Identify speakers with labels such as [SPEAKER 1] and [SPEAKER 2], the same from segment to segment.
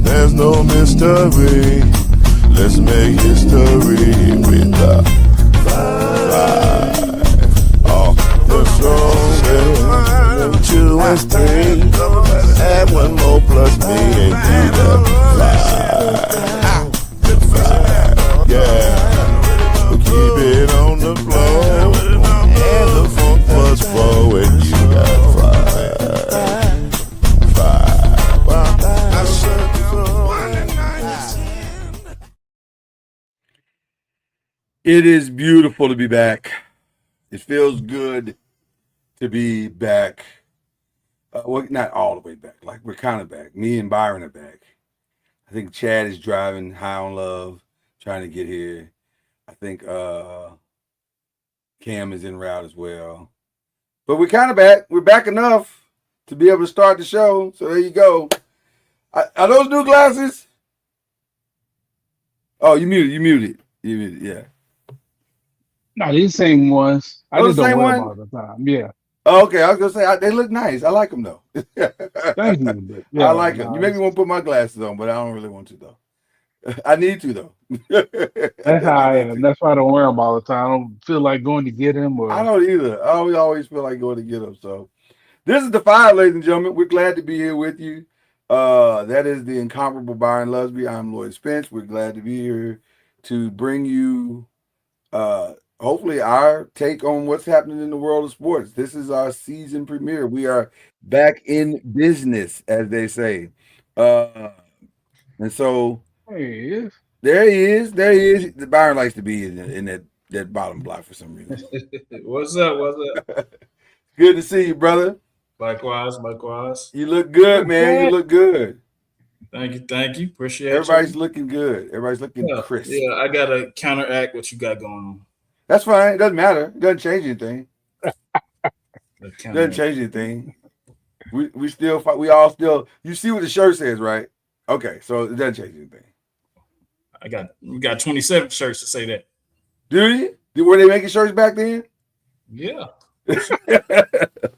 [SPEAKER 1] There's no mystery. Let's make history with the five. Oh, the strongest. 2 and 3. Add 1 more plus me and do the five. Yeah. We keep it on the floor. And the funk plus 4 and you got 5.
[SPEAKER 2] It is beautiful to be back. It feels good to be back. Well, not all the way back. Like, we're kind of back. Me and Byron are back. I think Chad is driving high on love, trying to get here. I think Cam is en route as well. But we're kind of back. We're back enough to be able to start the show. So there you go. Are those new glasses? Oh, you muted. Yeah.
[SPEAKER 3] No, these same ones. I just don't wear them
[SPEAKER 2] one?
[SPEAKER 3] all the time. Yeah.
[SPEAKER 2] Oh, okay, I was gonna say they look nice. I like them though.
[SPEAKER 3] Thank you. But yeah,
[SPEAKER 2] I like them. You make me want to put my glasses on, but I don't really want to though. I need to though.
[SPEAKER 3] That's how I am. That's why I don't wear them all the time. I don't feel like going to get them.
[SPEAKER 2] I don't either. I always feel like going to get them. So this is the five, ladies and gentlemen. We're glad to be here with you. That is the incomparable Byron Lusby. I'm Lloyd Spence. We're glad to be here to bring you hopefully our take on what's happening in the world of sports. This is our season premiere. We are back in business, as they say. And so there he is. Byron likes to be in that bottom block for some reason.
[SPEAKER 4] What's up?
[SPEAKER 2] Good to see you, brother.
[SPEAKER 4] Likewise.
[SPEAKER 2] You look good, man. You look good.
[SPEAKER 4] Thank you. Appreciate
[SPEAKER 2] Everybody's looking good. Everybody's looking crisp.
[SPEAKER 4] Yeah, I got to counteract what you got going on.
[SPEAKER 2] That's fine. It doesn't matter. It doesn't change anything. We still fight. We all still. You see what the shirt says, right? Okay, so it doesn't change anything.
[SPEAKER 4] We got 27 shirts to say that.
[SPEAKER 2] Do you? Were they making shirts back then?
[SPEAKER 4] Yeah.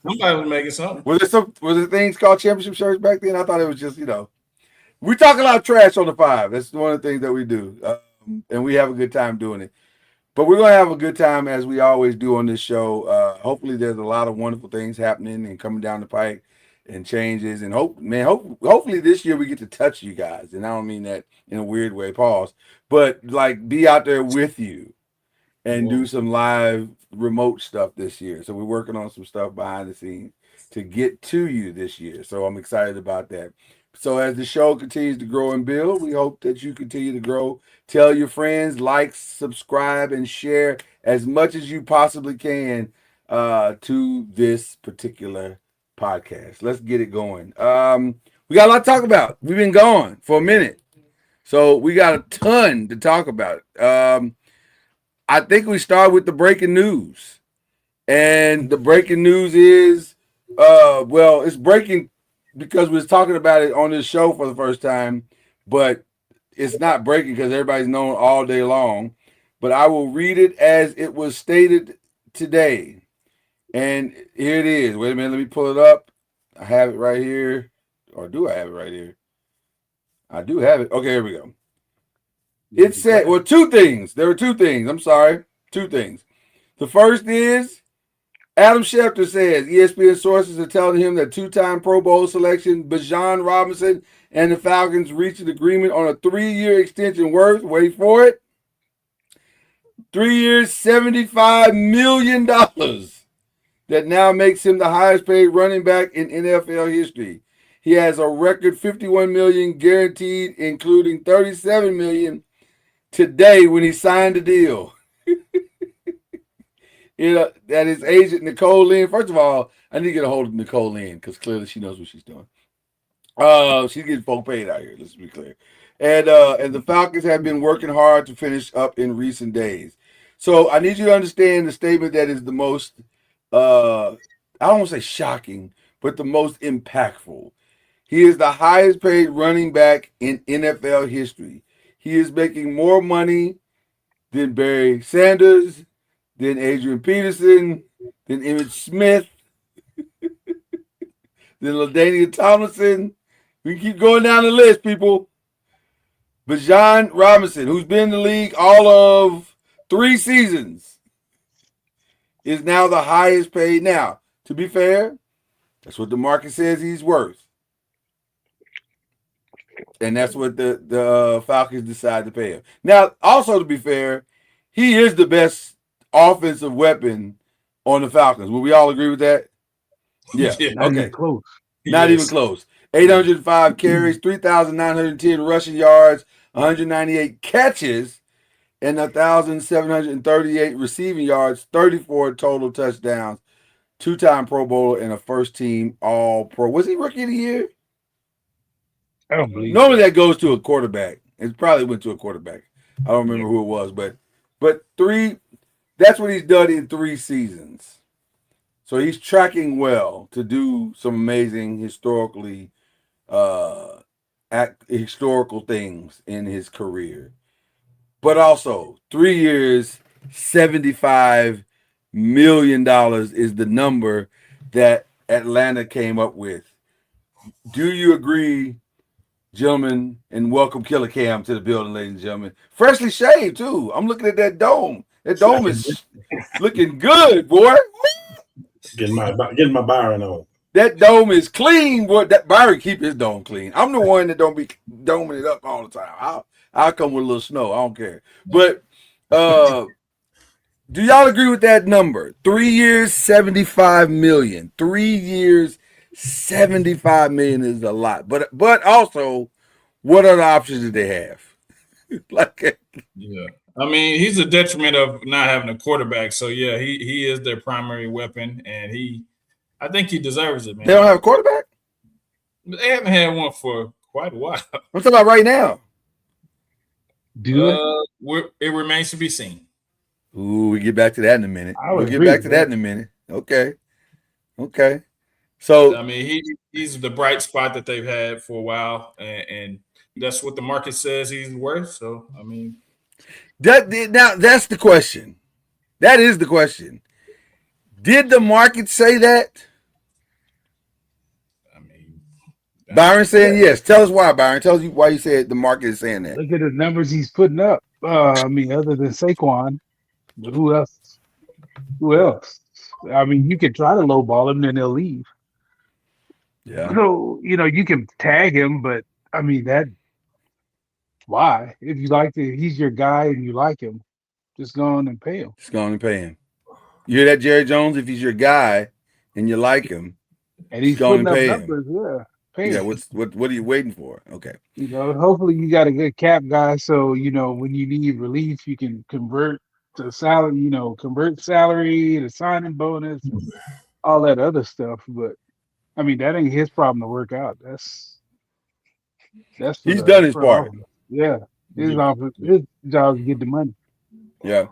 [SPEAKER 4] Somebody was making something.
[SPEAKER 2] Was there things called championship shirts back then? I thought it was just, we talk a lot of trash on the five. That's one of the things that we do. And we have a good time doing it. But we're going to have a good time as we always do on this show. Hopefully there's a lot of wonderful things happening and coming down the pike and changes. And hopefully this year we get to touch you guys. And I don't mean that in a weird way, pause. But like be out there with you and do some live remote stuff this year. So we're working on some stuff behind the scenes to get to you this year. So I'm excited about that. So as the show continues to grow and build, we hope that you continue to grow. Tell your friends, like, subscribe, and share as much as you possibly can to this particular podcast. Let's get it going. We got a lot to talk about. We've been gone for a minute. So we got a ton to talk about. I think we start with the breaking news. And the breaking news is, it's breaking because we was talking about it on this show for the first time, but it's not breaking because everybody's known all day long. But I will read it as it was stated today. And here it is. Wait a minute, let me pull it up. I have it right here. Or do I have it right here? I do have it. Okay, here we go. It said, two things. There were two things. I'm sorry. Two things. The first is Adam Schefter says ESPN sources are telling him that two-time Pro Bowl selection Bijan Robinson and the Falcons reached an agreement on a 3-year extension worth, wait for it, 3 years, $75 million that now makes him the highest paid running back in NFL history. He has a record $51 million guaranteed, including $37 million today when he signed the deal. That his agent, Nicole Lynn. First of all, I need to get a hold of Nicole Lynn because clearly she knows what she's doing. She's getting folk paid out here. Let's be clear. And the Falcons have been working hard to finish up in recent days. So I need you to understand the statement that is the most, I don't want to say shocking, but the most impactful. He is the highest paid running back in NFL history. He is making more money than Barry Sanders, than Adrian Peterson, than Emmitt Smith, than LaDainian Tomlinson. We can keep going down the list, people. Bijan Robinson, who's been in the league all of 3 seasons, is now the highest paid. Now, to be fair, that's what the market says he's worth. And that's what the Falcons decide to pay him. Now, also to be fair, he is the best offensive weapon on the Falcons. Will we all agree with that? Yeah.
[SPEAKER 3] Not even close.
[SPEAKER 2] Not even close. 805 carries, 3,910 rushing yards, 198 catches, and 1,738 receiving yards, 34 total touchdowns, 2-time Pro Bowler, and a first-team All-Pro. Was he Rookie of the Year?
[SPEAKER 3] I don't believe
[SPEAKER 2] Normally that goes to a quarterback. It probably went to a quarterback. I don't remember who it was, but 3. That's what he's done in 3 seasons. So he's tracking well to do some amazing historical things in his career. But also, 3 years, $75 million is the number that Atlanta came up with. Do you agree, gentlemen? And welcome Killer Cam to the building, ladies and gentlemen. Freshly shaved, too. I'm looking at that dome. That dome is looking good, boy.
[SPEAKER 5] Getting my Byron on.
[SPEAKER 2] That dome is clean, boy. That Byron keep his dome clean. I'm the one that don't be doming it up all the time. I'll come with a little snow. I don't care. But do y'all agree with that number? 3 years, $75 million. 3 years, $75 million is a lot. But also, what other options did they have?
[SPEAKER 4] Yeah. I mean, he's a detriment of not having a quarterback. So yeah, he is their primary weapon, and I think he deserves it, man.
[SPEAKER 2] They don't have a quarterback?
[SPEAKER 4] They haven't had one for quite a while.
[SPEAKER 2] I'm talking about right now.
[SPEAKER 4] It remains to be seen.
[SPEAKER 2] Ooh, we get back to that in a minute.
[SPEAKER 3] We'll get back
[SPEAKER 2] to that in a minute. Okay. So
[SPEAKER 4] I mean, he's the bright spot that they've had for a while, and that's what the market says he's worth. So I mean,
[SPEAKER 2] now that's the question. That is the question. Did the market say that?
[SPEAKER 4] I mean,
[SPEAKER 2] Byron saying yes. Tell us why, Byron. Tell us why you said the market is saying that.
[SPEAKER 3] Look at the numbers he's putting up. I mean, other than Saquon, who else? I mean, you could try to lowball him, then they'll leave.
[SPEAKER 2] Yeah.
[SPEAKER 3] So, you can tag him, but I mean, why? If you like he's your guy and you like him, just go on and pay him.
[SPEAKER 2] Just go on and pay him. You hear that, Jerry Jones? If he's your guy and you like him,
[SPEAKER 3] and he's
[SPEAKER 2] going
[SPEAKER 3] putting
[SPEAKER 2] to
[SPEAKER 3] up
[SPEAKER 2] pay
[SPEAKER 3] numbers,
[SPEAKER 2] him.
[SPEAKER 3] Pay him.
[SPEAKER 2] What are you waiting for? Okay.
[SPEAKER 3] Hopefully you got a good cap guy, so when you need relief, you can convert to salary, convert salary to signing bonus, all that other stuff. But I mean, that ain't his problem to work out. That's
[SPEAKER 2] he's done his part.
[SPEAKER 3] Yeah, his job is to get the money.
[SPEAKER 2] Yeah.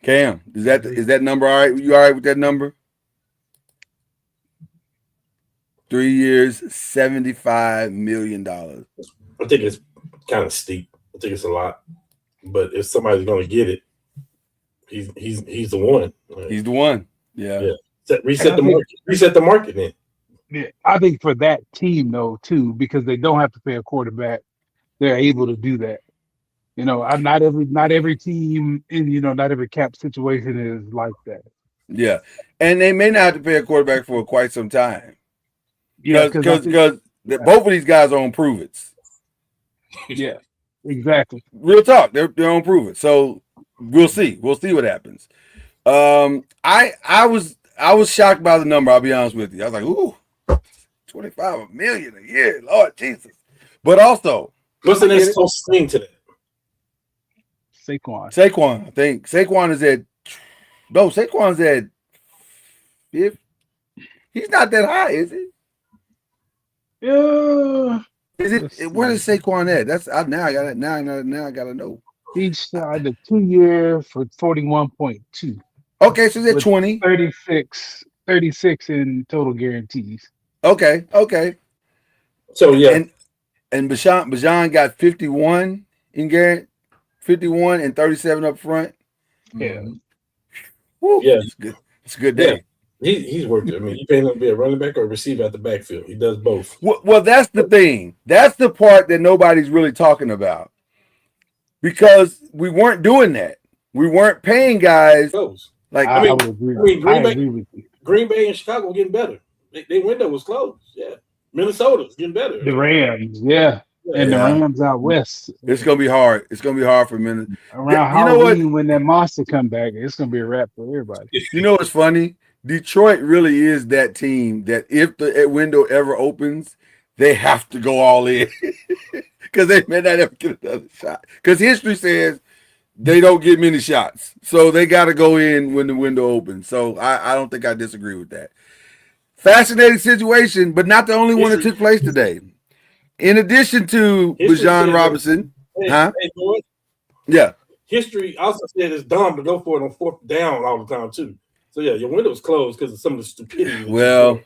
[SPEAKER 2] Cam, is that number all right? You all right with that number? 3 years, $75 million.
[SPEAKER 5] I think it's kind of steep. I think it's a lot. But if somebody's going to get it, he's the one.
[SPEAKER 2] He's the one. Yeah.
[SPEAKER 5] Reset the market then.
[SPEAKER 3] Yeah, I think for that team though too, because they don't have to pay a quarterback, they're able to do that. Not every team in not every cap situation is like that.
[SPEAKER 2] Yeah, and they may not have to pay a quarterback for quite some time.
[SPEAKER 3] Yeah,
[SPEAKER 2] because both of these guys are on prove-its.
[SPEAKER 3] Yeah, exactly.
[SPEAKER 2] Real talk, they're on prove-it. So we'll see. We'll see what happens. I was shocked by the number. I'll be honest with you. I was like, ooh, $25 million a year, Lord Jesus. But also,
[SPEAKER 5] what's the next closest thing to that?
[SPEAKER 3] Saquon.
[SPEAKER 2] I think Saquon's at 5th. He's not that high, is he? Is it where is Saquon at? That's now I got it. Now I gotta know.
[SPEAKER 3] He signed a 2-year for 41.2.
[SPEAKER 2] Okay, so they're
[SPEAKER 3] with
[SPEAKER 2] 20.
[SPEAKER 3] 36 in total guarantees.
[SPEAKER 2] Okay.
[SPEAKER 5] So yeah,
[SPEAKER 2] And Bajan got 51 in guarantee, 51 and 37 up front.
[SPEAKER 3] Yeah.
[SPEAKER 2] Woo,
[SPEAKER 5] Yeah.
[SPEAKER 2] it's a good day.
[SPEAKER 5] He's worked it. I mean, you pay him to be a running back or a receiver at the backfield. He does both.
[SPEAKER 2] Well, that's the thing. That's the part that nobody's really talking about. Because we weren't doing that. We weren't paying guys
[SPEAKER 5] Close.
[SPEAKER 2] like
[SPEAKER 3] I would agree. I agree with you.
[SPEAKER 5] Green Bay and Chicago were getting better. Their window was closed. Yeah. Minnesota's getting better.
[SPEAKER 3] The Rams, yeah. And the Rams out west.
[SPEAKER 2] It's gonna be hard. It's gonna be hard for Minnesota.
[SPEAKER 3] Around Halloween, when that monster come back, it's gonna be a wrap for everybody.
[SPEAKER 2] You know what's funny? Detroit really is that team that if the window ever opens, they have to go all in because they may not ever get another shot. Because history says they don't get many shots, so they got to go in when the window opens. So I don't think I disagree with that. Fascinating situation, but not the only one that took place today. In addition to Bijan Robinson, yeah.
[SPEAKER 5] History also said it's dumb to go for it on fourth down all the time too. So yeah, your window's closed because of some of the stupidity.
[SPEAKER 2] Well,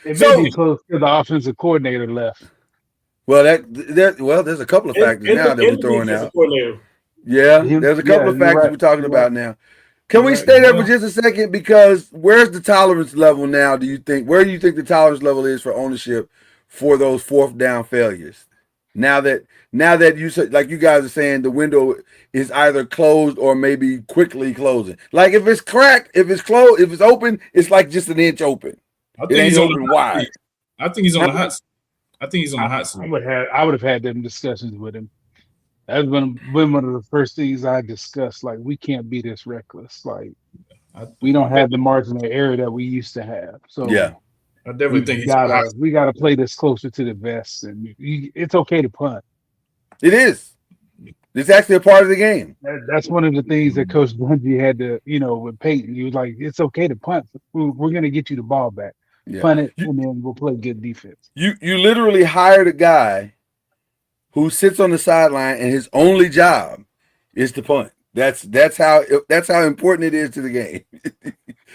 [SPEAKER 3] it may be close to the offensive coordinator left.
[SPEAKER 2] Well, there's a couple of factors now that we're throwing out. Yeah, there's a couple of factors we're talking about now. Can we stay there for just a second? Because where's the tolerance level now, do you think? Where do you think the tolerance level is for ownership for those fourth down failures? Now that you said, like you guys are saying, the window is either closed or maybe quickly closing. Like if it's cracked, if it's closed, if it's open, it's like just an inch open.
[SPEAKER 4] I think he's open wide. I think he's on the hot seat. I think he's on the hot seat.
[SPEAKER 3] I would have had them discussions with him. That's been one of the first things I discussed. Like, we can't be this reckless. Like, we don't have the margin of error that we used to have. So
[SPEAKER 2] yeah,
[SPEAKER 4] I definitely think
[SPEAKER 3] we gotta play this closer to the vest, and it's okay to punt.
[SPEAKER 2] It is. It's actually a part of the game.
[SPEAKER 3] That's one of the things that Coach Dungy had to, with Peyton. He was like, "It's okay to punt. We're gonna get you the ball back. Yeah. Punt it, and then we'll play good defense." You
[SPEAKER 2] literally hired a guy who sits on the sideline and his only job is to punt. That's how important it is to the game.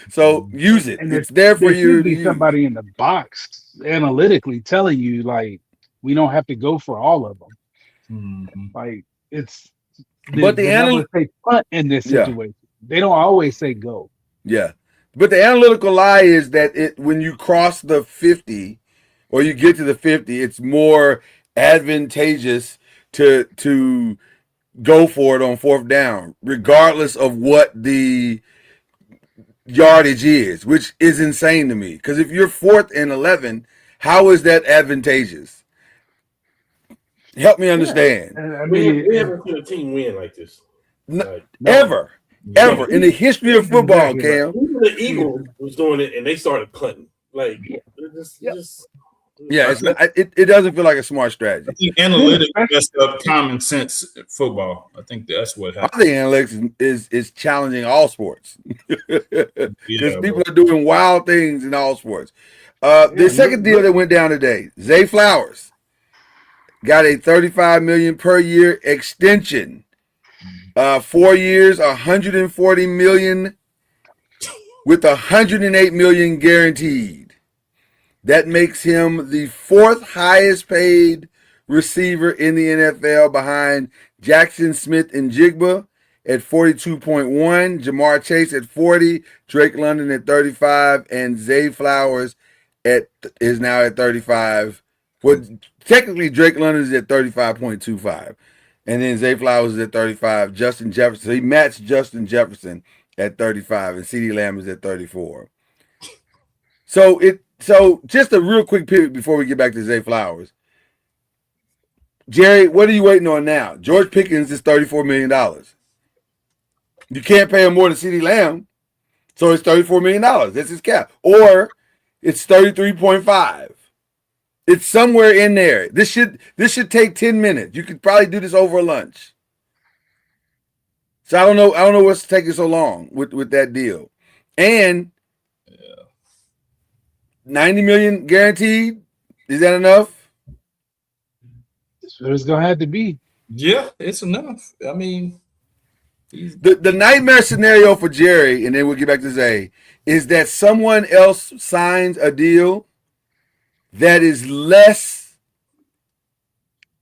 [SPEAKER 2] So use it. And it's there for you.
[SPEAKER 3] Be somebody in the box analytically telling you, like, we don't have to go for all of them. Mm-hmm. Like, it's but the analysts say punt in this situation. They don't always say go.
[SPEAKER 2] Yeah. But the analytical lie is that when you cross the 50 or you get to the 50, it's more advantageous to go for it on fourth down, regardless of what the yardage is, which is insane to me. Because if you're 4th and 11, how is that advantageous? Help me understand.
[SPEAKER 5] I mean, we haven't seen a team win like this.
[SPEAKER 2] Ever in the history of football, Cam.
[SPEAKER 5] Even the Eagles was doing it, and they started punting. Like,
[SPEAKER 2] it doesn't feel like a smart strategy.
[SPEAKER 4] I think analytics messed up common sense football. I think that's what happened.
[SPEAKER 2] I think analytics is challenging all sports because people are doing wild things in all sports. The second deal that went down today, Zay Flowers got a $35 million per year extension. 4 years, $140 million with $108 million guaranteed. That makes him the 4th highest paid receiver in the NFL behind Jackson Smith and Jigba at 42.1, Jamar Chase at 40, Drake London at 35, and Zay Flowers is now at 35. Well, technically Drake London is at 35.25. And then Zay Flowers is at 35. Justin Jefferson. So he matched Justin Jefferson at 35, and CeeDee Lamb is at 34. So just a real quick pivot before we get back to Zay Flowers. Jerry, what are you waiting on now? George Pickens is $34 million. You can't pay him more than CeeDee Lamb, so it's $34 million. That's his cap. Or it's 33.5. It's somewhere in there. This should take 10 minutes. You could probably do this over lunch. So I don't know what's taking so long with that deal. And $90 million guaranteed. Is that enough?
[SPEAKER 3] So it's gonna have to be.
[SPEAKER 4] Yeah, it's enough. I mean,
[SPEAKER 2] The nightmare scenario for Jerry, and then we'll get back to Zay, is that someone else signs a deal that is less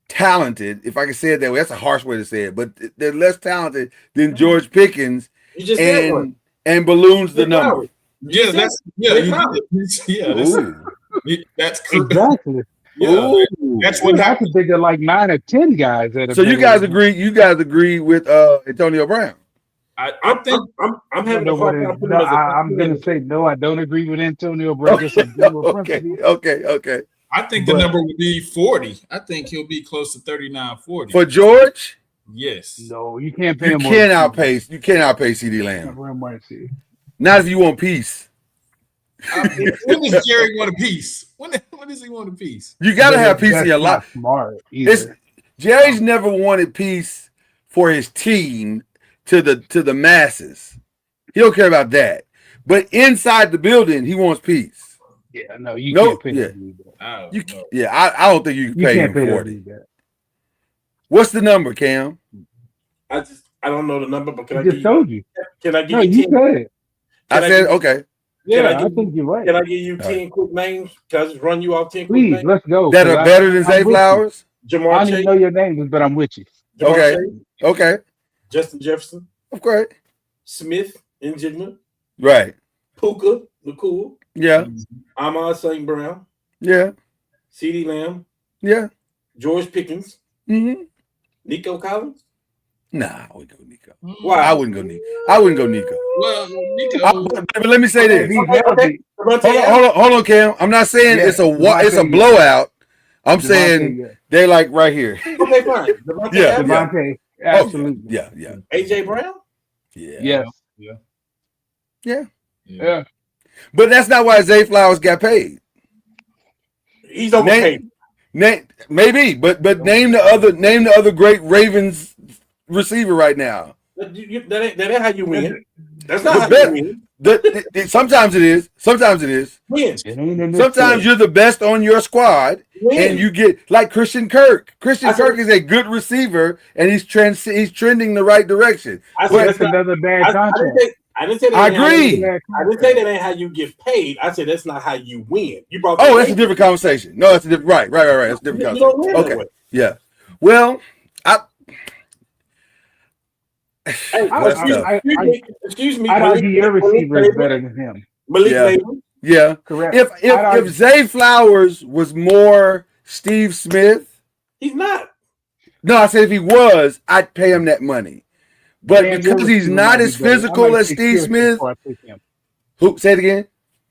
[SPEAKER 2] talented, if I can say it that way. That's a harsh way to say it, but they're less talented than George Pickens
[SPEAKER 5] You just said one.
[SPEAKER 2] and balloons the number.
[SPEAKER 4] yeah, that's that's correct.
[SPEAKER 3] Exactly.
[SPEAKER 4] Yeah, that's what
[SPEAKER 3] I
[SPEAKER 4] happened.
[SPEAKER 3] can think of like 9 or 10 guys that.
[SPEAKER 2] So you guys agree with Antonio Brown?
[SPEAKER 4] I think
[SPEAKER 5] I'm having a hard time putting him as a
[SPEAKER 3] I'm gonna say no. I don't agree with Antonio Brown. Just a general principle.
[SPEAKER 2] Okay.
[SPEAKER 4] I think the number would be 40. I think he'll be close to 39, 40.
[SPEAKER 2] For George?
[SPEAKER 4] Yes.
[SPEAKER 3] No, you can't pay
[SPEAKER 2] You
[SPEAKER 3] him.
[SPEAKER 2] can't outpace CD Lamb. Not if you want peace.
[SPEAKER 4] When does Jerry want a piece? When does he want a piece?
[SPEAKER 2] You got to have peace in your life.
[SPEAKER 3] Smart.
[SPEAKER 2] Jerry's never wanted peace for his team to the masses. He don't care about that. But inside the building, he wants peace.
[SPEAKER 3] Yeah, no, you can't pay him.
[SPEAKER 2] I don't think you can pay him 40. What's the number, Cam?
[SPEAKER 5] I don't know the number, but can I
[SPEAKER 3] just told you?
[SPEAKER 5] Can I give
[SPEAKER 3] no,
[SPEAKER 5] you 10?
[SPEAKER 3] You said it.
[SPEAKER 2] I said okay.
[SPEAKER 3] Yeah, I think you're right.
[SPEAKER 5] Can I give you 10 quick names? Can I just run you off 10 quick
[SPEAKER 3] names?
[SPEAKER 5] Please,
[SPEAKER 3] let's go.
[SPEAKER 2] That are better than Zay Flowers?
[SPEAKER 5] Jamar
[SPEAKER 3] I don't even know your names, but I'm with you.
[SPEAKER 2] Okay.
[SPEAKER 5] Justin Jefferson.
[SPEAKER 2] Okay.
[SPEAKER 5] Smith, Njigma.
[SPEAKER 2] Right.
[SPEAKER 5] Puka, Nakul.
[SPEAKER 2] Yeah.
[SPEAKER 5] Ahmad St. Brown.
[SPEAKER 2] Yeah.
[SPEAKER 5] CD Lamb.
[SPEAKER 2] Yeah.
[SPEAKER 5] George Pickens.
[SPEAKER 2] Mm-hmm.
[SPEAKER 5] Nico Collins.
[SPEAKER 2] Nah, I wouldn't go Nico.
[SPEAKER 5] Why?
[SPEAKER 2] I wouldn't go Nico. Well, Nico. But let me say this. Hold on, Cam. I'm not saying it's a blowout. I'm saying they're like right here.
[SPEAKER 5] Okay, fine.
[SPEAKER 3] Devontae. Absolutely.
[SPEAKER 2] Yeah.
[SPEAKER 5] AJ Brown?
[SPEAKER 3] Yeah.
[SPEAKER 2] Yeah. But that's not why Zay Flowers got paid.
[SPEAKER 5] He's overpaid.
[SPEAKER 2] Maybe, but name the other great Ravens receiver right now.
[SPEAKER 5] That ain't how you win. That's not how you win.
[SPEAKER 2] Sometimes it is. Sometimes it is.
[SPEAKER 5] Win.
[SPEAKER 2] Sometimes you're the best on your squad, and you get like Christian Kirk. Kirk is a good receiver, and he's trending the right direction.
[SPEAKER 3] That's another bad contract.
[SPEAKER 5] I didn't say that.
[SPEAKER 2] I agree.
[SPEAKER 5] I didn't say that ain't how you get paid. I said that's not how you win. You brought.
[SPEAKER 2] That's a different conversation. No, that's a different. Right. That's a different conversation. Okay. Yeah. Well,
[SPEAKER 5] excuse me.
[SPEAKER 3] I'd argue your receiver is better than him.
[SPEAKER 5] Malik
[SPEAKER 2] Yeah.
[SPEAKER 3] Correct.
[SPEAKER 2] If Zay Flowers was more Steve Smith,
[SPEAKER 5] he's not.
[SPEAKER 2] No, I said if he was, I'd pay him that money. But because he's not as physical as Steve Smith, who say it again?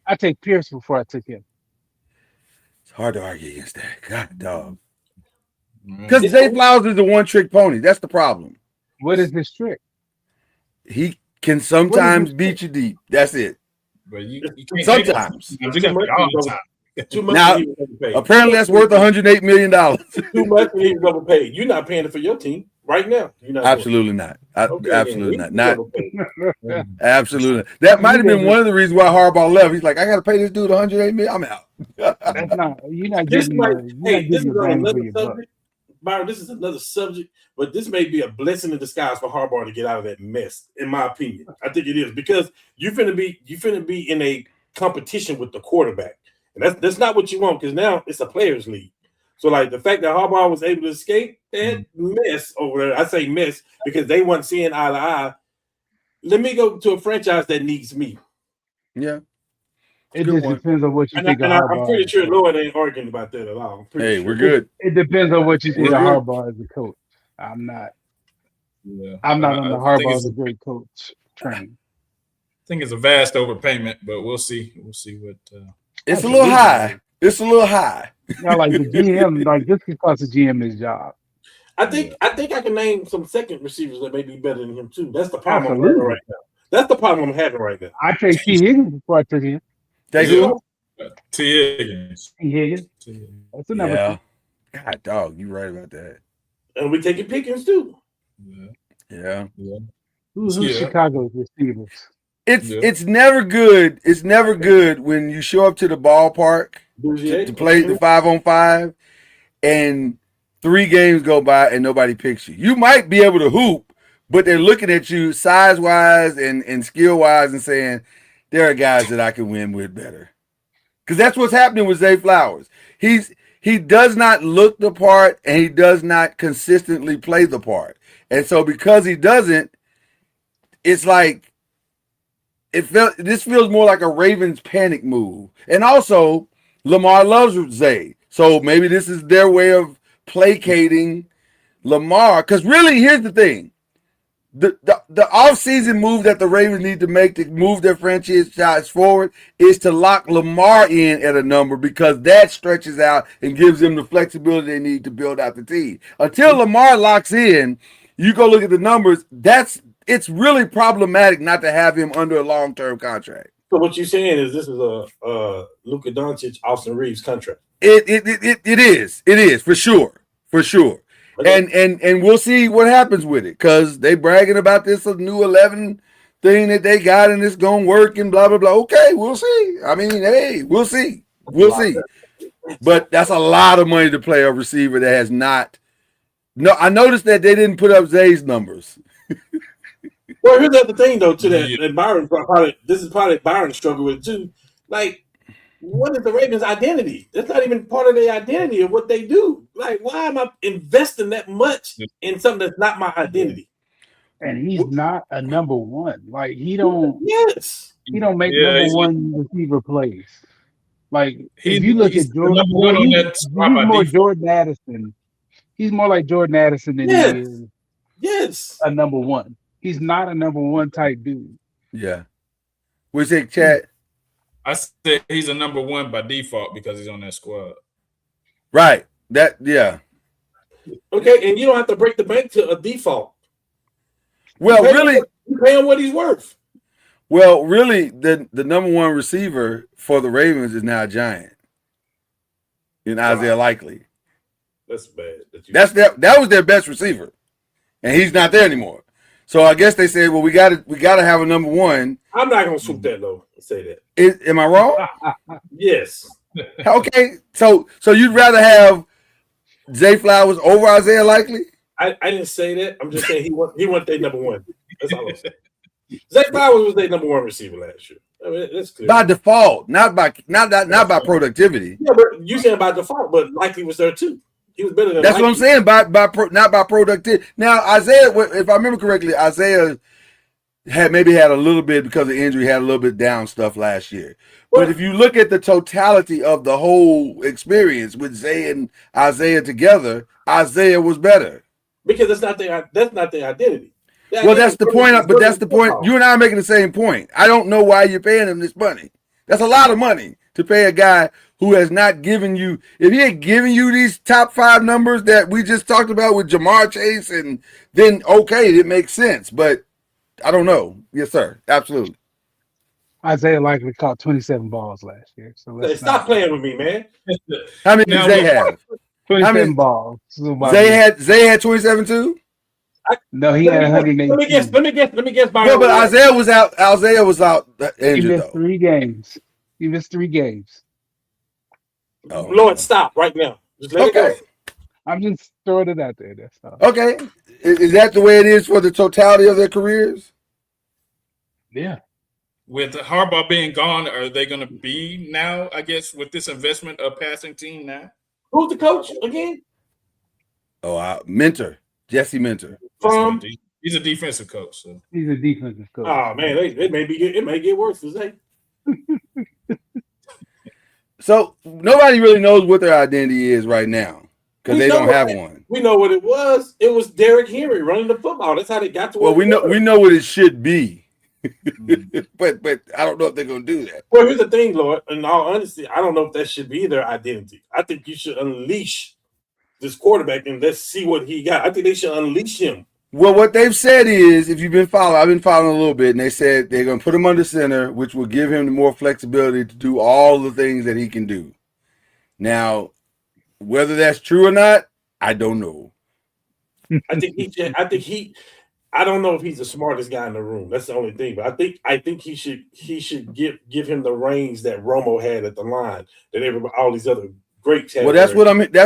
[SPEAKER 3] I take Pierce before I took him.
[SPEAKER 2] It's hard to argue against that. God, dog. Because Zay Flowers is the one-trick pony. That's the problem.
[SPEAKER 3] What is his trick?
[SPEAKER 2] He can sometimes beat you deep. That's it.
[SPEAKER 4] But you
[SPEAKER 2] can't sometimes.
[SPEAKER 5] Too much.
[SPEAKER 2] Now, apparently that's worth $108 million.
[SPEAKER 5] Too much, and he was overpaid. You're not paying it for your team right now.
[SPEAKER 2] Absolutely not. Absolutely not. Absolutely. That might have been one of the reasons why Harbaugh left. He's like, I got to pay this dude $108 million. I'm out.
[SPEAKER 3] That's not. You're not getting. This is
[SPEAKER 5] another subject. Byron, this is another subject, but this may be a blessing in disguise for Harbaugh to get out of that mess, in my opinion. I think it is because you're finna be in a competition with the quarterback. And that's not what you want, because now it's a players' league. So, like, the fact that Harbaugh was able to escape that mess over there, I say mess because they weren't seeing eye to eye. Let me go to a franchise that needs me.
[SPEAKER 2] Yeah.
[SPEAKER 3] It just depends on what you think of Harbaugh.
[SPEAKER 5] I'm pretty sure Lloyd ain't arguing about that at all.
[SPEAKER 2] Hey, we're good.
[SPEAKER 3] It depends on what you think of Harbaugh as a coach. I'm not. Yeah. I'm not on the Harbaugh as a great coach train.
[SPEAKER 4] I think it's a vast overpayment, but we'll see. We'll see what.
[SPEAKER 2] It's a little high. It's a little high.
[SPEAKER 3] Like the GM, like this could cost the GM his job.
[SPEAKER 5] I think I can name some second receivers that may be better than him too. That's the problem I'm having right now. That's the problem I'm having right now.
[SPEAKER 3] I take T. Higgins before I took him.
[SPEAKER 2] Take who?
[SPEAKER 4] T. Higgins.
[SPEAKER 3] T. Higgins. That's another.
[SPEAKER 2] Yeah. God, dog, you right about that.
[SPEAKER 5] And we taking Pickens too.
[SPEAKER 2] Yeah.
[SPEAKER 3] Who's Chicago's receivers?
[SPEAKER 2] It's never good. It's never good when you show up to the ballpark to play the 5-on-5 and 3 games go by and nobody picks you. You might be able to hoop, but they're looking at you size-wise and skill-wise and saying, there are guys that I can win with better. Because that's what's happening with Zay Flowers. He does not look the part, and he does not consistently play the part. And so because he doesn't, it's like this feels more like a Ravens panic move. And also, Lamar loves Zay. So maybe this is their way of placating Lamar. Because really, here's the thing. The offseason move that the Ravens need to make to move their franchise forward is to lock Lamar in at a number, because that stretches out and gives them the flexibility they need to build out the team. Until Lamar locks in, you go look at the numbers, it's really problematic not to have him under a long-term contract.
[SPEAKER 5] So what you're saying is this is a Luka Doncic, Austin Reeves contract.
[SPEAKER 2] It is for sure. Okay. And we'll see what happens with it, because they bragging about this new 11 thing that they got and it's gonna work and blah blah blah. Okay, we'll see. I mean, hey, we'll see. But that's a lot of money to play a receiver that has not. No, I noticed that they didn't put up Zay's numbers.
[SPEAKER 5] Well, here's the other thing though, to that, and Byron probably Byron's struggle with too. Like, what is the Ravens' identity? That's not even part of their identity of what they do. Like, why am I investing that much in something that's not my identity?
[SPEAKER 3] And he's not a number one. Like, he don't make number one receiver plays. Like, if you look at Jordan, he's more Jordan Addison. He's more like Jordan Addison than he is a number one. He's not a number one type dude.
[SPEAKER 2] Yeah. What's it, chat?
[SPEAKER 4] I said he's a number one by default because he's on that squad.
[SPEAKER 2] Right.
[SPEAKER 5] Okay, and you don't have to break the bank to a default.
[SPEAKER 2] Well, really,
[SPEAKER 5] you pay him what he's worth.
[SPEAKER 2] Well, really, the number one receiver for the Ravens is now a Giant in Isaiah Likely.
[SPEAKER 5] That's bad.
[SPEAKER 2] That was their best receiver, and he's not there anymore. So I guess they said, well, we got to have a number one.
[SPEAKER 5] I'm not gonna swoop that low and say that.
[SPEAKER 2] Am I wrong?
[SPEAKER 5] Yes.
[SPEAKER 2] Okay. So you'd rather have Zay Flowers over Isaiah Likely?
[SPEAKER 5] I didn't say that. I'm just saying he went their number one. That's all I'm saying. Zay Flowers was their number one receiver last year. I mean, that's clear.
[SPEAKER 2] By default, not by productivity.
[SPEAKER 5] Yeah, but you saying by default, but Likely was there too. He was better than
[SPEAKER 2] That's
[SPEAKER 5] Likely.
[SPEAKER 2] what I'm saying. Not by productivity. Now Isaiah, if I remember correctly, Isaiah had a little bit because of injury, had a little bit down stuff last year. But if you look at the totality of the whole experience with Zay and Isaiah together, Isaiah was better.
[SPEAKER 5] Because that's not their identity.
[SPEAKER 2] That's the point. But that's the point. You and I are making the same point. I don't know why you're paying him this money. That's a lot of money to pay a guy who has not given you. If he had given you these top 5 numbers that we just talked about with Jamar Chase, and then okay, it makes sense. But I don't know. Yes, sir. Absolutely.
[SPEAKER 3] Isaiah Likely caught 27 balls last year. So
[SPEAKER 5] stop playing with me, man.
[SPEAKER 2] How many did Zay have?
[SPEAKER 3] 27 balls.
[SPEAKER 2] Zay had 27 too?
[SPEAKER 3] No, he had 118.
[SPEAKER 5] Let me guess.
[SPEAKER 2] No, but Isaiah was out injured.
[SPEAKER 3] He missed 3 games. He missed 3 games.
[SPEAKER 5] Oh, Lord, stop right now. Just let it go.
[SPEAKER 3] I'm just throwing it out there. That's all.
[SPEAKER 2] Okay. Is that the way it is for the totality of their careers?
[SPEAKER 3] Yeah.
[SPEAKER 4] With Harbaugh being gone, are they going to be now, I guess, with this investment, a passing team now?
[SPEAKER 5] Who's the coach again?
[SPEAKER 2] Mentor. Jesse Mentor.
[SPEAKER 4] He's a defensive coach. So.
[SPEAKER 3] He's a defensive coach.
[SPEAKER 5] Oh, man, it may get worse for Zay.
[SPEAKER 2] So nobody really knows what their identity is right now because they don't have one.
[SPEAKER 5] We know what it was. It was Derrick Henry running the football. That's how they got to.
[SPEAKER 2] Well, we know what it should be, but I don't know if they're gonna do that.
[SPEAKER 5] Well, here's the thing, Lord. In all honesty, I don't know if that should be their identity. I think you should unleash this quarterback and let's see what he got. I think they should unleash him.
[SPEAKER 2] Well, what they've said is, if you've been following, I've been following a little bit, and they said they're going to put him under center, which will give him more flexibility to do all the things that he can do. Now, whether that's true or not, I don't know.
[SPEAKER 5] I don't know if he's the smartest guy in the room. That's the only thing. But I think he should give him the reins that Romo had at the line, that all these other greats had.
[SPEAKER 2] Well, that's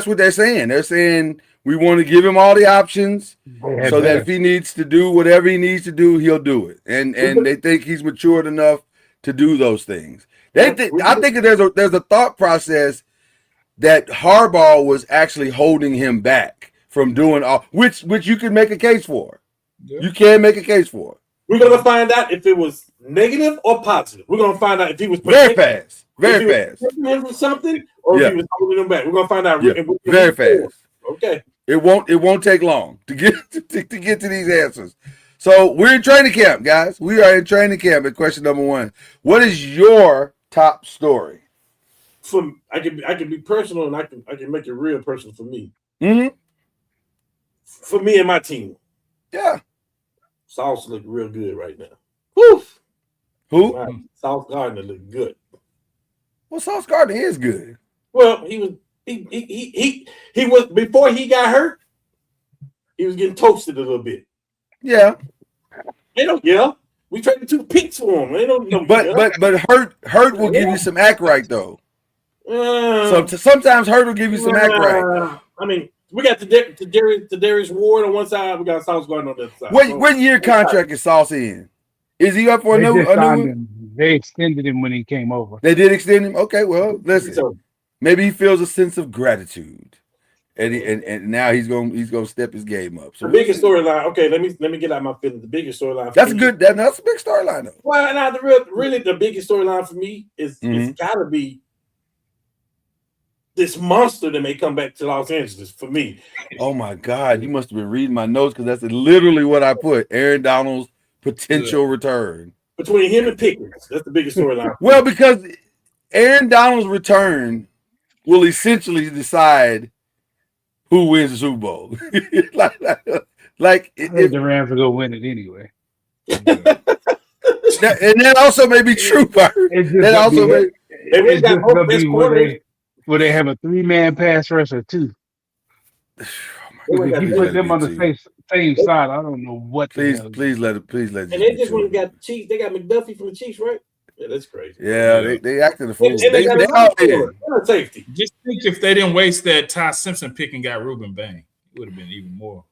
[SPEAKER 2] what they're saying. They're saying We want to give him all the options
[SPEAKER 3] Yeah,
[SPEAKER 2] so that
[SPEAKER 3] better.
[SPEAKER 2] if he needs to do whatever he needs to do, he'll do it. And they think he's matured enough to do those things. I think that there's a thought process that Harbaugh was actually holding him back from doing all, which you can make a case for.
[SPEAKER 4] Yeah.
[SPEAKER 2] You can make a case for.
[SPEAKER 5] We're gonna find out if it was negative or positive. We're gonna find out if he was
[SPEAKER 2] Very fast. Very fast.
[SPEAKER 5] Him for something, or if he was holding him back. We're gonna find out.
[SPEAKER 2] Yeah. Very fast.
[SPEAKER 5] Okay.
[SPEAKER 2] It won't take long to get to these answers. So we're in training camp, guys. We are in training camp. And question number 1: what is your top story?
[SPEAKER 5] I can be personal, and I can make it real personal for me.
[SPEAKER 2] Mm-hmm.
[SPEAKER 5] For me and my team.
[SPEAKER 2] Yeah.
[SPEAKER 5] Sauce look real good right now. Woo!
[SPEAKER 2] Who?
[SPEAKER 5] Wow. Sauce Gardner look good.
[SPEAKER 2] Well, Sauce Gardner is good.
[SPEAKER 5] Well, he was before he got hurt. He was getting toasted a little bit.
[SPEAKER 2] Yeah.
[SPEAKER 5] They don't yell. We traded 2 picks for him. They don't.
[SPEAKER 2] But Hurt will give you some act right though. So sometimes Hurt will give you some act right.
[SPEAKER 5] I mean, we got Darius Ward on one side. We got Sauce Gardner on the other side.
[SPEAKER 2] What year contract is Sauce in? Is he up for a new one?
[SPEAKER 3] They extended him when he came over.
[SPEAKER 2] They did extend him. Okay, well, listen. Maybe he feels a sense of gratitude, and now he's gonna step his game up. So
[SPEAKER 5] the biggest storyline. Okay, let me get out my feelings. The biggest storyline.
[SPEAKER 2] That's good. That's a big storyline though.
[SPEAKER 5] Well, now really the biggest storyline for me is it's gotta be this monster that may come back to Los Angeles for me.
[SPEAKER 2] Oh my God, you must have been reading my notes because that's literally what I put. Aaron Donald's potential return.
[SPEAKER 5] Between him and Pickens, that's the biggest storyline.
[SPEAKER 2] Well, because Aaron Donald's return will essentially decide who wins the Super Bowl. like
[SPEAKER 3] if the Rams are gonna win it anyway.
[SPEAKER 2] And that also may be true, That also may.
[SPEAKER 3] Where they have a 3-man pass rusher too. If you put them on the same side, I don't know what.
[SPEAKER 2] Please let it.
[SPEAKER 5] And they just went and got the Chiefs. They got McDuffie from the Chiefs, right? Yeah, that's crazy.
[SPEAKER 2] Yeah, they acted a fool.
[SPEAKER 5] They out there. Safety.
[SPEAKER 4] Just think if they didn't waste that Ty Simpson pick and got Ruben Bain, it would have been even more.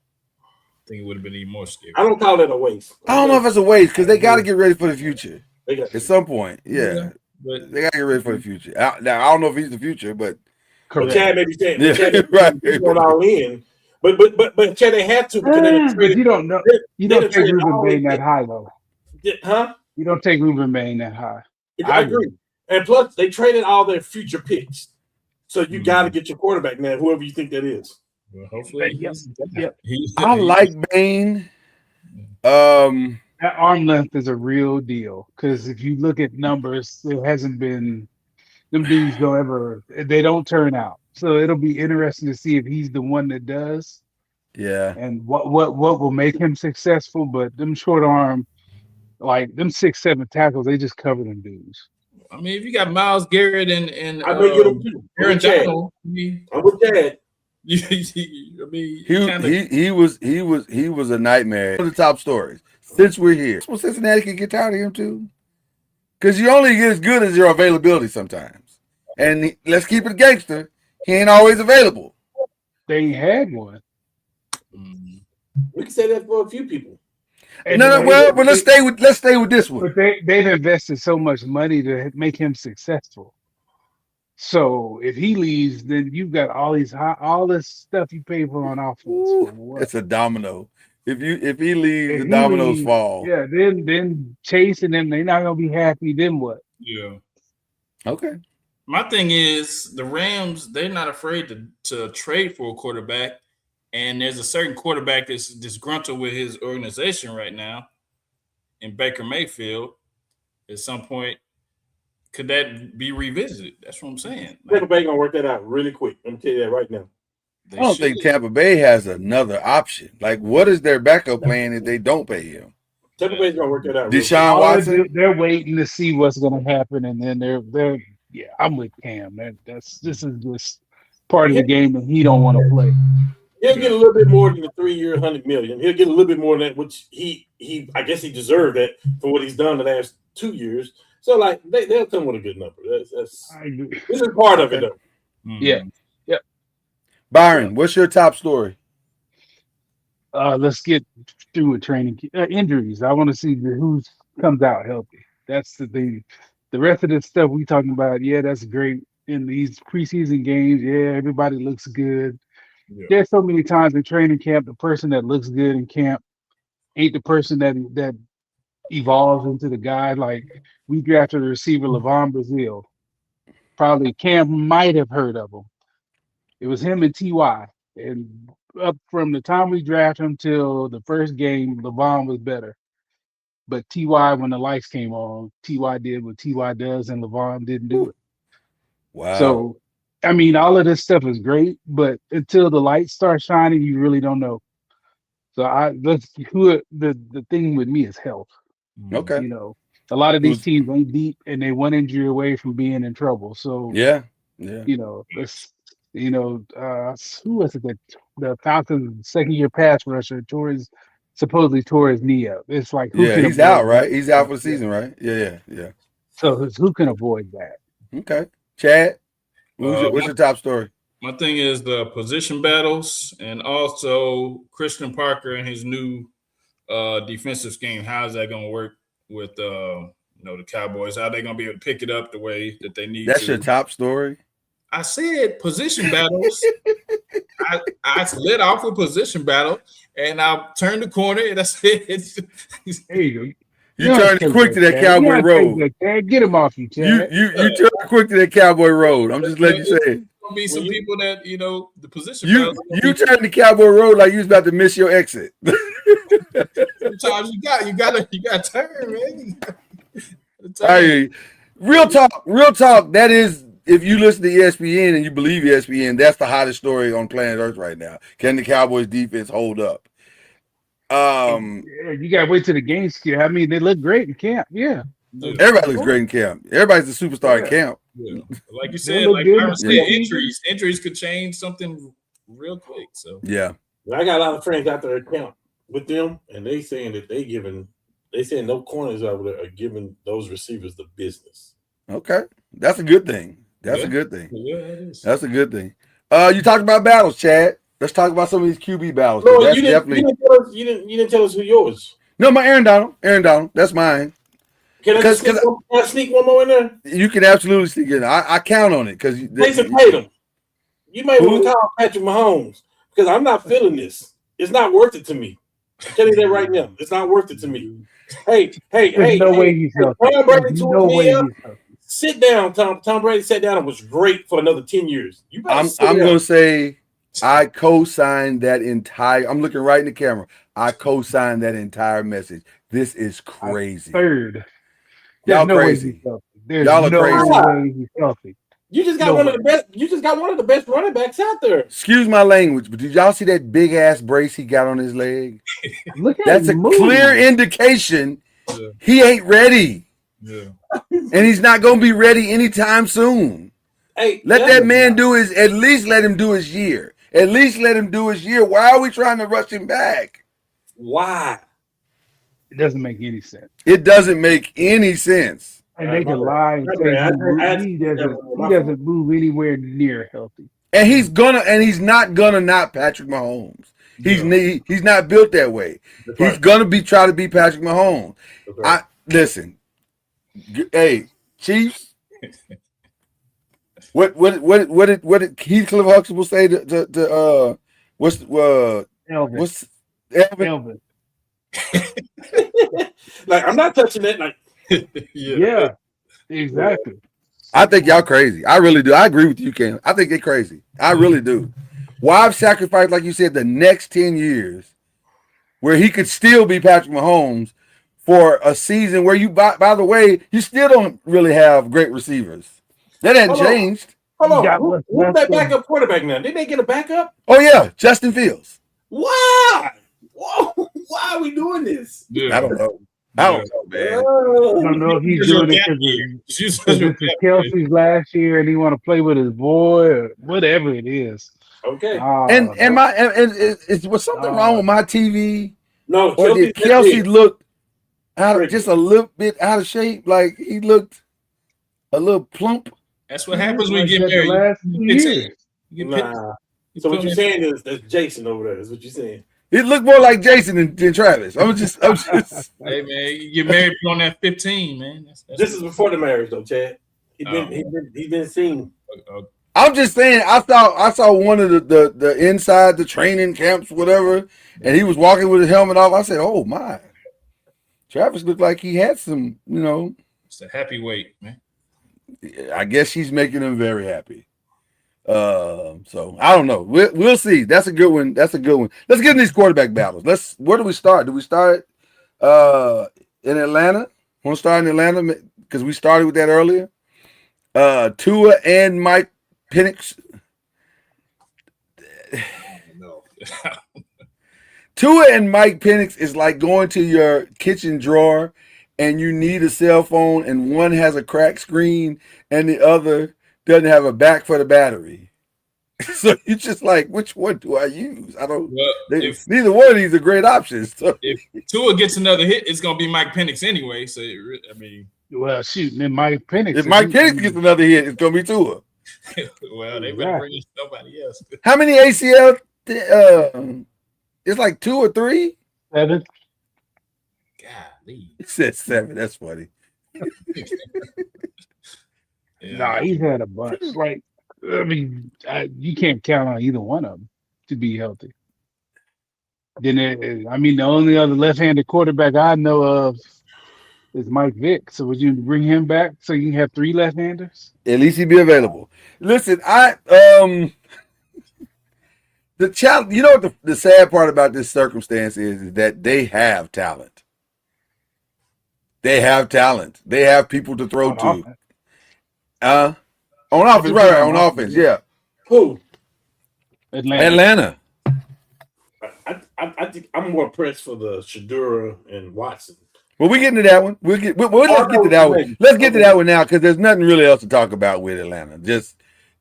[SPEAKER 4] I think it would have been even more scary.
[SPEAKER 5] I don't call that a waste.
[SPEAKER 2] I don't know if it's a waste because they got to get ready for the future at some point. Yeah. But they got to get ready for the future. Now, I don't know if he's the future, but
[SPEAKER 5] Chad may be saying,
[SPEAKER 2] right.
[SPEAKER 5] He's going all in. But Chad, they had to.
[SPEAKER 3] But you don't know. You don't take Ruben Bain that high, though.
[SPEAKER 5] Huh?
[SPEAKER 3] You don't take Ruben Bain that high.
[SPEAKER 5] I agree. And plus, they traded all their future picks. So you got to get your quarterback now, whoever you think that is.
[SPEAKER 4] Well, hopefully.
[SPEAKER 3] Yep.
[SPEAKER 2] I like Bain.
[SPEAKER 3] That arm length is a real deal because if you look at numbers, there hasn't been them dudes they don't turn out. So it'll be interesting to see if he's the one that does.
[SPEAKER 2] Yeah.
[SPEAKER 3] And what will make him successful. But them short arm, like them 6'7" tackles, they just cover them dudes.
[SPEAKER 4] I mean, if you got Myles Garrett and
[SPEAKER 5] I may get him too.
[SPEAKER 4] Aaron Donald,
[SPEAKER 5] I'm with Chad.
[SPEAKER 4] I mean,
[SPEAKER 2] he was a nightmare. One of the top stories. Since we're here, well, Cincinnati can get tired of him too, because you only get as good as your availability sometimes. And let's keep it gangster. He ain't always available.
[SPEAKER 3] They had one.
[SPEAKER 5] We can say that for a few people.
[SPEAKER 2] But let's stay with this one.
[SPEAKER 3] But they've invested so much money to make him successful. So if he leaves, then you've got all this stuff you pay for on offense.
[SPEAKER 2] It's a domino. If he leaves, the dominoes fall.
[SPEAKER 3] Yeah, then chasing them, they're not gonna be happy. Then what?
[SPEAKER 4] Yeah.
[SPEAKER 2] Okay.
[SPEAKER 4] My thing is the Rams, they're not afraid to trade for a quarterback. And there's a certain quarterback that's disgruntled with his organization right now in Baker Mayfield. At some point, could that be revisited? That's what I'm saying.
[SPEAKER 5] Tampa Bay going to work that out really quick. I'm tell you that right now.
[SPEAKER 2] I don't think Tampa Bay has another option. Like, what is their backup plan if they don't pay him?
[SPEAKER 5] Tampa Bay's going to work that out.
[SPEAKER 2] Deshaun Watson?
[SPEAKER 3] They're waiting to see what's going to happen, and then they're I'm with Cam. This is just part of the game that he don't want to play.
[SPEAKER 5] He'll get a little bit more than the 3-year, $100 million. He'll get a little bit more than that, which he I guess he deserved that for what he's done the last 2 years. So like they'll come with a good number. That's this is part of it though.
[SPEAKER 3] Yeah.
[SPEAKER 2] Byron, what's your top story?
[SPEAKER 3] Let's get through with training injuries. I want to see who comes out healthy. That's the thing. The rest of this stuff we talking about, yeah, that's great. In these preseason games, yeah, everybody looks good.
[SPEAKER 4] Yeah.
[SPEAKER 3] There's so many times in training camp, the person that looks good in camp ain't the person that evolves into the guy. Like we drafted a receiver, Levon Brazil. Probably Cam might have heard of him. It was him and Ty, and up from the time we drafted him till the first game, Levon was better. But Ty, when the lights came on, Ty did what Ty does, and Levon didn't do it.
[SPEAKER 2] Wow.
[SPEAKER 3] So, I mean, all of this stuff is great, but until the lights start shining, you really don't know. So the thing with me is health.
[SPEAKER 2] Okay.
[SPEAKER 3] You know, a lot of these teams ain't deep, and they one injury away from being in trouble. So
[SPEAKER 2] yeah.
[SPEAKER 3] you know, who was it that the Falcons' second-year pass rusher supposedly tore his knee up? It's like
[SPEAKER 2] he's out, right? He's out for the season, right? Yeah.
[SPEAKER 3] So who can avoid that?
[SPEAKER 2] Okay, Chad, what's your top story?
[SPEAKER 4] My thing is the position battles, and also Christian Parker and his new defensive scheme. How is that going to work with the Cowboys? How are they going to be able to pick it up the way that they need?
[SPEAKER 2] That's your top story.
[SPEAKER 4] I said position battles. I lit off with position battle, and I turned the corner, and I said,
[SPEAKER 3] "There you go."
[SPEAKER 2] You turned quick to that Cowboy road.
[SPEAKER 3] Get him off you, Chad.
[SPEAKER 2] You turned quick to that Cowboy road. I'm just letting you say it.
[SPEAKER 4] Gonna be some people that the position.
[SPEAKER 2] You turned the Cowboy road like you was about to miss your exit.
[SPEAKER 4] Sometimes you gotta turn, man.
[SPEAKER 2] Hey, real talk. That is, if you listen to ESPN and you believe ESPN, that's the hottest story on planet Earth right now. Can the Cowboys defense hold up?
[SPEAKER 3] You gotta wait till the game skill. I mean, they look great in camp. Yeah.
[SPEAKER 2] Everybody looks great in camp. Everybody's a superstar in camp.
[SPEAKER 4] Yeah. Like you said, injuries could change something real quick. So
[SPEAKER 2] yeah.
[SPEAKER 5] I got a lot of friends out there at camp with them, and they saying that they saying no corners over there are giving those receivers the business.
[SPEAKER 2] Okay. That's a good thing. That's a good thing.
[SPEAKER 4] Yeah, it is.
[SPEAKER 2] That's a good thing. You talked about battles, Chad. Let's talk about some of these QB battles.
[SPEAKER 5] No, you didn't tell us who yours.
[SPEAKER 2] No, my Aaron Donald. That's mine.
[SPEAKER 5] Can I sneak one more in there?
[SPEAKER 2] You can absolutely sneak in. I count on it because
[SPEAKER 5] Jason Tatum. You might want to call Patrick Mahomes because I'm not feeling this. It's not worth it to me. I'm telling you that right now. It's not worth it to me. Hey.
[SPEAKER 3] No way he's healthy.
[SPEAKER 5] Tom Brady sit down. Tom Brady sat down and was great for another 10 years.
[SPEAKER 2] I'm going to say I co-signed that entire. I'm looking right in the camera. I co-signed that entire message. This is crazy.
[SPEAKER 3] Third.
[SPEAKER 2] Y'all crazy. Y'all are crazy.
[SPEAKER 3] Way he's healthy.
[SPEAKER 5] You just got one of the best. You just got one of the best running backs out there.
[SPEAKER 2] Excuse my language, but did y'all see that big ass brace he got on his leg?
[SPEAKER 3] That's
[SPEAKER 2] a clear indication he ain't ready.
[SPEAKER 4] Yeah,
[SPEAKER 2] and he's not gonna be ready anytime soon.
[SPEAKER 5] Hey,
[SPEAKER 2] let that man do his. At least let him do his year. At least let him do his year. Why are we trying to rush him back?
[SPEAKER 5] Why?
[SPEAKER 3] It doesn't make any sense.
[SPEAKER 2] It doesn't make any sense.
[SPEAKER 3] And they can lie and say he doesn't move anywhere near healthy.
[SPEAKER 2] And he's not gonna not Patrick Mahomes. He's not built that way. He's gonna try to be Patrick Mahomes. Listen. Hey, Chiefs. What did Heathcliff Huxtable say to
[SPEAKER 3] Elvin?
[SPEAKER 5] Like, I'm not touching that. Like,
[SPEAKER 3] yeah, exactly.
[SPEAKER 2] I think y'all crazy. I really do. I agree with you, Ken. I think they're crazy. I really do. Why have sacrificed, like you said, the next 10 years where he could still be Patrick Mahomes for a season where you, by the way, you still don't really have great receivers. That hasn't changed.
[SPEAKER 5] Hold on. Who's that backup quarterback now? Did they get a backup?
[SPEAKER 2] Oh, yeah. Justin Fields.
[SPEAKER 5] Why? Whoa. Why are we doing this?
[SPEAKER 2] Yeah. I don't know. I don't know, man.
[SPEAKER 3] I don't know if he's doing it because it's Kelsey's last year and he want to play with his boy or whatever it is.
[SPEAKER 5] Okay.
[SPEAKER 2] Was something wrong with my TV?
[SPEAKER 5] No.
[SPEAKER 2] Or did Kelsey look just a little bit out of shape? Like he looked a little plump.
[SPEAKER 4] That's what happens when you get married.
[SPEAKER 5] So what you're saying is that's Jason over there. Is what you're saying.
[SPEAKER 2] It looked more like Jason than Travis. I'm just.
[SPEAKER 4] Hey man, you married on that 15, man. That's
[SPEAKER 5] This is before the marriage, though, Chad. He's been seen.
[SPEAKER 2] I'm just saying. I saw one of the inside the training camps, whatever, and he was walking with his helmet off. I said, "Oh my." Travis looked like he had some,
[SPEAKER 4] It's a happy weight, man.
[SPEAKER 2] I guess she's making him very happy. So I don't know. We'll see. That's a good one. Let's get in these quarterback battles. Where do we start? Do we start in Atlanta? Want to start in Atlanta because we started with that earlier. Tua and Mike Penix.
[SPEAKER 4] No.
[SPEAKER 2] Tua and Mike Penix is like going to your kitchen drawer and you need a cell phone and one has a cracked screen and the other doesn't have a back for the battery. So you're just like, which one do I use? I don't.
[SPEAKER 4] Well,
[SPEAKER 2] neither one of these are great options. So.
[SPEAKER 4] If Tua gets another hit, it's gonna be Mike Penix anyway. So I mean,
[SPEAKER 3] well, shoot, then Mike Penix.
[SPEAKER 2] If Mike Penix gets another hit, it's gonna be Tua.
[SPEAKER 4] Well, they better bring in somebody else.
[SPEAKER 2] How many ACL? It's like 2 or 3.
[SPEAKER 3] 7.
[SPEAKER 4] Golly.
[SPEAKER 2] He said 7. That's funny.
[SPEAKER 4] Yeah.
[SPEAKER 3] Nah, he's had a bunch. Like, I mean, you can't count on either one of them to be healthy. Then, the only other left-handed quarterback I know of is Mike Vick. So would you bring him back so you can have 3 left-handers?
[SPEAKER 2] At least he'd be available. Listen, the challenge. You know what the sad part about this circumstance is that they have talent. They have talent. They have people to throw to.
[SPEAKER 3] Offense.
[SPEAKER 2] On offense, right, on offense, yeah.
[SPEAKER 5] Who?
[SPEAKER 2] Atlanta.
[SPEAKER 5] I think I'm more pressed for the Shadura and Watson.
[SPEAKER 2] Well, we get into that one. Let's get to that one. Let's get to that one now because there's nothing really else to talk about with Atlanta. Just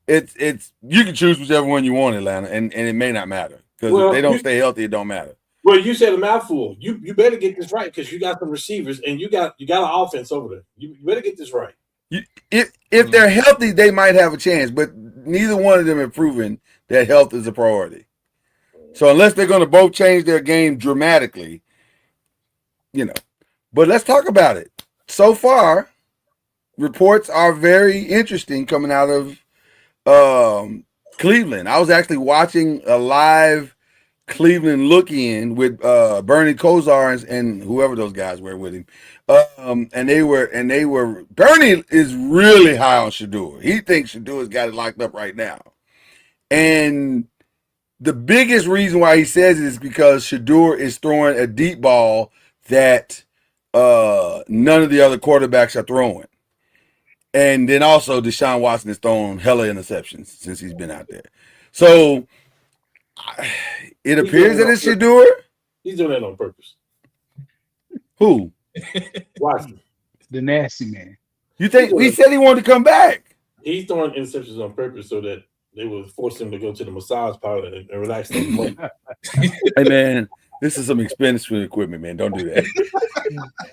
[SPEAKER 2] it's you can choose whichever one you want, Atlanta, and it may not matter because if they don't stay healthy, it don't matter.
[SPEAKER 5] Well, you said a mouthful. You better get this right because you got some receivers and you got an offense over there. You better get this right.
[SPEAKER 2] If they're healthy, they might have a chance, but neither one of them have proven that health is a priority. So unless they're going to both change their game dramatically, But let's talk about it. So far, reports are very interesting coming out of Cleveland. I was actually watching a live Cleveland look-in with Bernie Kosar and whoever those guys were with him. And they were Bernie is really high on Shador. He thinks Shador's got it locked up right now. And the biggest reason why he says it is because Shador is throwing a deep ball that none of the other quarterbacks are throwing. And then also Deshaun Watson has thrown hella interceptions since he's been out there. So it appears that it's Shador.
[SPEAKER 5] He's doing that on purpose.
[SPEAKER 2] Who?
[SPEAKER 5] Watson.
[SPEAKER 3] The nasty man.
[SPEAKER 2] You think he said he wanted to come back?
[SPEAKER 5] He's throwing interceptions on purpose so that they will force him to go to the massage parlor and relax them.
[SPEAKER 2] Hey man, this is some expensive equipment, man. Don't do that.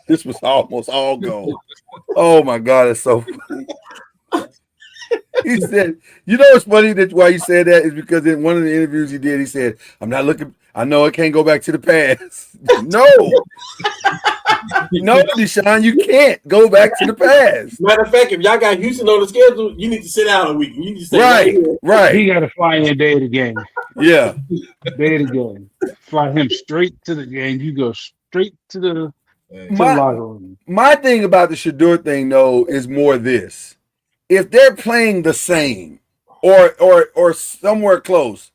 [SPEAKER 2] This was almost all gone. Oh my God, it's so funny. He said, you know what's funny that why he said that is because in one of the interviews he did, he said, I'm not looking, I know I can't go back to the past. No. No, Deshaun, you can't go back to the past.
[SPEAKER 5] Matter of fact, if y'all got Houston on the schedule, you need to sit out a week. You need to
[SPEAKER 2] stay right.
[SPEAKER 3] He got to fly in day of the game.
[SPEAKER 2] Yeah.
[SPEAKER 3] Day of the game. Fly him straight to the game. You go straight to the locker room.
[SPEAKER 2] My thing about the Shador thing, though, is more this. If they're playing the same or somewhere close,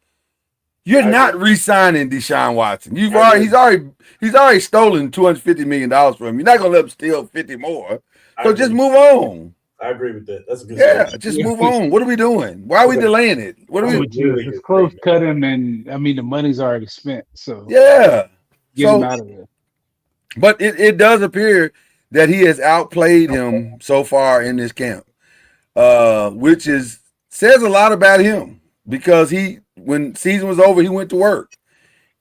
[SPEAKER 2] you're not re-signing Deshaun Watson. He's already stolen $250 million from him. You're not gonna let him steal 50 more. So just move on.
[SPEAKER 5] I agree with that. That's a good
[SPEAKER 2] story. Just move on. What are we doing? Why are we delaying it? What are we
[SPEAKER 3] doing? It's close cutting, and the money's already spent. So
[SPEAKER 2] get
[SPEAKER 3] him out of there.
[SPEAKER 2] But it does appear that he has outplayed him so far in this camp, which says a lot about him because when season was over, he went to work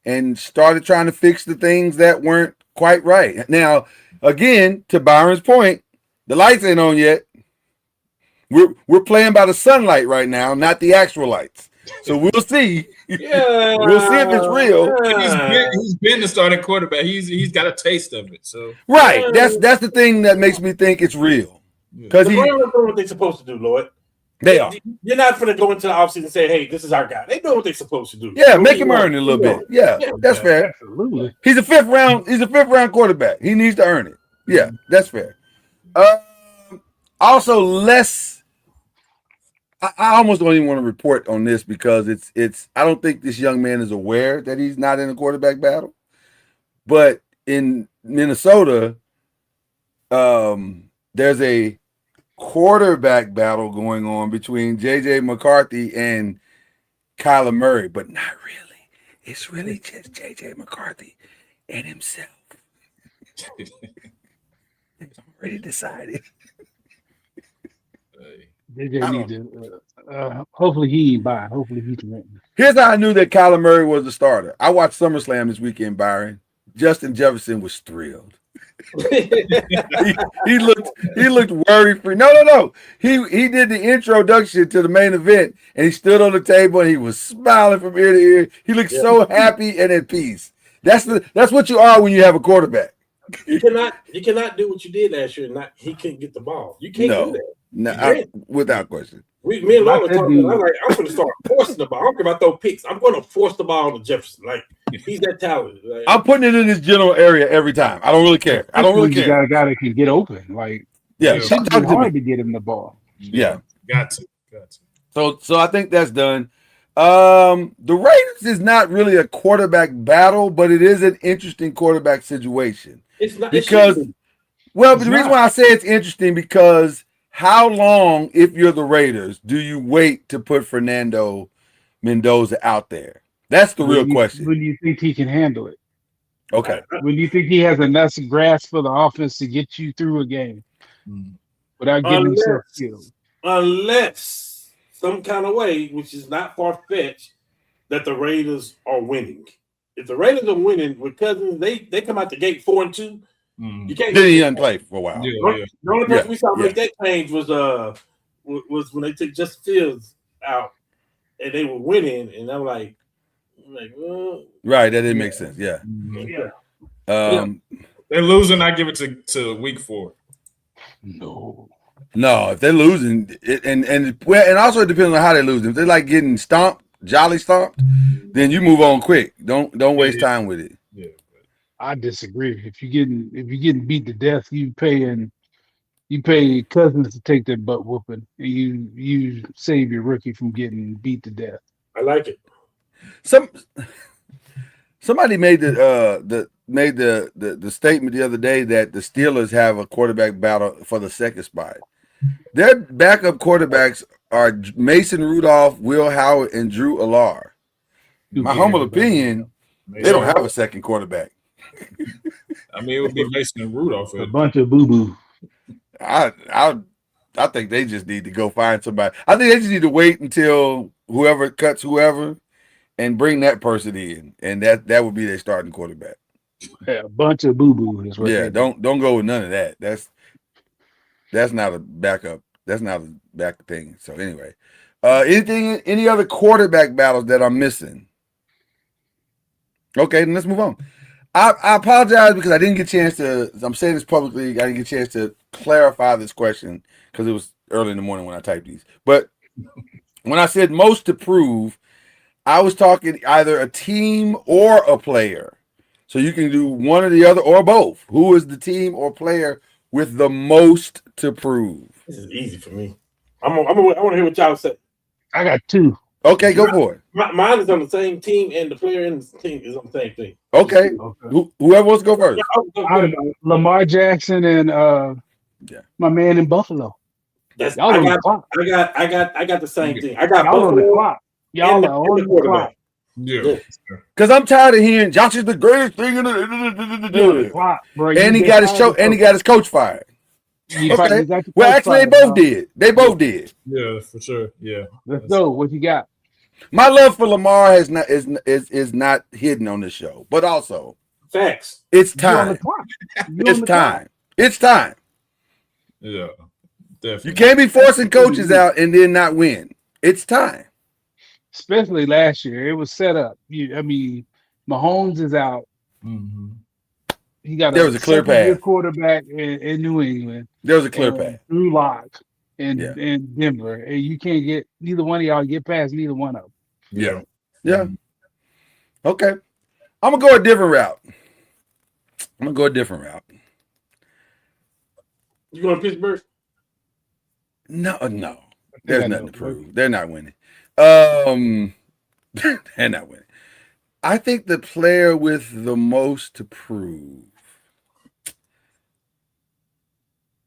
[SPEAKER 2] and started trying to fix the things that weren't quite right. Now, again, to Byron's point, the lights ain't on yet. We're playing by the sunlight right now, not the actual lights. So we'll see.
[SPEAKER 5] Yeah,
[SPEAKER 2] We'll see if it's real.
[SPEAKER 4] He's been the starting quarterback. He's got a taste of it. So
[SPEAKER 2] Right. That's the thing that makes me think it's real. Because
[SPEAKER 5] the Browns are doing what they're supposed to do, Lloyd.
[SPEAKER 2] They are.
[SPEAKER 5] You're not going to go into the offseason and say, "Hey, this is our guy." They know what they're supposed to do.
[SPEAKER 2] Yeah, make him earn it a little bit. Yeah, that's fair.
[SPEAKER 3] Absolutely.
[SPEAKER 2] He's a fifth round quarterback. He needs to earn it. Yeah, that's fair. Also, less. I almost don't even want to report on this because it's. I don't think this young man is aware that he's not in a quarterback battle. But in Minnesota, there's a quarterback battle going on between J.J. McCarthy and Kyler Murray, but not really. It's really just J.J. McCarthy and himself. It's already decided.
[SPEAKER 3] JJ need to. Hopefully he ain't buying. Hopefully he's renting.
[SPEAKER 2] Here's how I knew that Kyler Murray was the starter. I watched SummerSlam this weekend, Byron. Justin Jefferson was thrilled. he looked worry free. No. He did the introduction to the main event, and he stood on the table and he was smiling from ear to ear. He looked so happy and at peace. That's what you are when you have a quarterback.
[SPEAKER 5] You cannot do what you did last year. He couldn't get the ball. You can't do that.
[SPEAKER 2] No, without question.
[SPEAKER 5] Me and Lauren were talking. I'm going to start forcing the ball. I don't care about those picks. I'm going to force the ball to Jefferson. Like he's that talented. Like,
[SPEAKER 2] I'm putting it in his general area every time. I don't really care.
[SPEAKER 3] You got a guy that can get open. Like it's hard to get him the ball.
[SPEAKER 2] Yeah,
[SPEAKER 4] got to.
[SPEAKER 2] So I think that's done. The Raiders is not really a quarterback battle, but it is an interesting quarterback situation.
[SPEAKER 5] It's not
[SPEAKER 2] because the reason why I say it's interesting because how long, if you're the Raiders, do you wait to put Fernando Mendoza out there? That's the real question.
[SPEAKER 3] When do you think he can handle it?
[SPEAKER 2] Okay.
[SPEAKER 3] When do you think he has enough grasp for the offense to get you through a game without getting himself killed?
[SPEAKER 5] Unless some kind of way, which is not far-fetched, that the Raiders are winning. If the Raiders are winning with Cousins, they come out the gate 4-2. You can't.
[SPEAKER 2] Then he doesn't play for a while.
[SPEAKER 5] The only person we saw make that change was when they took Justin Fields out and they were winning, and I'm like,
[SPEAKER 2] right, that didn't make sense. Yeah.
[SPEAKER 4] They're losing. I give it to week 4.
[SPEAKER 2] No, if they're losing, and also it depends on how they're losing. If they're like getting jolly stomped, then you move on quick. Don't waste time with it.
[SPEAKER 4] Yeah.
[SPEAKER 3] I disagree. If you're getting beat to death, you pay Cousins to take that butt whooping, and you save your rookie from getting beat to death.
[SPEAKER 5] I like it.
[SPEAKER 2] Somebody made the statement the other day that the Steelers have a quarterback battle for the second spot. Their backup quarterbacks are Mason Rudolph, Will Howard, and Drew Allar. My humble opinion, they don't have a second quarterback.
[SPEAKER 4] I mean, it would be Mason and Rudolph.
[SPEAKER 3] A bunch of boo-boo.
[SPEAKER 2] I think they just need to go find somebody. I think they just need to wait until whoever cuts whoever and bring that person in, and that would be their starting quarterback.
[SPEAKER 3] Yeah, a bunch of boo-boo is what.
[SPEAKER 2] Yeah, don't go with none of that. That's not a backup. That's not a back thing. So anyway, any other quarterback battles that I'm missing? Okay, then let's move on. I apologize because I didn't get a chance to. I'm saying this publicly. I didn't get a chance to clarify this question because it was early in the morning when I typed these. But when I said most to prove, I was talking either a team or a player. So you can do one or the other or both. Who is the team or player with the most to prove?
[SPEAKER 5] This is easy for me. I want to hear what y'all say.
[SPEAKER 3] I got 2.
[SPEAKER 2] Okay, go for it.
[SPEAKER 5] Mine is on the same team, and the player in the team is on the same thing.
[SPEAKER 2] Okay. Whoever wants to go first.
[SPEAKER 3] Lamar Jackson and my man in Buffalo.
[SPEAKER 5] I got the same thing. I got
[SPEAKER 3] y'all
[SPEAKER 5] Buffalo
[SPEAKER 3] on the clock. Y'all are on the clock.
[SPEAKER 4] Yeah.
[SPEAKER 2] Because I'm tired of hearing Josh is the greatest thing in the
[SPEAKER 3] clock, bro.
[SPEAKER 2] And he got his coach fired. Okay. Well, actually, they both did. They both did.
[SPEAKER 4] Yeah, for sure. Yeah.
[SPEAKER 3] Let's go. What you got?
[SPEAKER 2] My love for Lamar is not hidden on this show, but also
[SPEAKER 5] facts.
[SPEAKER 2] It's time. It's time.
[SPEAKER 4] Yeah, definitely.
[SPEAKER 2] You can't be forcing coaches out and then not win. It's time.
[SPEAKER 3] especially last year. It was set up. I mean, Mahomes is out.
[SPEAKER 4] Mm-hmm.
[SPEAKER 3] He got
[SPEAKER 2] There was a clear
[SPEAKER 3] second-year
[SPEAKER 2] path.
[SPEAKER 3] quarterback in New England.
[SPEAKER 2] There was a clear
[SPEAKER 3] And
[SPEAKER 2] path.
[SPEAKER 3] Drew Lock
[SPEAKER 2] Yeah.
[SPEAKER 3] in Denver. And you can't get neither one of y'all get past neither one of them.
[SPEAKER 2] Yeah. Yeah. Okay. I'm gonna go a different route.
[SPEAKER 5] You going to Pittsburgh?
[SPEAKER 2] No.
[SPEAKER 3] I
[SPEAKER 2] There's
[SPEAKER 3] know.
[SPEAKER 2] nothing to prove. They're not winning. They're not winning. I think the player with the most to prove,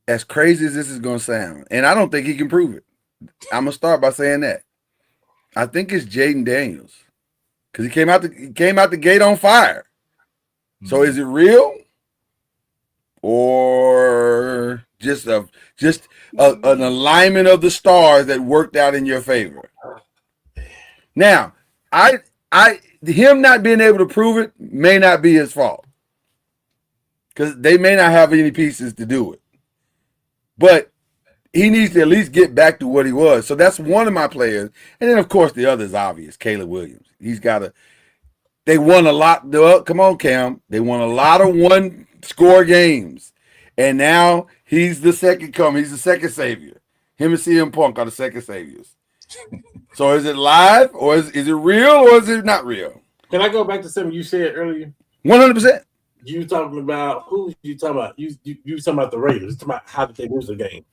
[SPEAKER 2] as crazy as this is going to sound, and I don't think he can prove it. I'm going to start by saying that. I think it's Jaden Daniels because he came out the gate on fire. So is it real or just an alignment of the stars that worked out in your favor? Now, him not being able to prove it may not be his fault because they may not have any pieces to do it. But he needs to at least get back to what he was. So that's one of my players. And then, of course, the other is obvious, Caleb Williams. They won a lot. Come on, Cam. They won a lot of one-score games. And now he's the second coming. He's the second savior. Him and CM Punk are the second saviors. So is it live or is it real or is it not real?
[SPEAKER 5] Can I go back to something you said earlier?
[SPEAKER 2] 100%.
[SPEAKER 5] You talking about who? You talking about you talking about the Raiders? You talking about how did they lose the game?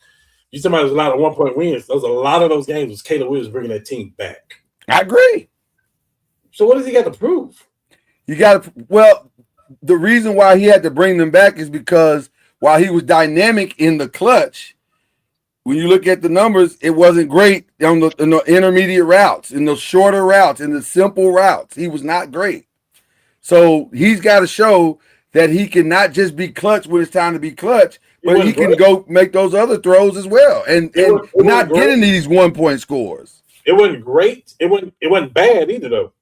[SPEAKER 5] You talking about there's a lot of 1-point wins. Those a lot of those games was Caleb Williams bringing that team back.
[SPEAKER 2] I agree.
[SPEAKER 5] So what does he got to prove?
[SPEAKER 2] Well, the reason why he had to bring them back is because while he was dynamic in the clutch, when you look at the numbers, it wasn't great in the intermediate routes, in the shorter routes, in the simple routes. He was not great. So he's got to show that he can not just be clutch when it's time to be clutch, but he can go make those other throws as well and not get into these 1-point scores.
[SPEAKER 5] It wasn't great. It wasn't bad either though.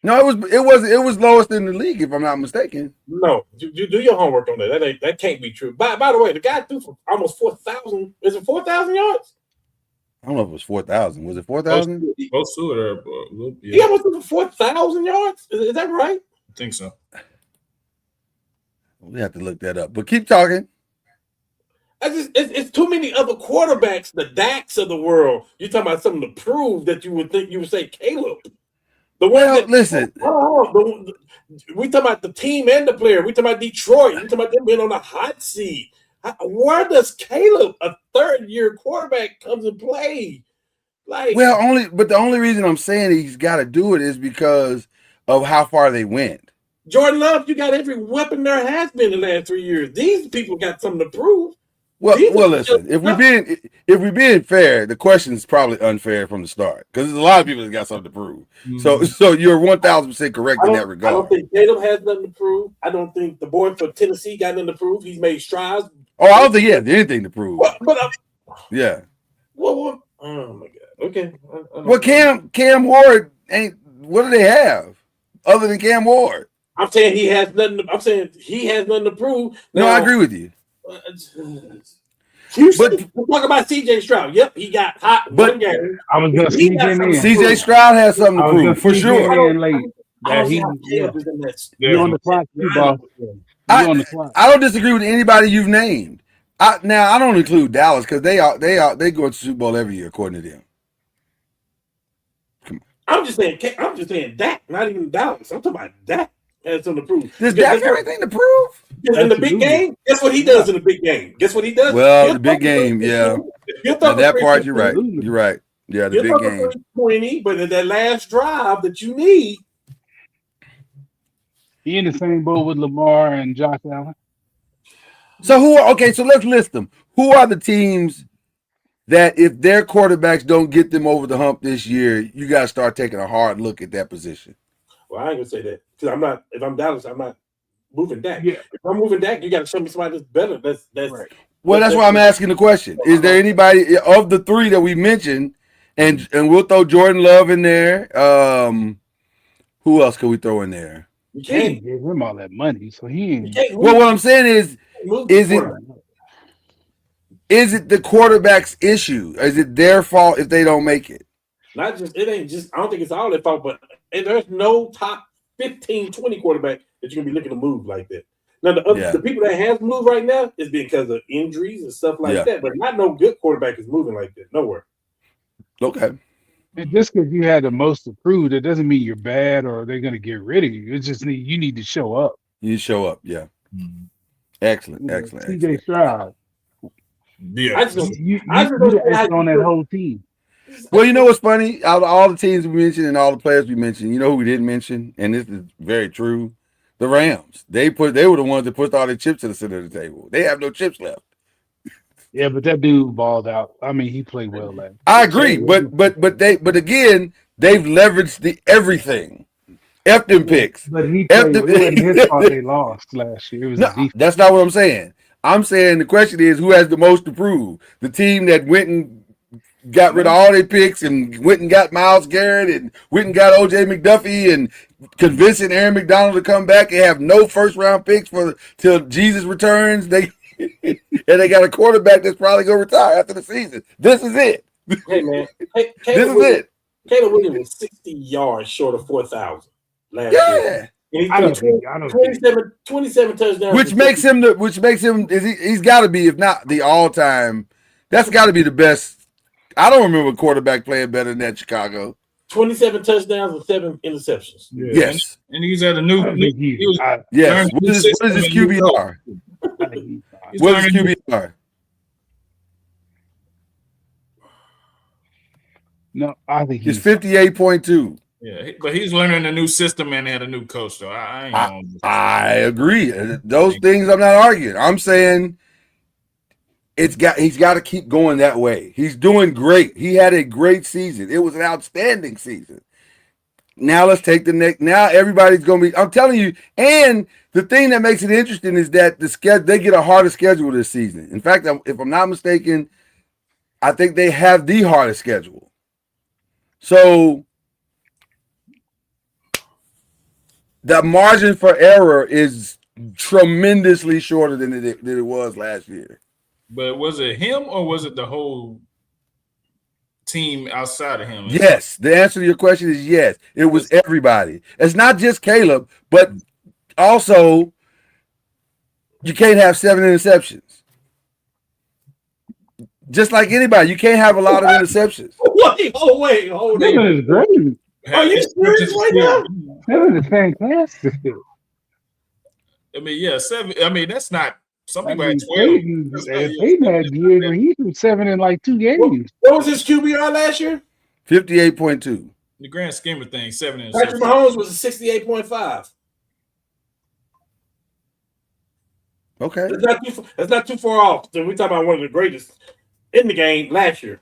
[SPEAKER 2] No, it was lowest in the league, if I'm not mistaken.
[SPEAKER 5] No, you do your homework on that. That can't be true. By the way, the guy threw for almost 4,000. Is it 4,000 yards?
[SPEAKER 2] I don't know if it was 4,000. Was it 4,000?
[SPEAKER 4] Close to it, yeah.
[SPEAKER 5] He almost threw for 4,000 yards. Is that right?
[SPEAKER 4] I think so.
[SPEAKER 2] We have to look that up. But keep talking.
[SPEAKER 5] It's too many other quarterbacks, the Daks of the world. You're talking about something to prove that you would think you would say Caleb.
[SPEAKER 2] Listen.
[SPEAKER 5] We talking about the team and the player. We talking about Detroit. We talking about them being on the hot seat. Where does Caleb, a third-year quarterback, comes and play?
[SPEAKER 2] The only reason I'm saying he's got to do it is because of how far they went.
[SPEAKER 5] Jordan Love, you got every weapon there has been in the last 3 years. These people got something to prove.
[SPEAKER 2] Well, listen. If we're being fair, the question is probably unfair from the start because there's a lot of people that got something to prove. Mm-hmm. So you're 1,000% correct in that regard.
[SPEAKER 5] I don't think Caleb has nothing to prove. I don't think the boy for Tennessee got nothing to prove. He's made strides.
[SPEAKER 2] Oh, I don't think he has anything to prove. Yeah.
[SPEAKER 5] Well, oh my God. Okay.
[SPEAKER 2] Well, Cam Ward ain't. What do they have other than Cam Ward?
[SPEAKER 5] I'm saying he has nothing to prove. Now,
[SPEAKER 2] no, I agree with you.
[SPEAKER 5] But we're talking about CJ Stroud. Yep, he got hot one game.
[SPEAKER 3] I was gonna sneak him in.
[SPEAKER 2] CJ Stroud has something to prove for sure.
[SPEAKER 3] You're on the clock, boss.
[SPEAKER 2] I don't disagree with anybody you've named. I don't include Dallas because they go to the Super Bowl every year according to them. Come on.
[SPEAKER 5] I'm just saying Dak, not even Dallas. I'm talking about Dak has something to prove.
[SPEAKER 2] Does Dak have anything to prove?
[SPEAKER 5] In the big game, guess what he does in the big game? Guess what he does?
[SPEAKER 2] Well, the big game, yeah. That part, you're right. You're right. Yeah, the big game.
[SPEAKER 5] 20, but in that last drive that you need.
[SPEAKER 3] He in the same boat with Lamar and Josh Allen.
[SPEAKER 2] So so let's list them. Who are the teams that if their quarterbacks don't get them over the hump this year, you got to start taking a hard look at that position?
[SPEAKER 5] Well, I ain't gonna say that because if I'm Dallas, I'm not moving Dak.
[SPEAKER 3] Yeah.
[SPEAKER 5] If I'm moving Dak, you got to show me somebody that's better. That's
[SPEAKER 3] right.
[SPEAKER 2] Well, that's why I'm asking the question. Is there anybody of the three that we mentioned, and we'll throw Jordan Love in there? Who else could we throw in there?
[SPEAKER 5] You
[SPEAKER 3] can't give him all that money, so he ain't.
[SPEAKER 2] Well, what I'm saying is it the quarterback's issue? Is it their fault if they don't make it?
[SPEAKER 5] Not just it ain't just. I don't think it's all their fault, but there's no top 15, 20 quarterback that you're gonna be looking to move like that. Now the people that has moved right now is because of injuries and stuff like that, but not no good quarterback is moving like that nowhere.
[SPEAKER 2] Okay.
[SPEAKER 3] And just because you had the most approved, it doesn't mean you're bad or they're going to get rid of you. It's just you need to show up.
[SPEAKER 2] You show up, yeah. Mm-hmm. Excellent.
[SPEAKER 3] CJ Stroud.
[SPEAKER 4] Yeah,
[SPEAKER 3] I just on that whole team.
[SPEAKER 2] Well, you know what's funny? Out of all the teams we mentioned and all the players we mentioned, you know who we didn't mention, and this is very true. The Rams. They were the ones that pushed all their chips to the center of the table. They have no chips left.
[SPEAKER 3] Yeah, but that dude balled out. I mean, he played well last.
[SPEAKER 2] I agree, but again, they've leveraged everything. F them picks.
[SPEAKER 3] But he played. It wasn't his fault they lost last year. It was
[SPEAKER 2] that's not what I'm saying. I'm saying the question is who has the most to prove? The team that went and got rid of all their picks and went and got Myles Garrett and went and got OJ McDuffie and convincing Aaron McDonald to come back and have no first round picks till Jesus returns. And they got a quarterback that's probably going to retire after the season. This is it.
[SPEAKER 5] Hey, man.
[SPEAKER 2] This is it.
[SPEAKER 5] Caleb Williams was 60 yards short of 4,000 last year. And he 27 touchdowns.
[SPEAKER 2] Which makes him he's got to be, if not the all-time, that's got to be the best. I don't remember a quarterback playing better than that in Chicago.
[SPEAKER 5] 27 touchdowns and 7 interceptions.
[SPEAKER 2] Yeah. Yes.
[SPEAKER 4] And he's at a new.
[SPEAKER 2] Yes. What is his QBR? What is QBR?
[SPEAKER 3] No, I think
[SPEAKER 2] it's 58.2.
[SPEAKER 4] Yeah, but he's learning a new system and had a new coach. So
[SPEAKER 2] I agree. Those things I'm not arguing. I'm saying he's got to keep going that way. He's doing great. He had a great season. It was an outstanding season. Now let's take the next. Now everybody's going to be. I'm telling you. And the thing that makes it interesting is that they get a harder schedule this season. In fact, if I'm not mistaken, I think they have the hardest schedule. So the margin for error is tremendously shorter than it was last year.
[SPEAKER 4] But was it him or was it the whole team outside of him?
[SPEAKER 2] Yes. The answer to your question is yes. It was everybody. It's not just Caleb, but also you can't have 7 interceptions. Just like anybody, you can't have a lot of interceptions.
[SPEAKER 5] Wait, hold on.
[SPEAKER 3] That is great.
[SPEAKER 5] Are you serious right now?
[SPEAKER 3] That is fantastic.
[SPEAKER 4] I mean, yeah, 7. I mean, that's not. Some people had 12.
[SPEAKER 3] Peyton had years where he threw 7 in like 2 games.
[SPEAKER 5] What was his QBR last year?
[SPEAKER 2] 58.2.
[SPEAKER 4] The grand scheme of things, 7 and
[SPEAKER 5] Patrick Mahomes was a 68.5.
[SPEAKER 2] Okay,
[SPEAKER 5] that's not too far off. So we're talking about one of the greatest in the game last year.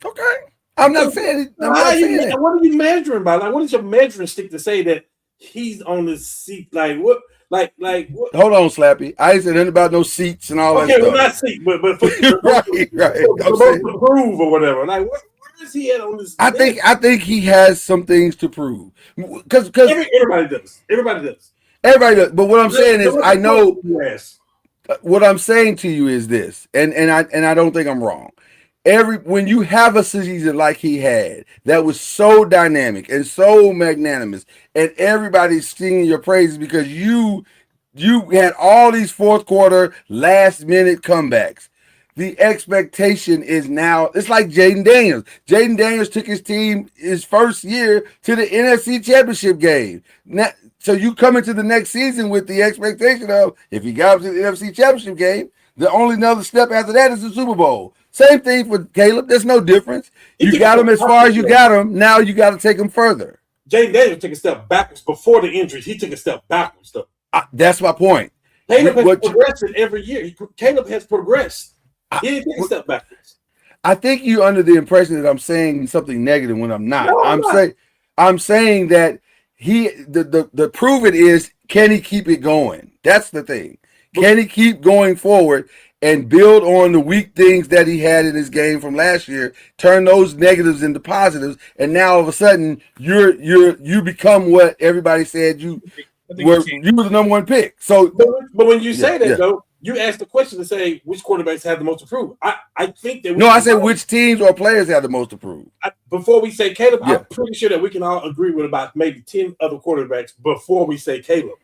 [SPEAKER 2] Okay, I'm not saying. What
[SPEAKER 5] are you measuring by? Like, what is your measuring stick to say that he's on the seat? Like what? Like what?
[SPEAKER 2] Hold on, Slappy. I ain't said anything about no seats and all that stuff.
[SPEAKER 5] Okay, well, not seat, but for
[SPEAKER 2] right.
[SPEAKER 5] To prove or whatever. Like where is he at on this?
[SPEAKER 2] I think he has some things to prove because
[SPEAKER 5] everybody does. Everybody does.
[SPEAKER 2] But what I'm saying is, I know. What I'm saying to you is this, and I don't think I'm wrong. When you have a season like he had that was so dynamic and so magnanimous, and everybody's singing your praises because you had all these fourth quarter last minute comebacks. The expectation is now, it's like Jaden Daniels. Jaden Daniels took his team his first year to the NFC Championship game. So you come into the next season with the expectation of, if he got to the NFC Championship game, the only another step after that is the Super Bowl. Same thing for Caleb. There's no difference. You got him as far as you got him. Now you got to take him further.
[SPEAKER 5] Jaden Daniels took a step backwards before the injuries. He took a step backwards, though.
[SPEAKER 2] That's my point.
[SPEAKER 5] Caleb has progressed every year. Caleb has progressed. He didn't take a step backwards.
[SPEAKER 2] I think you're under the impression that I'm saying something negative when I'm not.
[SPEAKER 5] No,
[SPEAKER 2] I'm saying that the prove it is, can he keep it going? That's the thing. Can he keep going forward and build on the weak things that he had in his game from last year, turn those negatives into positives, and now all of a sudden you become what everybody said you were the number one pick. So
[SPEAKER 5] but when you say that though, You asked the question to say which quarterbacks have the most to prove. I think that
[SPEAKER 2] I said which teams or players have the most to prove.
[SPEAKER 5] Before we say Caleb,
[SPEAKER 2] Yeah.
[SPEAKER 5] I'm pretty sure that we can all agree with about maybe 10 other quarterbacks before we say Caleb.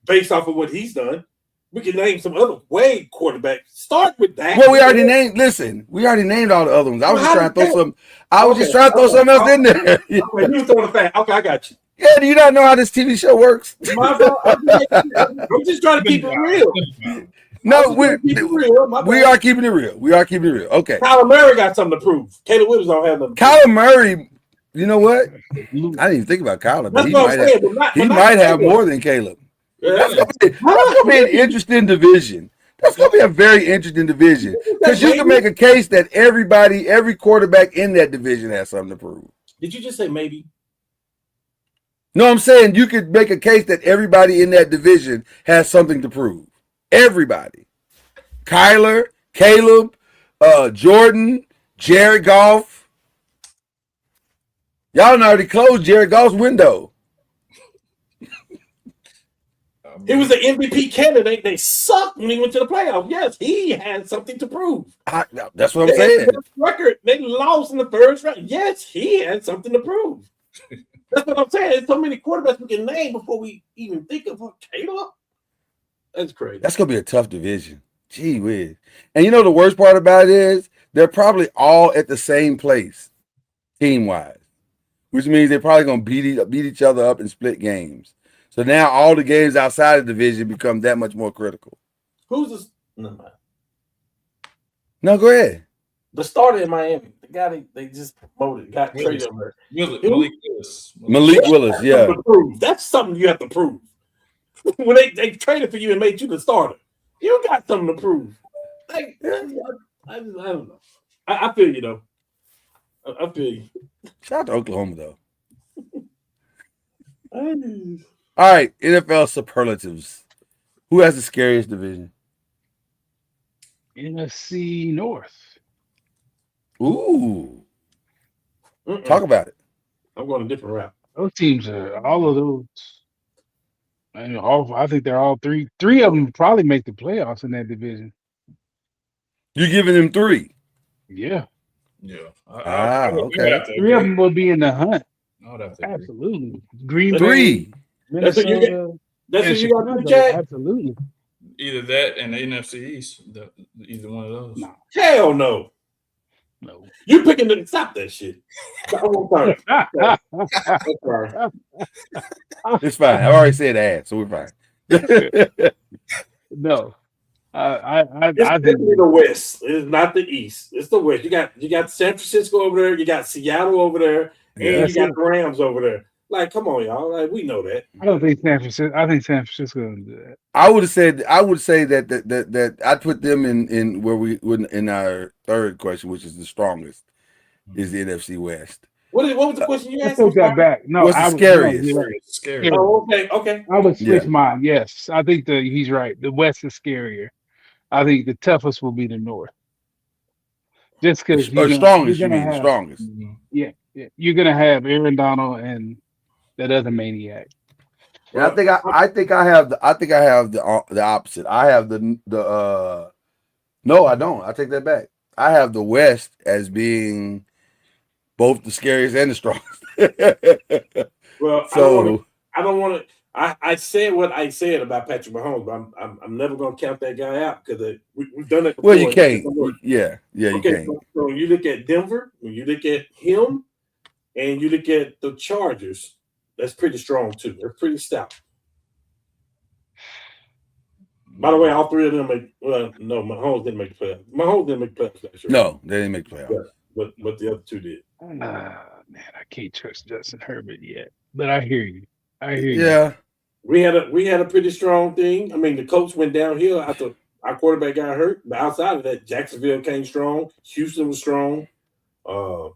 [SPEAKER 5] Based off of what he's done, we can name some other Wade quarterbacks. Start with that.
[SPEAKER 2] Well, we already named all the other ones. I was just trying to throw some. I was just trying to throw something else in there.
[SPEAKER 5] Okay, you was throwing a fact. Okay, I got you.
[SPEAKER 2] Yeah, do you not know how this TV show works?
[SPEAKER 5] My fault. I'm just trying to keep it real.
[SPEAKER 2] No, we are keeping it real. We are keeping it real. Okay.
[SPEAKER 5] Kyler Murray got something to prove. Caleb Williams don't have nothing.
[SPEAKER 2] Kyler Murray, you know what? I didn't even think about Kyler, but he might have more than Caleb.
[SPEAKER 5] Yeah.
[SPEAKER 2] That's gonna be an interesting division. That's gonna be a very interesting division because you can make a case that every quarterback in that division has something to prove.
[SPEAKER 5] Did you just say maybe?
[SPEAKER 2] No, I'm saying you could make a case that everybody in that division has something to prove. Everybody. Kyler, Caleb, Jordan, Jared Goff. Y'all done already closed Jared Goff's window.
[SPEAKER 5] He was the MVP candidate. They sucked when he went to the playoffs. Yes, he had something to prove.
[SPEAKER 2] That's what I'm saying.
[SPEAKER 5] Record, they lost in the first round. Yes, he had something to prove. That's what I'm saying. There's so many quarterbacks we can name before we even think of Caleb. That's crazy.
[SPEAKER 2] That's gonna be a tough division. Gee whiz. And you know the worst part about it is they're probably all at the same place, team-wise. Which means they're probably gonna beat each other up and split games. So now all the games outside of the division become that much more critical.
[SPEAKER 5] Who's this? No, man.
[SPEAKER 2] No, go ahead.
[SPEAKER 5] The starter in Miami, the guy they just promoted, got traded over.
[SPEAKER 4] Malik Willis.
[SPEAKER 2] Malik Willis, yeah.
[SPEAKER 5] That's something you have to prove. When they traded for you and made you the starter, you got something to prove. Like, I don't know. I feel you though. I feel you.
[SPEAKER 2] Shout out to Oklahoma though. All right, NFL superlatives. Who has the scariest division?
[SPEAKER 3] NFC North.
[SPEAKER 2] Ooh. Talk about it.
[SPEAKER 5] I'm going a different route.
[SPEAKER 3] Those teams are all of those. I think they're all three. Three of them probably make the playoffs in that division.
[SPEAKER 2] You're giving them three?
[SPEAKER 3] Yeah.
[SPEAKER 4] Yeah.
[SPEAKER 2] Okay.
[SPEAKER 3] Three of them will be in the hunt. Absolutely. Green Bay. Minnesota.
[SPEAKER 5] That's what you got to check.
[SPEAKER 3] Absolutely.
[SPEAKER 4] Either that and the NFC East. Either one of those.
[SPEAKER 3] No.
[SPEAKER 5] Hell no.
[SPEAKER 3] No.
[SPEAKER 5] You picking to stop that shit. Sorry.
[SPEAKER 2] It's fine. I've already said that, so we're fine.
[SPEAKER 3] No. I
[SPEAKER 5] think the West. It's not the East. It's the West. You got San Francisco over there. You got Seattle over there, and you got the Rams over there. Like, come on, y'all. Like, we know that.
[SPEAKER 3] I don't think San Francisco. I think San Francisco will do that.
[SPEAKER 2] I would say that I'd put them in where we would in our third question, which is the strongest, is the NFC West.
[SPEAKER 5] What was the question you asked?
[SPEAKER 3] I took that back. No,
[SPEAKER 2] what's the scariest?
[SPEAKER 4] Scary.
[SPEAKER 5] Oh, okay.
[SPEAKER 3] I would switch mine. Yes, I think he's right. The West is scarier. I think the toughest will be the North. Just because
[SPEAKER 2] strongest.
[SPEAKER 3] Yeah, you're gonna have Aaron Donald and that other maniac.
[SPEAKER 2] Yeah, I think I have the opposite. I have the no, I don't. I take that back. I have the West as being both the scariest and the strongest.
[SPEAKER 5] Well,
[SPEAKER 2] so
[SPEAKER 5] I don't want to. I said what I said about Patrick Mahomes, but I'm never going to count that guy out because we've done it before.
[SPEAKER 2] Well, you can't. Yeah, you can't.
[SPEAKER 5] So you look at Denver, when you look at him, and you look at the Chargers, that's pretty strong too. They're pretty stout. By the way, all three of them no, Mahomes didn't make the playoffs. Mahomes didn't make the playoffs last year.
[SPEAKER 2] No, they didn't make the playoffs.
[SPEAKER 5] Yeah, but the other two did.
[SPEAKER 3] Man, I can't trust Justin Herbert yet. But I hear you.
[SPEAKER 2] Yeah.
[SPEAKER 5] We had a pretty strong thing. I mean, the Colts went downhill after our quarterback got hurt. But outside of that, Jacksonville came strong. Houston was strong.
[SPEAKER 2] God,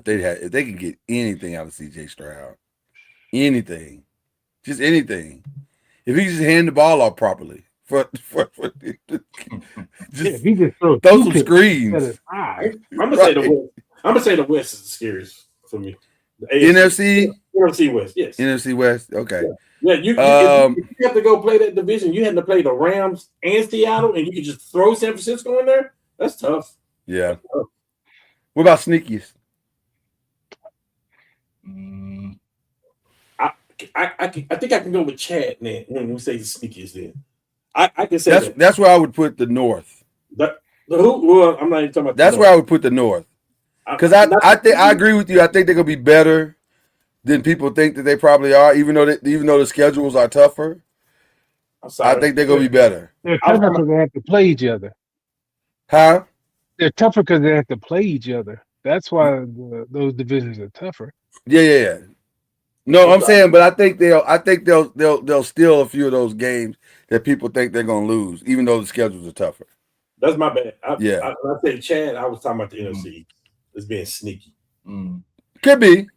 [SPEAKER 2] if they could get anything out of CJ Stroud. Anything. Just anything. If he just hand the ball off properly. Just
[SPEAKER 3] he just throw
[SPEAKER 2] some screens.
[SPEAKER 5] I'm gonna say the West is the scariest for me.
[SPEAKER 2] NFC
[SPEAKER 5] West, yes.
[SPEAKER 2] NFC West. Okay.
[SPEAKER 5] Yeah, if you have to go play that division, you had to play the Rams and Seattle, and you could just throw San Francisco in there. That's tough.
[SPEAKER 2] Yeah.
[SPEAKER 5] That's tough.
[SPEAKER 2] What about sneakiest?
[SPEAKER 5] I think I can go with Chad then when we say the sneakiest. Then I can say
[SPEAKER 2] that's where I would put the North.
[SPEAKER 5] The who? Well, I'm not even talking about.
[SPEAKER 2] That's where I would put the North. Because I agree with you. I think they're gonna be better than people think that they probably are, even though the schedules are tougher. I think they're gonna be better.
[SPEAKER 3] They're tougher because they have to play each other.
[SPEAKER 2] Huh?
[SPEAKER 3] They're tougher because they have to play each other. That's why those divisions are tougher.
[SPEAKER 2] Yeah. No, I'm saying, but I think they'll steal a few of those games that people think they're gonna lose, even though the schedules are tougher.
[SPEAKER 5] That's my bad.
[SPEAKER 2] Yeah.
[SPEAKER 5] When I say Chad, I was talking about the NFC. It's being sneaky.
[SPEAKER 2] Could be.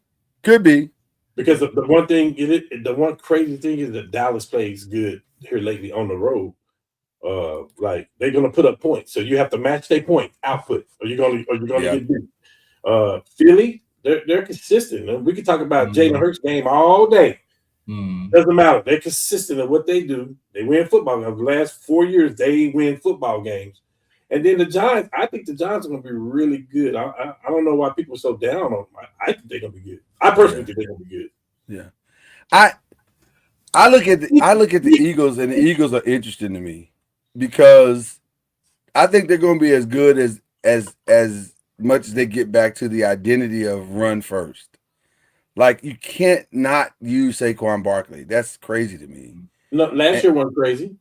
[SPEAKER 5] Because the one thing, the one crazy thing is that Dallas plays good here lately on the road. Like they're gonna put up points, so you have to match their point output, or you're gonna get beat. Philly, they're consistent. And we can talk about Jalen Hurts' game all day. Doesn't matter. They're consistent in what they do. They win football games. The last 4 years, they win football games. And then the Giants, I think the Giants are going to be really good. I don't know why people are so down on them. I think they're going to be good. I personally think they're going to be good.
[SPEAKER 2] Yeah. I look at the Eagles, and the Eagles are interesting to me because I think they're going to be as good as much as they get back to the identity of run first. Like, you can't not use Saquon Barkley. That's crazy to me.
[SPEAKER 5] No, last year wasn't crazy.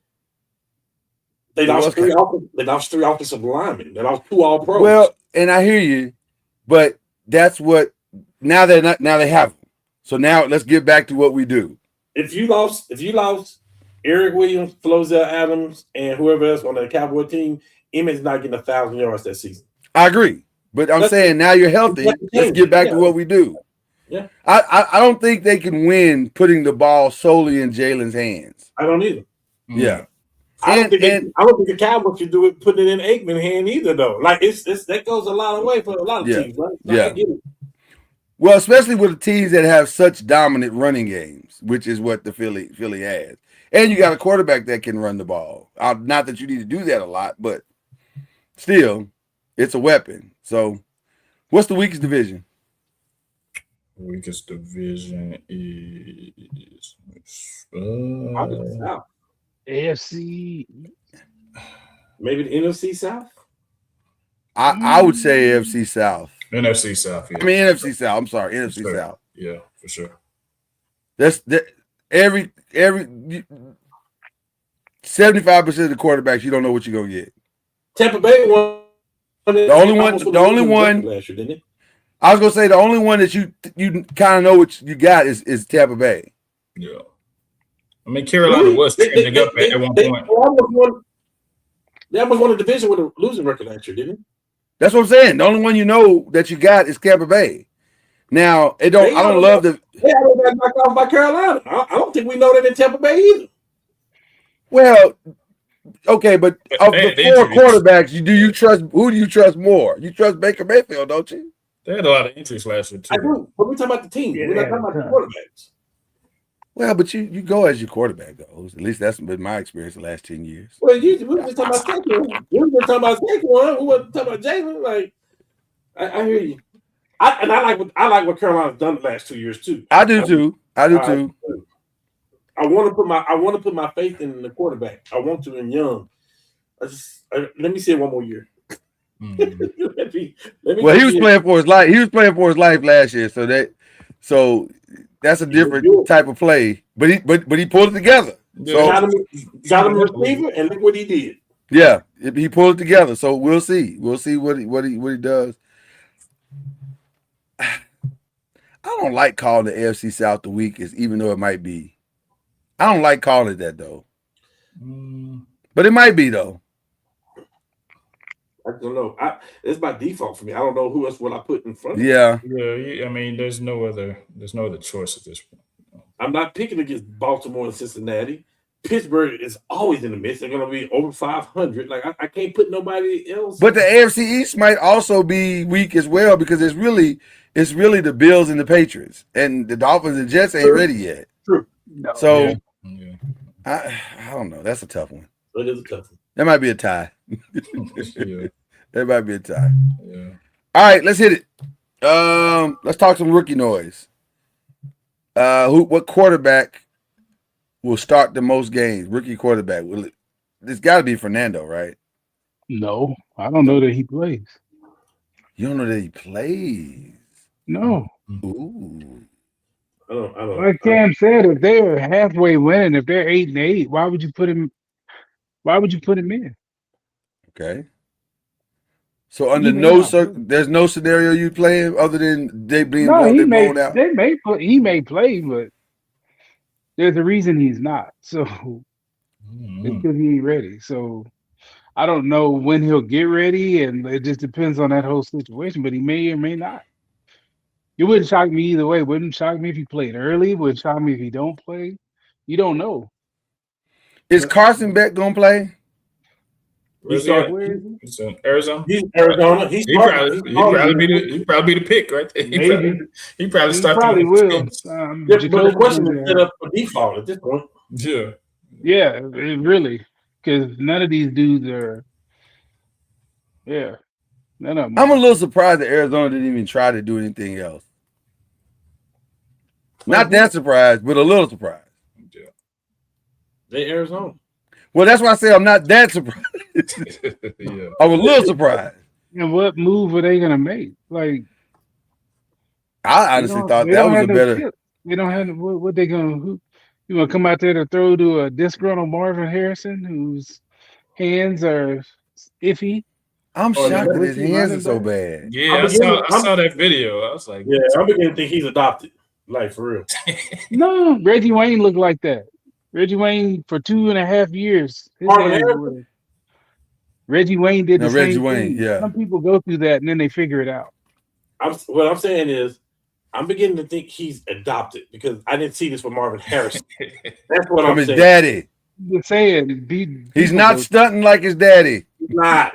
[SPEAKER 5] They lost three offensive linemen. They lost 2 All-Pros.
[SPEAKER 2] Well, and I hear you, but that's what now they have them. So now let's get back to what we do.
[SPEAKER 5] If you lost Eric Williams, Flozell Adams, and whoever else on the Cowboy team, Emmett's not getting 1,000 yards that season.
[SPEAKER 2] I agree, but I'm saying now you're healthy. Let's get back to what we do.
[SPEAKER 5] Yeah,
[SPEAKER 2] I don't think they can win putting the ball solely in Jalen's hands.
[SPEAKER 5] I don't either.
[SPEAKER 2] Yeah.
[SPEAKER 5] I don't think the Cowboys should do it, putting it in Aikman's hand either, though. Like it's that goes a long way for a lot of teams, right?
[SPEAKER 2] I get it. Well, especially with the teams that have such dominant running games, which is what the Philly has, and you got a quarterback that can run the ball. Not that you need to do that a lot, but still, it's a weapon. So, what's the weakest division?
[SPEAKER 4] The weakest division is
[SPEAKER 5] South.
[SPEAKER 3] AFC,
[SPEAKER 5] maybe the NFC South.
[SPEAKER 2] I would say AFC South.
[SPEAKER 4] NFC South. Yeah.
[SPEAKER 2] I mean NFC South. I'm sorry, NFC South.
[SPEAKER 4] Yeah, for sure.
[SPEAKER 2] That's every 75% of the quarterbacks you don't know what you're gonna get.
[SPEAKER 5] Tampa Bay won.
[SPEAKER 2] The only one
[SPEAKER 5] last year, didn't it?
[SPEAKER 2] I was gonna say the only one that you kind of know what you got is Tampa Bay.
[SPEAKER 4] Yeah. I mean, Carolina was trending up at one point.
[SPEAKER 5] They almost won a division with a losing record last year, didn't it?
[SPEAKER 2] That's what I'm saying. The only one you know that you got is Tampa Bay. Now, I don't love the.
[SPEAKER 5] They got knocked off by Carolina. I don't think we know that in Tampa Bay either.
[SPEAKER 2] Well, okay, but of the 4 quarterbacks, who do you trust more? You trust Baker Mayfield, don't you?
[SPEAKER 4] They had a lot of injuries last year too.
[SPEAKER 5] I do, but we're talking about the team. We're not talking about the quarterbacks.
[SPEAKER 2] Well, but you go as your quarterback goes. At least that's been my experience the last 10 years.
[SPEAKER 5] Well, we were just talking about Saquon. We were talking about Saquon. We weren't talking about Jalen. Like, I hear you. I like what Carolina's done the last 2 years too.
[SPEAKER 2] I do too. I
[SPEAKER 5] want to put my faith in the quarterback. I want to in Young. Let me see it one more year.
[SPEAKER 2] Well, he was playing for his life. He was playing for his life last year, so that's a different type of play. But he pulled it together. So
[SPEAKER 5] got him a receiver, and look what he did.
[SPEAKER 2] Yeah, he pulled it together. So we'll see. We'll see what he does. I don't like calling the AFC South the weakest, even though it might be. I don't like calling it that though. But it might be though.
[SPEAKER 5] I don't know. It's by default for me. I don't know who else will I put in front of
[SPEAKER 2] Yeah.
[SPEAKER 4] Yeah. I mean, there's no other choice at this point.
[SPEAKER 5] I'm not picking against Baltimore and Cincinnati. Pittsburgh is always in the mix. They're going to be over 500. Like I can't put nobody else.
[SPEAKER 2] But the AFC East might also be weak as well because it's really the Bills and the Patriots, and the Dolphins and Jets ain't ready yet.
[SPEAKER 5] True.
[SPEAKER 2] So
[SPEAKER 4] Yeah.
[SPEAKER 2] I don't know. That's a tough one.
[SPEAKER 5] It is a tough one.
[SPEAKER 2] That might be a tie.
[SPEAKER 4] Yeah.
[SPEAKER 2] That might be a tie.
[SPEAKER 4] Yeah.
[SPEAKER 2] All right, let's hit it. Let's talk some rookie noise. What quarterback will start the most games? Rookie quarterback. It's got to be Fernando, right?
[SPEAKER 3] No, I don't know that he plays.
[SPEAKER 2] You don't know that he plays.
[SPEAKER 3] No.
[SPEAKER 2] Ooh.
[SPEAKER 5] I don't.
[SPEAKER 3] Like Cam said, if they're halfway winning, if they're 8-8, why would you put him? Why would you put him in?
[SPEAKER 2] Okay. So under
[SPEAKER 3] He may not play.
[SPEAKER 2] there's no scenario you play him other than they being
[SPEAKER 3] No,
[SPEAKER 2] blown out.
[SPEAKER 3] He may play, but there's a reason he's not. So it's because he ain't ready. So I don't know when he'll get ready, and it just depends on that whole situation. But he may or may not. It wouldn't shock me either way. Wouldn't shock me if he played early. Wouldn't shock me if he don't play. You don't know.
[SPEAKER 2] Is Carson Beck gonna play?
[SPEAKER 4] He's
[SPEAKER 3] Where is
[SPEAKER 4] He's in Arizona.
[SPEAKER 5] He's Arizona.
[SPEAKER 4] He'd probably be the pick right there.
[SPEAKER 3] Maybe.
[SPEAKER 4] He probably
[SPEAKER 3] He
[SPEAKER 4] start
[SPEAKER 3] probably
[SPEAKER 4] the
[SPEAKER 3] will.
[SPEAKER 5] But the question is set up for default at this point.
[SPEAKER 4] Yeah.
[SPEAKER 3] Yeah, really, because none of these dudes are. Yeah, none of them.
[SPEAKER 2] I'm a little surprised that Arizona didn't even try to do anything else. Not that surprised, but a little surprised.
[SPEAKER 4] Yeah.
[SPEAKER 5] They Arizona.
[SPEAKER 2] Well, that's why I say I'm not that surprised.
[SPEAKER 4] Yeah.
[SPEAKER 2] I'm a little surprised.
[SPEAKER 3] And what move are they gonna make? Like,
[SPEAKER 2] I honestly thought that was a better.
[SPEAKER 3] They don't have what they gonna. You gonna come out there to throw to a disgruntled Marvin Harrison, whose hands are iffy?
[SPEAKER 2] I'm shocked that his hands are so bad.
[SPEAKER 4] Yeah, I saw that video. I was like,
[SPEAKER 5] yeah, I'm beginning to think he's adopted. Like, for real.
[SPEAKER 3] No, Reggie Wayne looked like that. Reggie Wayne for 2.5 years. Reggie Wayne did the same
[SPEAKER 2] Reggie
[SPEAKER 3] thing.
[SPEAKER 2] Wayne, yeah.
[SPEAKER 3] Some people go through that and then they figure it out.
[SPEAKER 5] What I'm saying is, I'm beginning to think he's adopted because I didn't see this with Marvin Harrison. That's what I'm
[SPEAKER 2] From his
[SPEAKER 5] saying.
[SPEAKER 2] daddy.
[SPEAKER 3] You're saying
[SPEAKER 2] He's not stunting like his daddy.
[SPEAKER 5] He's not.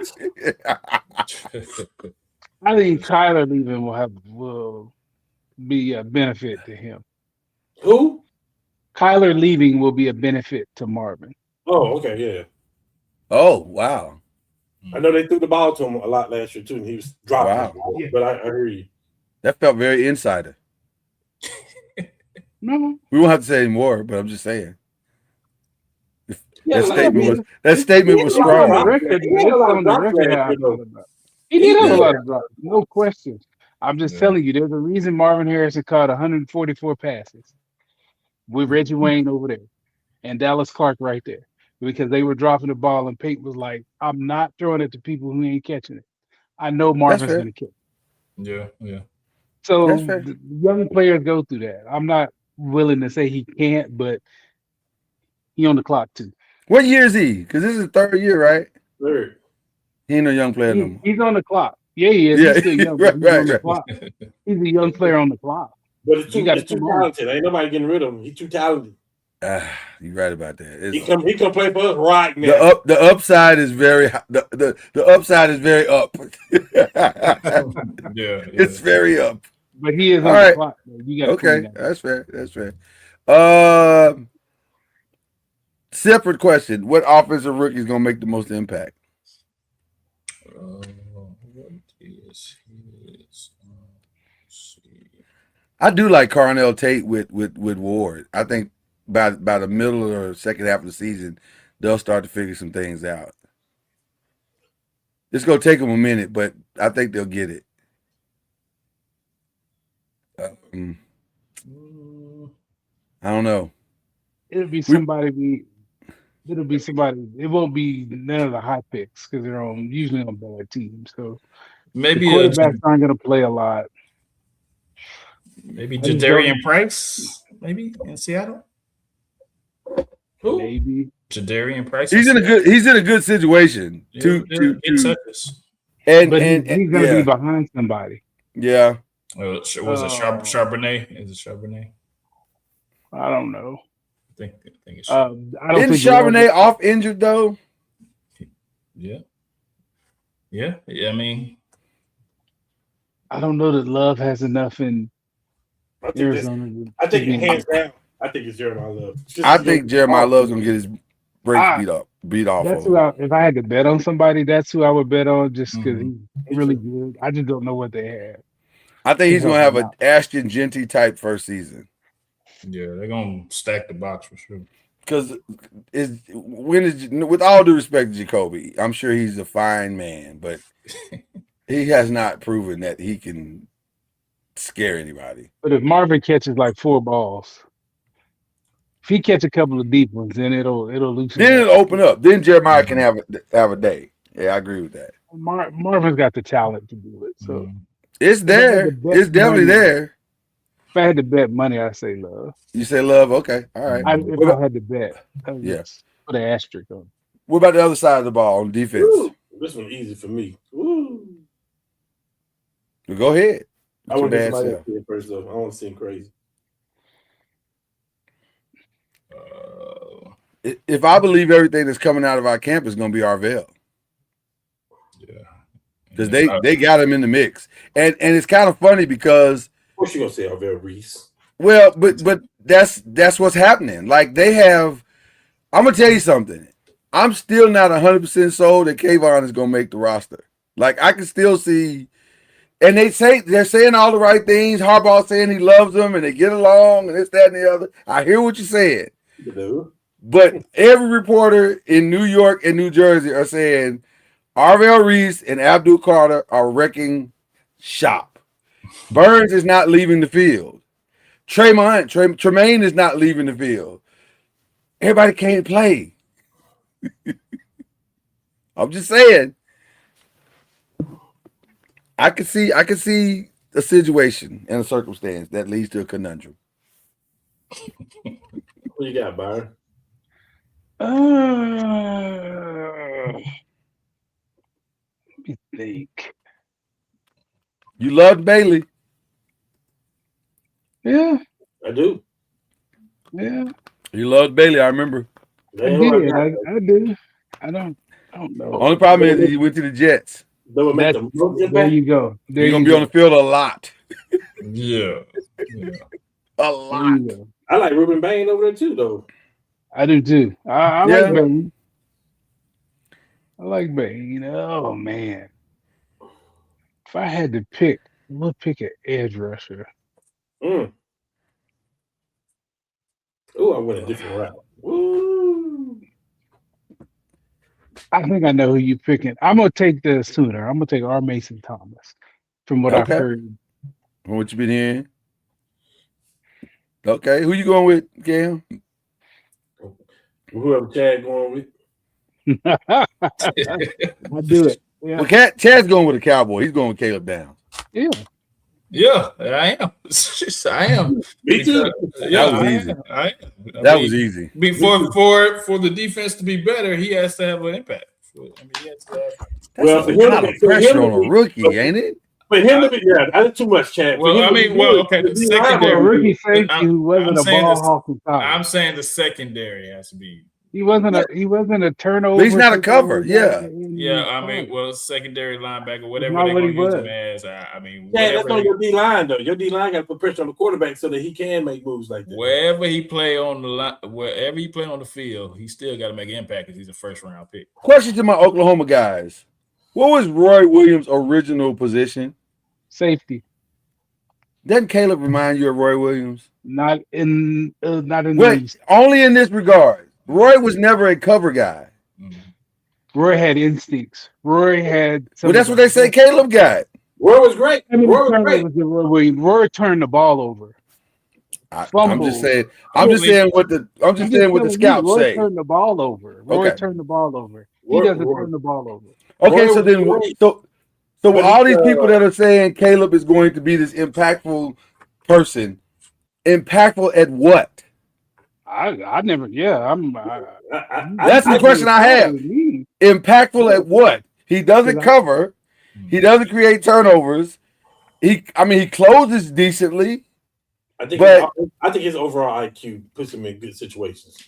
[SPEAKER 3] I think Tyler leaving will be a benefit to him.
[SPEAKER 5] Who?
[SPEAKER 3] Kyler leaving will be a benefit to Marvin.
[SPEAKER 5] Oh, okay, yeah.
[SPEAKER 2] Oh, wow.
[SPEAKER 5] I know they threw the ball to him a lot last year too, and he was dropping.
[SPEAKER 2] Wow.
[SPEAKER 5] The ball, but I hear you.
[SPEAKER 2] That felt very insider.
[SPEAKER 3] No,
[SPEAKER 2] We won't have to say any more, but I'm just saying.
[SPEAKER 5] Yeah,
[SPEAKER 2] That statement was strong.
[SPEAKER 3] He did have a lot of drops, no question. I'm just telling you, there's a reason Marvin Harrison caught 144 passes with Reggie Wayne over there and Dallas Clark right there, because they were dropping the ball and Peyton was like, "I'm not throwing it to people who ain't catching it. I know Marvin's going to catch it."
[SPEAKER 4] Yeah.
[SPEAKER 3] So the young players go through that. I'm not willing to say he can't, but he on the clock too.
[SPEAKER 2] What year is he? Because this is his third year, right?
[SPEAKER 5] Third.
[SPEAKER 2] He ain't no young player no more.
[SPEAKER 3] He's on the clock. Yeah, he is.
[SPEAKER 2] Yeah,
[SPEAKER 3] He's still young.
[SPEAKER 2] right,
[SPEAKER 3] He's on the
[SPEAKER 2] right.
[SPEAKER 3] clock. He's a young player on the clock.
[SPEAKER 5] But it's too
[SPEAKER 3] come on.
[SPEAKER 5] talented. Ain't nobody getting rid of him. He's too talented.
[SPEAKER 2] You're right about that.
[SPEAKER 5] He can play for us right now.
[SPEAKER 2] The upside is very the upside is very up.
[SPEAKER 4] Yeah.
[SPEAKER 2] It's very up.
[SPEAKER 3] But he is
[SPEAKER 2] All
[SPEAKER 3] on
[SPEAKER 2] right.
[SPEAKER 3] the clock. You got
[SPEAKER 2] Okay, that's fair. That's fair. Separate question: what offensive rookie is gonna make the most impact?
[SPEAKER 4] What is his?
[SPEAKER 2] I do like Carnell Tate with Ward. I think by the middle or second half of the season, they'll start to figure some things out. It's gonna take them a minute, but I think they'll get it. I don't know.
[SPEAKER 3] It'll be somebody. It won't be none of the high picks because they're usually on bad teams. So
[SPEAKER 4] maybe
[SPEAKER 3] the quarterbacks aren't going to play a lot.
[SPEAKER 4] Maybe Jadarian Price, maybe in Seattle.
[SPEAKER 5] Who?
[SPEAKER 3] Maybe
[SPEAKER 4] Jadarian Price.
[SPEAKER 2] He's in a good situation.
[SPEAKER 4] Touches.
[SPEAKER 2] And
[SPEAKER 3] he's going to be behind somebody.
[SPEAKER 2] Yeah.
[SPEAKER 4] Was it Charbonnet? Is it Charbonnet?
[SPEAKER 3] I don't know.
[SPEAKER 4] I think it's.
[SPEAKER 3] I don't
[SPEAKER 2] Isn't
[SPEAKER 3] think
[SPEAKER 2] Charbonnet off injured though?
[SPEAKER 4] Yeah. I mean,
[SPEAKER 3] I don't know that Love has enough in
[SPEAKER 5] I
[SPEAKER 3] Arizona.
[SPEAKER 5] think hands down, I think it's Jeremiah Love.
[SPEAKER 2] I think Jeremiah Love's gonna get his brakes beat off
[SPEAKER 3] That's
[SPEAKER 2] of
[SPEAKER 3] who
[SPEAKER 2] him.
[SPEAKER 3] if I had to bet on somebody, that's who I would bet on just because
[SPEAKER 4] Mhm.
[SPEAKER 3] he's really good. I just don't know what they have.
[SPEAKER 2] I think he's
[SPEAKER 3] help
[SPEAKER 2] gonna have
[SPEAKER 3] him
[SPEAKER 2] an
[SPEAKER 3] out.
[SPEAKER 2] Ashton Genty type first season.
[SPEAKER 4] Yeah, they're gonna stack the box for sure.
[SPEAKER 2] Because with all due respect to Jacoby, I'm sure he's a fine man, but he has not proven that he can scare anybody.
[SPEAKER 3] But if Marvin catches like 4 balls, if he catch a couple of deep ones, then it'll loosen
[SPEAKER 2] Then
[SPEAKER 3] up.
[SPEAKER 2] it'll open up. Then Jeremiah can have a day. Yeah, I agree with that.
[SPEAKER 3] Marvin's got the talent to do it. So
[SPEAKER 4] Mhm.
[SPEAKER 2] It's
[SPEAKER 3] if I had to
[SPEAKER 2] there.
[SPEAKER 3] bet
[SPEAKER 2] It's definitely
[SPEAKER 3] money-
[SPEAKER 2] there.
[SPEAKER 3] If I had to bet money, I'd say Love.
[SPEAKER 2] You say Love, okay, all right.
[SPEAKER 3] If I had to bet,
[SPEAKER 2] Yeah.
[SPEAKER 3] put an asterisk on.
[SPEAKER 2] What about the other side of the ball on defense?
[SPEAKER 5] Woo, this one's easy for me. Woo.
[SPEAKER 2] Well, go ahead.
[SPEAKER 5] I want to get somebody else here first, though. I want to see him crazy.
[SPEAKER 2] If I believe everything that's coming out of our camp is going to be Arvell.
[SPEAKER 4] Yeah,
[SPEAKER 2] because they got him in the mix, and it's kind of funny because
[SPEAKER 5] of course you're gonna say Arvell Reese.
[SPEAKER 2] Well, but that's what's happening. Like they have. I'm gonna tell you something. I'm still not 100% sold that Kayvon is gonna make the roster. Like I can still see, and they're saying all the right things. Harbaugh saying he loves them and they get along and this, that, and the other. I hear what you're saying. But every reporter in New York and New Jersey are saying Arvell Reese and Abdul Carter are wrecking shop. Burns is not leaving the field. Tremaine is not leaving the field. Everybody can't play. I'm just saying. I could see a situation and a circumstance that leads to a conundrum.
[SPEAKER 5] What you got, Byron?
[SPEAKER 3] Let me think.
[SPEAKER 2] You loved Bailey.
[SPEAKER 3] Yeah.
[SPEAKER 5] I do.
[SPEAKER 3] Yeah.
[SPEAKER 2] You loved Bailey, I remember.
[SPEAKER 3] I did. I do. I don't know.
[SPEAKER 2] Only problem is he went to the Jets.
[SPEAKER 3] There you go.
[SPEAKER 2] You're gonna be on the field a lot.
[SPEAKER 4] Yeah.
[SPEAKER 2] A lot.
[SPEAKER 5] I like Ruben Bain over there too, though.
[SPEAKER 3] I do too. I like Bain. I like Bain. Oh man. If I had to pick, we'll pick an edge rusher.
[SPEAKER 5] Oh, I went a different route. Woo.
[SPEAKER 3] I think I know who you're picking. I'm gonna take the Sooner. I'm gonna take R. Mason Thomas. From what I've heard.
[SPEAKER 2] From what you've been hearing. Okay, who you going with, Cam?
[SPEAKER 5] Whoever Chad going with.
[SPEAKER 3] I do it. Yeah.
[SPEAKER 2] Well, Chad's going with a Cowboy. He's going with Caleb Downs.
[SPEAKER 3] Yeah.
[SPEAKER 4] Yeah, I am. I am.
[SPEAKER 5] Me too.
[SPEAKER 2] That was easy. That was easy.
[SPEAKER 4] For the defense to be better, he has to have an impact. He has to have.
[SPEAKER 5] Well,
[SPEAKER 2] for him to pressure on a rookie, ain't it?
[SPEAKER 5] For him to be, that's too much, Chad.
[SPEAKER 4] Well, I mean, okay, the secondary
[SPEAKER 3] rookie safety who wasn't a ball hawking type.
[SPEAKER 4] I'm saying the secondary has to be.
[SPEAKER 3] He wasn't a turnover.
[SPEAKER 2] But he's not a cover. Yeah.
[SPEAKER 4] Yeah, I mean, well, secondary linebacker, whatever they're going to use him as. I mean,
[SPEAKER 5] yeah, that's on your D line though. Your D line got to put pressure on the quarterback so that he can make moves like that.
[SPEAKER 4] Wherever he play on the line, wherever he play on the field, he still got to make an impact because he's a first round pick.
[SPEAKER 2] Question to my Oklahoma guys: what was Roy Williams' original position?
[SPEAKER 3] Safety.
[SPEAKER 2] Doesn't Caleb remind you of Roy Williams?
[SPEAKER 3] Not in the
[SPEAKER 2] Wait, only in this regard. Roy was never a cover guy.
[SPEAKER 3] Roy had instincts. Roy had.
[SPEAKER 2] Well, that's what they say Caleb got.
[SPEAKER 5] Roy was great. Roy was great.
[SPEAKER 3] Roy turned the ball over.
[SPEAKER 2] I'm just saying. I'm just saying what the scouts
[SPEAKER 3] Roy
[SPEAKER 2] say.
[SPEAKER 3] Turned the ball over. Roy turned the ball over. He doesn't turn the ball over.
[SPEAKER 2] Okay, so then so with all these people that are saying Caleb is going to be this impactful person, impactful at what?
[SPEAKER 3] I never. Yeah,
[SPEAKER 2] that's the question I have. Impactful at what? He doesn't cover. He doesn't create turnovers. He closes decently.
[SPEAKER 5] I think his overall IQ puts him in good situations.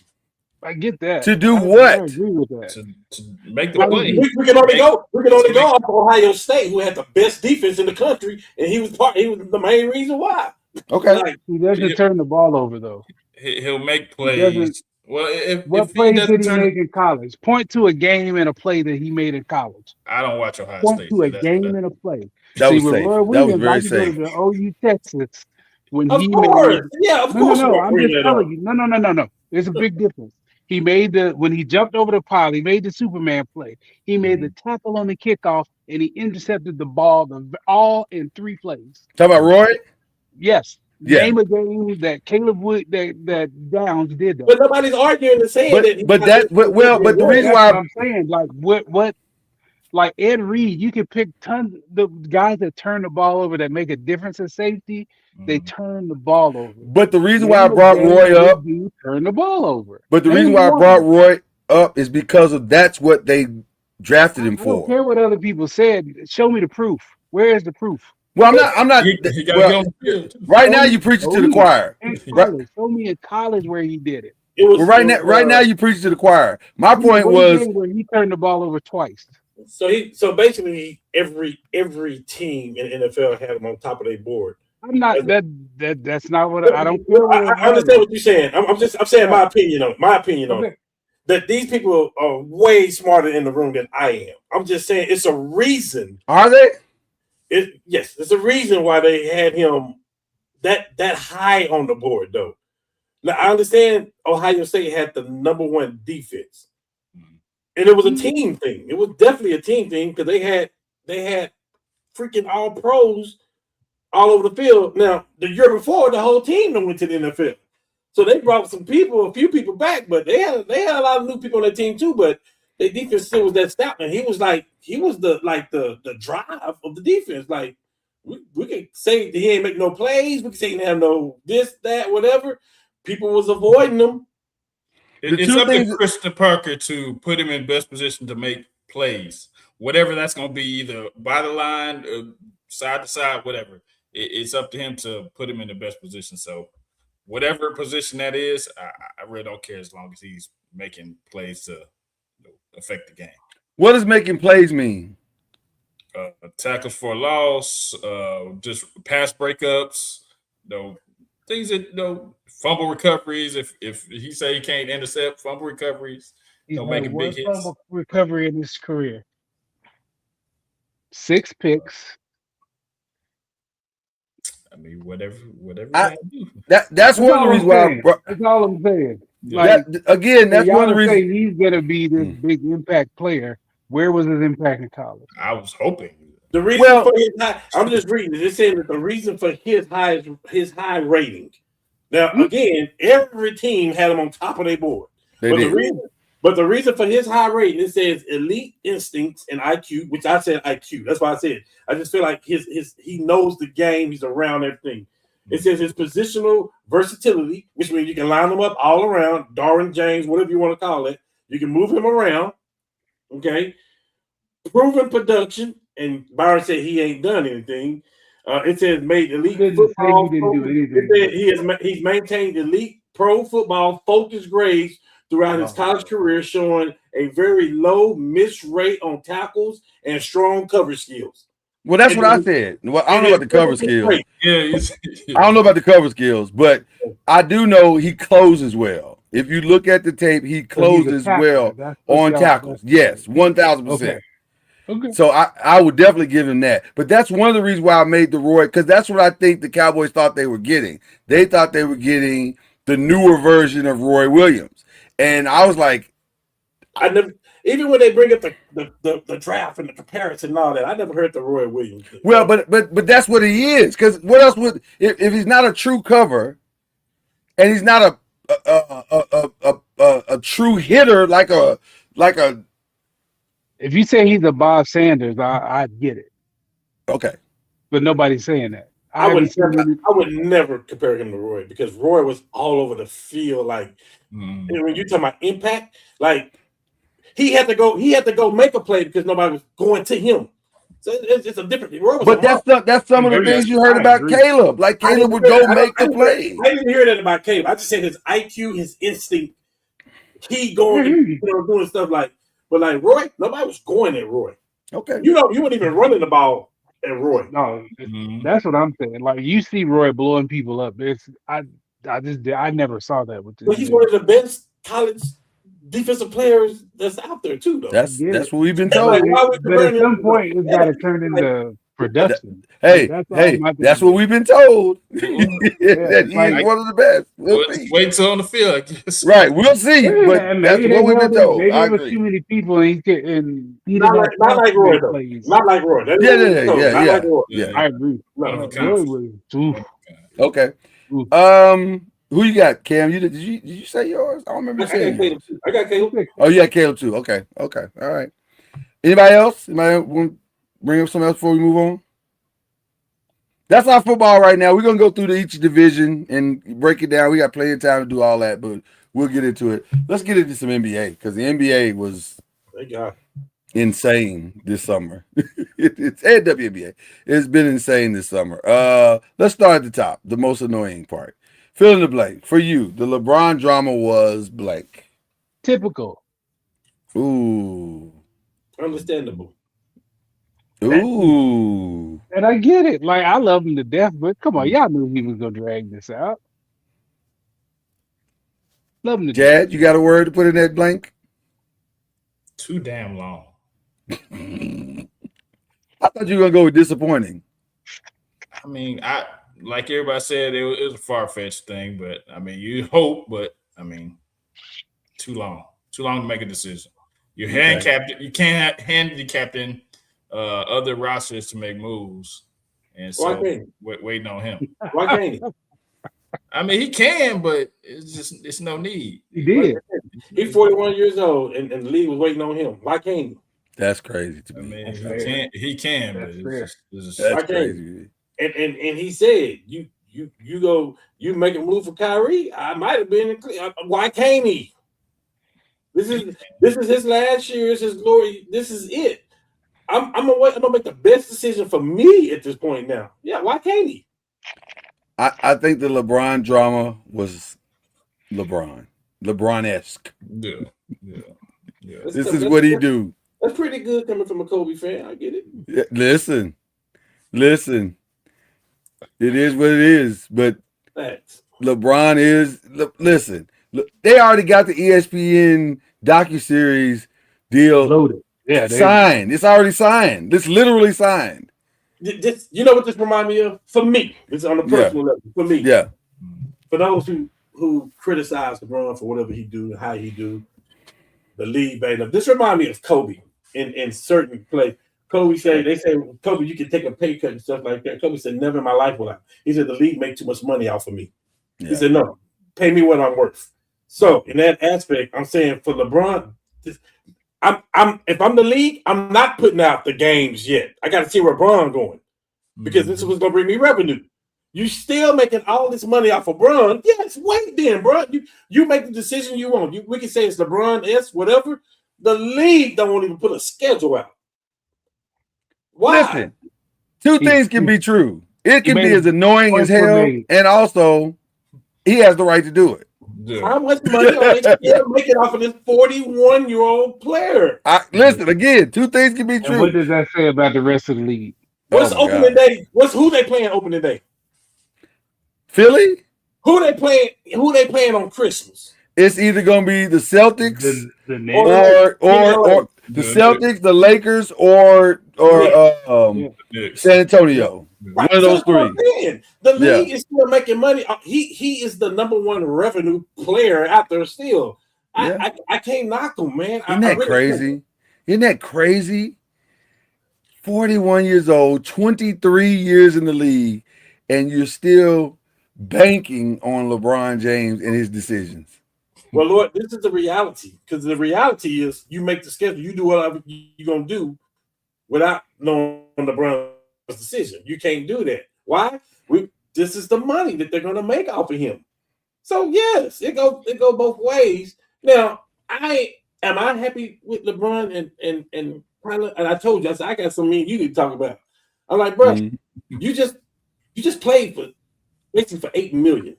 [SPEAKER 3] I get that.
[SPEAKER 2] To do what?
[SPEAKER 3] I agree with that.
[SPEAKER 4] To make the play.
[SPEAKER 5] We can only go off Ohio State, who had the best defense in the country, and he was the main reason why.
[SPEAKER 2] Okay.
[SPEAKER 3] He doesn't turn the ball over though.
[SPEAKER 4] He'll make
[SPEAKER 3] He doesn't.
[SPEAKER 4] plays. Well,
[SPEAKER 3] What
[SPEAKER 4] if he
[SPEAKER 3] plays
[SPEAKER 4] doesn't
[SPEAKER 3] did he
[SPEAKER 4] turn,
[SPEAKER 3] make in college? Point to a game and a play that he made in college.
[SPEAKER 4] I don't watch Ohio
[SPEAKER 3] Point
[SPEAKER 4] State.
[SPEAKER 3] to
[SPEAKER 4] So
[SPEAKER 3] a
[SPEAKER 4] that's
[SPEAKER 3] game and a play.
[SPEAKER 2] That
[SPEAKER 3] See,
[SPEAKER 2] was
[SPEAKER 3] with
[SPEAKER 2] safe.
[SPEAKER 3] Roy
[SPEAKER 2] That was
[SPEAKER 3] Williams, I
[SPEAKER 2] very
[SPEAKER 3] can go to
[SPEAKER 2] safe.
[SPEAKER 3] the OU Texas when
[SPEAKER 5] Of
[SPEAKER 3] he
[SPEAKER 5] course,
[SPEAKER 3] made.
[SPEAKER 5] yeah, of
[SPEAKER 3] No, no,
[SPEAKER 5] course.
[SPEAKER 3] no.
[SPEAKER 5] we're
[SPEAKER 3] I'm
[SPEAKER 5] bringing
[SPEAKER 3] just
[SPEAKER 5] that up.
[SPEAKER 3] telling you. No. There's a big difference. He made when he jumped over the pile, he made the Superman play. He made the tackle on the kickoff, and he intercepted the ball all in 3 plays.
[SPEAKER 2] Talk about Roy.
[SPEAKER 3] Yes.
[SPEAKER 2] Yeah.
[SPEAKER 3] Name a game that Caleb Wood that Downs did that.
[SPEAKER 5] But nobody's arguing and saying that.
[SPEAKER 2] But the reason
[SPEAKER 3] That's
[SPEAKER 2] why
[SPEAKER 3] what I'm saying. Like what like Ed Reed, you can pick tons the guys that turn the ball over that make a difference in safety. They turn the ball over.
[SPEAKER 2] But the reason why I
[SPEAKER 3] Name a
[SPEAKER 2] brought
[SPEAKER 3] game
[SPEAKER 2] Roy
[SPEAKER 3] this
[SPEAKER 2] up,
[SPEAKER 3] dude turn the ball over.
[SPEAKER 2] but the
[SPEAKER 3] Name
[SPEAKER 2] reason why I
[SPEAKER 3] one.
[SPEAKER 2] brought Roy up is because of that's what they drafted him
[SPEAKER 3] I don't
[SPEAKER 2] for.
[SPEAKER 3] care what other people said. Show me the proof. Where is the proof?
[SPEAKER 2] Well, I'm not.
[SPEAKER 4] he gotta get
[SPEAKER 2] Well,
[SPEAKER 4] on the field.
[SPEAKER 2] right
[SPEAKER 3] Show
[SPEAKER 2] now
[SPEAKER 3] me-
[SPEAKER 2] you preaching
[SPEAKER 3] show
[SPEAKER 2] to the
[SPEAKER 3] me
[SPEAKER 2] choir.
[SPEAKER 3] in
[SPEAKER 2] Right,
[SPEAKER 3] college. Show me in college where he did it.
[SPEAKER 5] It was,
[SPEAKER 2] well, right now you preaching to the choir. My
[SPEAKER 3] Show me
[SPEAKER 2] point
[SPEAKER 3] one
[SPEAKER 2] was
[SPEAKER 3] game where he turned the ball over twice.
[SPEAKER 5] so basically every team in the NFL had him on top of their board.
[SPEAKER 3] I'm not that's not what I don't care what
[SPEAKER 5] I understand what you're saying. I'm saying my opinion on it. My opinion on it.
[SPEAKER 3] Okay.
[SPEAKER 5] That these people are way smarter in the room than I am. I'm just saying it's a reason.
[SPEAKER 2] are they?
[SPEAKER 5] Yes, it's a reason why they had him that high on the board though. Now I understand Ohio State had the #1 defense. And it was a team thing. It was definitely a team thing because they had freaking all pros all over the field. Now, the year before, the whole team went to the NFL. So they brought a few people back, but they had a lot of new people on their team too. But their defense still was that stout, and he was the drive of the defense. Like we can say that he ain't make no plays, we can say he didn't have no this, that, whatever. People was avoiding them.
[SPEAKER 4] It's up to Krista Parker to put him in best position to make plays. Whatever that's going to be, either by the line, or side to side, whatever. It's up to him to put him in the best position. So whatever position that is, I really don't care as long as he's making plays to affect the game.
[SPEAKER 2] What does making plays mean?
[SPEAKER 4] Tackles for a loss, just pass breakups, things that fumble recoveries. If he say he can't intercept, fumble recoveries,
[SPEAKER 3] He's
[SPEAKER 4] making big hits.
[SPEAKER 3] fumble recovery in his career. 6 picks.
[SPEAKER 4] I mean, whatever.
[SPEAKER 2] That's one of the reasons why.
[SPEAKER 3] That's all I'm saying.
[SPEAKER 2] Like that's one of the reasons
[SPEAKER 3] he's gonna be this big impact player. Where was his impact in college?
[SPEAKER 4] I was hoping.
[SPEAKER 5] The reason for his high, I'm just reading it. It's saying that the reason for his high rating. Now, again, every team had him on top of their board. But the reason for his high rating, it says elite instincts and IQ, which I said IQ. That's why I said I just feel like he knows the game. He's around everything. It says his positional versatility, which means you can line him up all around, Darwin James, whatever you want to call it. You can move him around. Okay. Proven production, and Byron said he ain't done anything. It says made elite football.
[SPEAKER 3] He didn't do anything.
[SPEAKER 5] He's maintained elite pro football focused grades throughout his college career, showing a very low miss rate on tackles and strong cover skills.
[SPEAKER 2] Well, that's what I said. Well, I don't know about the cover skills.
[SPEAKER 4] Yeah,
[SPEAKER 2] I don't know about the cover skills, but I do know he closes well. If you look at the tape, he closes well on tackles. Yes, 1,000%.
[SPEAKER 3] Okay.
[SPEAKER 2] So I would definitely give him that. But that's one of the reasons why I made the Roy, because that's what I think the Cowboys thought they were getting. They thought they were getting the newer version of Roy Williams. And I was like,
[SPEAKER 5] even when they bring up the draft and the comparison and all that, I never heard the Roy Williams thing.
[SPEAKER 2] Well, but that's what he is. Because what else would if he's not a true cover, and he's not a true hitter like a.
[SPEAKER 3] If you say he's a Bob Sanders, I'd get it.
[SPEAKER 2] Okay,
[SPEAKER 3] but nobody's saying that.
[SPEAKER 5] I would never compare him to Roy because Roy was all over the field. Like and when you talk about impact, like he had to go make a play because nobody was going to him. So it's a different. But
[SPEAKER 2] that's some of the things you heard about Caleb. Like Caleb would go make the play.
[SPEAKER 5] I didn't hear that about Caleb. I just said his IQ, his instinct. He going doing stuff like. But like Roy, nobody was going at Roy.
[SPEAKER 2] Okay.
[SPEAKER 5] You weren't even running the ball at Roy.
[SPEAKER 3] No, that's what I'm saying. Like you see Roy blowing people up. I never saw that with this.
[SPEAKER 5] But he's one of the best college defensive players that's out there too, though.
[SPEAKER 1] That's what we've been
[SPEAKER 5] Like,
[SPEAKER 1] told.
[SPEAKER 5] why would you
[SPEAKER 3] But at
[SPEAKER 5] burn
[SPEAKER 3] some
[SPEAKER 5] him?
[SPEAKER 3] point, it's got to turn into production.
[SPEAKER 1] Hey,
[SPEAKER 3] That's all
[SPEAKER 1] hey,
[SPEAKER 3] my thing
[SPEAKER 1] that's
[SPEAKER 3] is.
[SPEAKER 1] what we've been told.
[SPEAKER 3] Yeah,
[SPEAKER 1] that he's
[SPEAKER 3] like-
[SPEAKER 1] one of the best. We'll
[SPEAKER 4] Well,
[SPEAKER 1] see.
[SPEAKER 4] wait till on the field, I guess.
[SPEAKER 1] Right, we'll see.
[SPEAKER 3] Yeah,
[SPEAKER 1] But
[SPEAKER 3] and
[SPEAKER 1] that's
[SPEAKER 3] maybe
[SPEAKER 1] what we've been told.
[SPEAKER 3] maybe
[SPEAKER 1] I
[SPEAKER 3] there was
[SPEAKER 1] agree.
[SPEAKER 3] too many people, and he
[SPEAKER 5] Not
[SPEAKER 3] didn't
[SPEAKER 5] like, not like Roy, though.
[SPEAKER 3] plays.
[SPEAKER 5] Not like Roy. That's
[SPEAKER 1] Yeah,
[SPEAKER 5] what we
[SPEAKER 1] yeah,
[SPEAKER 5] told.
[SPEAKER 1] yeah,
[SPEAKER 5] Not
[SPEAKER 1] yeah.
[SPEAKER 5] like Roy.
[SPEAKER 1] Yeah.
[SPEAKER 3] I agree.
[SPEAKER 4] One of a
[SPEAKER 3] Roy
[SPEAKER 4] kind.
[SPEAKER 3] was oof.
[SPEAKER 1] Okay.
[SPEAKER 3] Oof.
[SPEAKER 1] Who you got, Cam? Did you say yours? I don't remember
[SPEAKER 5] I
[SPEAKER 1] you saying
[SPEAKER 5] got
[SPEAKER 1] yours.
[SPEAKER 5] Caleb too. I got Caleb.
[SPEAKER 1] Oh, yeah, Caleb too. Okay. All right. Anybody else? Anybody want to bring up something else before we move on? That's our football right now. We're gonna go through each division and break it down. We got plenty of time to do all that, but we'll get into it. Let's get into some NBA because the NBA was
[SPEAKER 5] Thank God.
[SPEAKER 1] insane this summer. It's and WNBA. It's been insane this summer. Let's start at the top. The most annoying part. Fill in the blank. For you, the LeBron drama was blank.
[SPEAKER 3] Typical.
[SPEAKER 1] Ooh.
[SPEAKER 5] Understandable.
[SPEAKER 1] Ooh.
[SPEAKER 3] And I get it. Like, I love him to death, but come on, y'all knew he was going to drag this out. Love him to death.
[SPEAKER 1] Jad, you got a word to put in that blank?
[SPEAKER 4] Too damn long.
[SPEAKER 1] I thought you were going to go with disappointing.
[SPEAKER 4] I mean, like everybody said, it was a far-fetched thing, but I mean, you hope, but I mean, too long to make a decision. You're handicapped. You can't handicapting other rosters to make moves, and
[SPEAKER 5] Why
[SPEAKER 4] so
[SPEAKER 5] can't
[SPEAKER 4] waiting on him.
[SPEAKER 5] Why can't he?
[SPEAKER 4] I mean, he can, but it's no need.
[SPEAKER 3] He did.
[SPEAKER 5] He's 41 years old, and the league was waiting on him. Why can't he?
[SPEAKER 1] That's crazy to
[SPEAKER 4] I
[SPEAKER 1] me.
[SPEAKER 4] mean,
[SPEAKER 3] That's fair.
[SPEAKER 4] he can, but
[SPEAKER 3] That's
[SPEAKER 4] it's
[SPEAKER 3] fair.
[SPEAKER 4] just
[SPEAKER 5] I
[SPEAKER 1] That's
[SPEAKER 5] can't.
[SPEAKER 1] crazy.
[SPEAKER 5] And he said, you make a move for Kyrie. I might have been. Why can't he? This is his last year. It's his glory. This is it. I'm gonna make the best decision for me at this point now. Yeah, why can't he?
[SPEAKER 1] I think the LeBron drama was LeBron-esque.
[SPEAKER 4] yeah.
[SPEAKER 1] This is what he do.
[SPEAKER 5] That's pretty good coming from a Kobe fan. I get it.
[SPEAKER 1] Yeah, listen. It is what it is. But
[SPEAKER 5] Thanks.
[SPEAKER 1] LeBron is. Listen, they already got the ESPN docuseries deal
[SPEAKER 3] Loaded. Yeah,
[SPEAKER 1] signed. It's already signed. It's literally signed.
[SPEAKER 5] This, you know what this reminds me of? For me, it's on a personal level. For me,
[SPEAKER 1] Yeah.
[SPEAKER 5] For those who criticize LeBron for whatever he do, how he do, the league bad enough. This reminds me of Kobe in certain play. Kobe they say, Kobe, you can take a pay cut and stuff like that. Kobe said, never in my life will I. He said, the league make too much money off of me.
[SPEAKER 1] Yeah.
[SPEAKER 5] He said, no, pay me what I'm worth. So in that aspect, I'm saying for LeBron, if I'm the league, I'm not putting out the games yet. I got to see where LeBron going because this is what's going to bring me revenue. You still making all this money off of LeBron? Yes, wait then, bro. You make the decision you want. We can say it's LeBron, whatever. The league don't want to even put a schedule out. Why?
[SPEAKER 1] Listen, two things can be true. It can be as annoying as
[SPEAKER 3] points were
[SPEAKER 1] hell,
[SPEAKER 3] made.
[SPEAKER 1] and also he has the right to do it.
[SPEAKER 4] Yeah.
[SPEAKER 5] How much money are they still making off of this 41-year-old player?
[SPEAKER 1] Listen, again, two things can be
[SPEAKER 3] And
[SPEAKER 1] true.
[SPEAKER 3] what does that say about the rest of the league?
[SPEAKER 5] What's
[SPEAKER 1] Oh my
[SPEAKER 5] opening
[SPEAKER 1] God.
[SPEAKER 5] day? Who they playing opening day?
[SPEAKER 1] Philly?
[SPEAKER 5] Who they playing on Christmas?
[SPEAKER 1] It's either gonna be the Celtics
[SPEAKER 3] The
[SPEAKER 1] or the Celtics, the Lakers, or San Antonio.
[SPEAKER 5] Right.
[SPEAKER 1] One of those
[SPEAKER 5] So that's what I'm
[SPEAKER 1] three.
[SPEAKER 5] saying. The league is still making money. He is the number one revenue player out there still.
[SPEAKER 1] Yeah.
[SPEAKER 5] I can't knock him, man.
[SPEAKER 1] Isn't that crazy? Isn't that crazy? 41 years old, 23 years in the league, and you're still banking on LeBron James and his decisions.
[SPEAKER 5] Well, Lord, this is the reality. Because the reality is you make the schedule, you do whatever you're going to do without knowing LeBron's decision. You can't do that. Why? This is the money that they're going to make off of him. So, yes, it go both ways. Now, am I happy with LeBron and I told you, I said, I got something you need to talk about. I'm like, bro, you just played for basically for $8 million,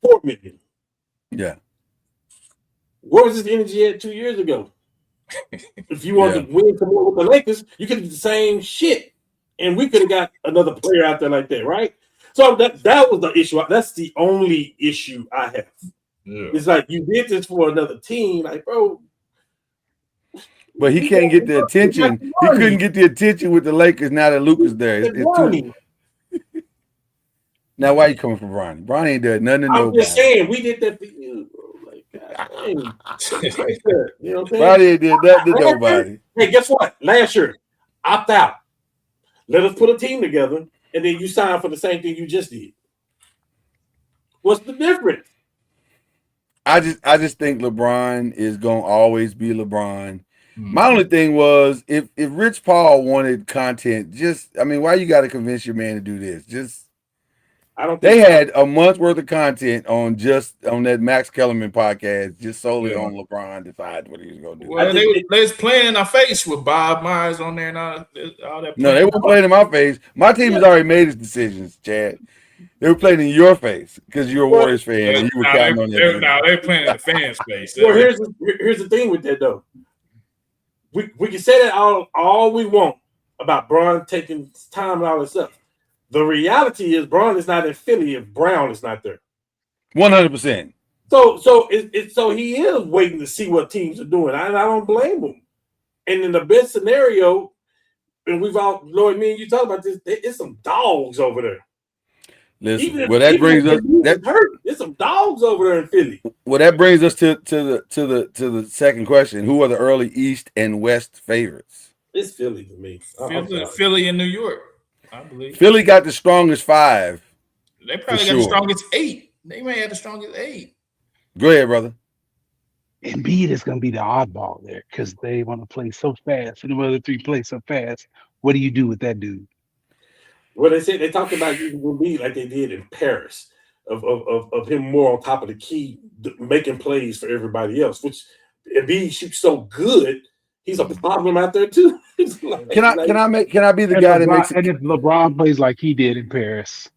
[SPEAKER 5] $4 million.
[SPEAKER 1] Yeah.
[SPEAKER 5] Where was this energy at 2 years ago? If you wanted to win some more with the Lakers, you could do the same shit. And we could have got another player out there like that, right? So that was the issue. That's the only issue I have.
[SPEAKER 4] Yeah.
[SPEAKER 5] It's like you did this for another team, like bro.
[SPEAKER 1] But he can't get the attention. He couldn't get the attention with the Lakers now that Luka's there. It's too. Now, why you coming for Bronny? Bronny ain't done nothing to nobody.
[SPEAKER 5] I'm just saying, we did that for you, bro. Like, God dang. You know what I'm saying?
[SPEAKER 1] Bronny ain't did nothing to nobody.
[SPEAKER 5] Hey, guess what? Last year, opt out. Let us put a team together, and then you sign for the same thing you just did. What's the difference?
[SPEAKER 1] I just think LeBron is gonna always be LeBron. My only thing was if Rich Paul wanted content, why you got to convince your man to do this?
[SPEAKER 5] I don't.
[SPEAKER 1] They had a month's worth of content on that Max Kellerman podcast, just solely on LeBron decide what he was gonna do.
[SPEAKER 4] Well, they was playing in our face with Bob Myers on there and all that.
[SPEAKER 1] No, they weren't playing in my face. My team has already made its decisions, Chad. They were playing in your face because you're a Warriors fan and you were counting on them.
[SPEAKER 4] Now they're playing in the fans' face.
[SPEAKER 5] Well, here's the thing with that though. We can say that all we want about Bron taking time and all that stuff. The reality is Bron is not in Philly if Brown is not there.
[SPEAKER 1] 100%.
[SPEAKER 5] So he is waiting to see what teams are doing. I don't blame him. And in the best scenario, and Lloyd, me and you talk about this, it's some dogs over there.
[SPEAKER 1] Listen, that brings us.
[SPEAKER 5] There's some dogs over there in Philly.
[SPEAKER 1] Well, that brings us to the second question. Who are the early East and West favorites?
[SPEAKER 5] It's Philly to me.
[SPEAKER 4] Philly and New York, I believe.
[SPEAKER 1] Philly got the strongest 5.
[SPEAKER 4] They probably got the strongest 8. They may have the strongest 8.
[SPEAKER 1] Go ahead, brother.
[SPEAKER 3] Embiid is going to be the oddball there because they want to play so fast, and the other 3 play so fast. What do you do with that dude?
[SPEAKER 5] Well, they talked about using Embiid like they did in Paris, of him more on top of the key, making plays for everybody else. Which Embiid shoots so good, he's a problem out there too.
[SPEAKER 1] Can I be the guy that makes it?
[SPEAKER 3] And if LeBron plays like he did in Paris,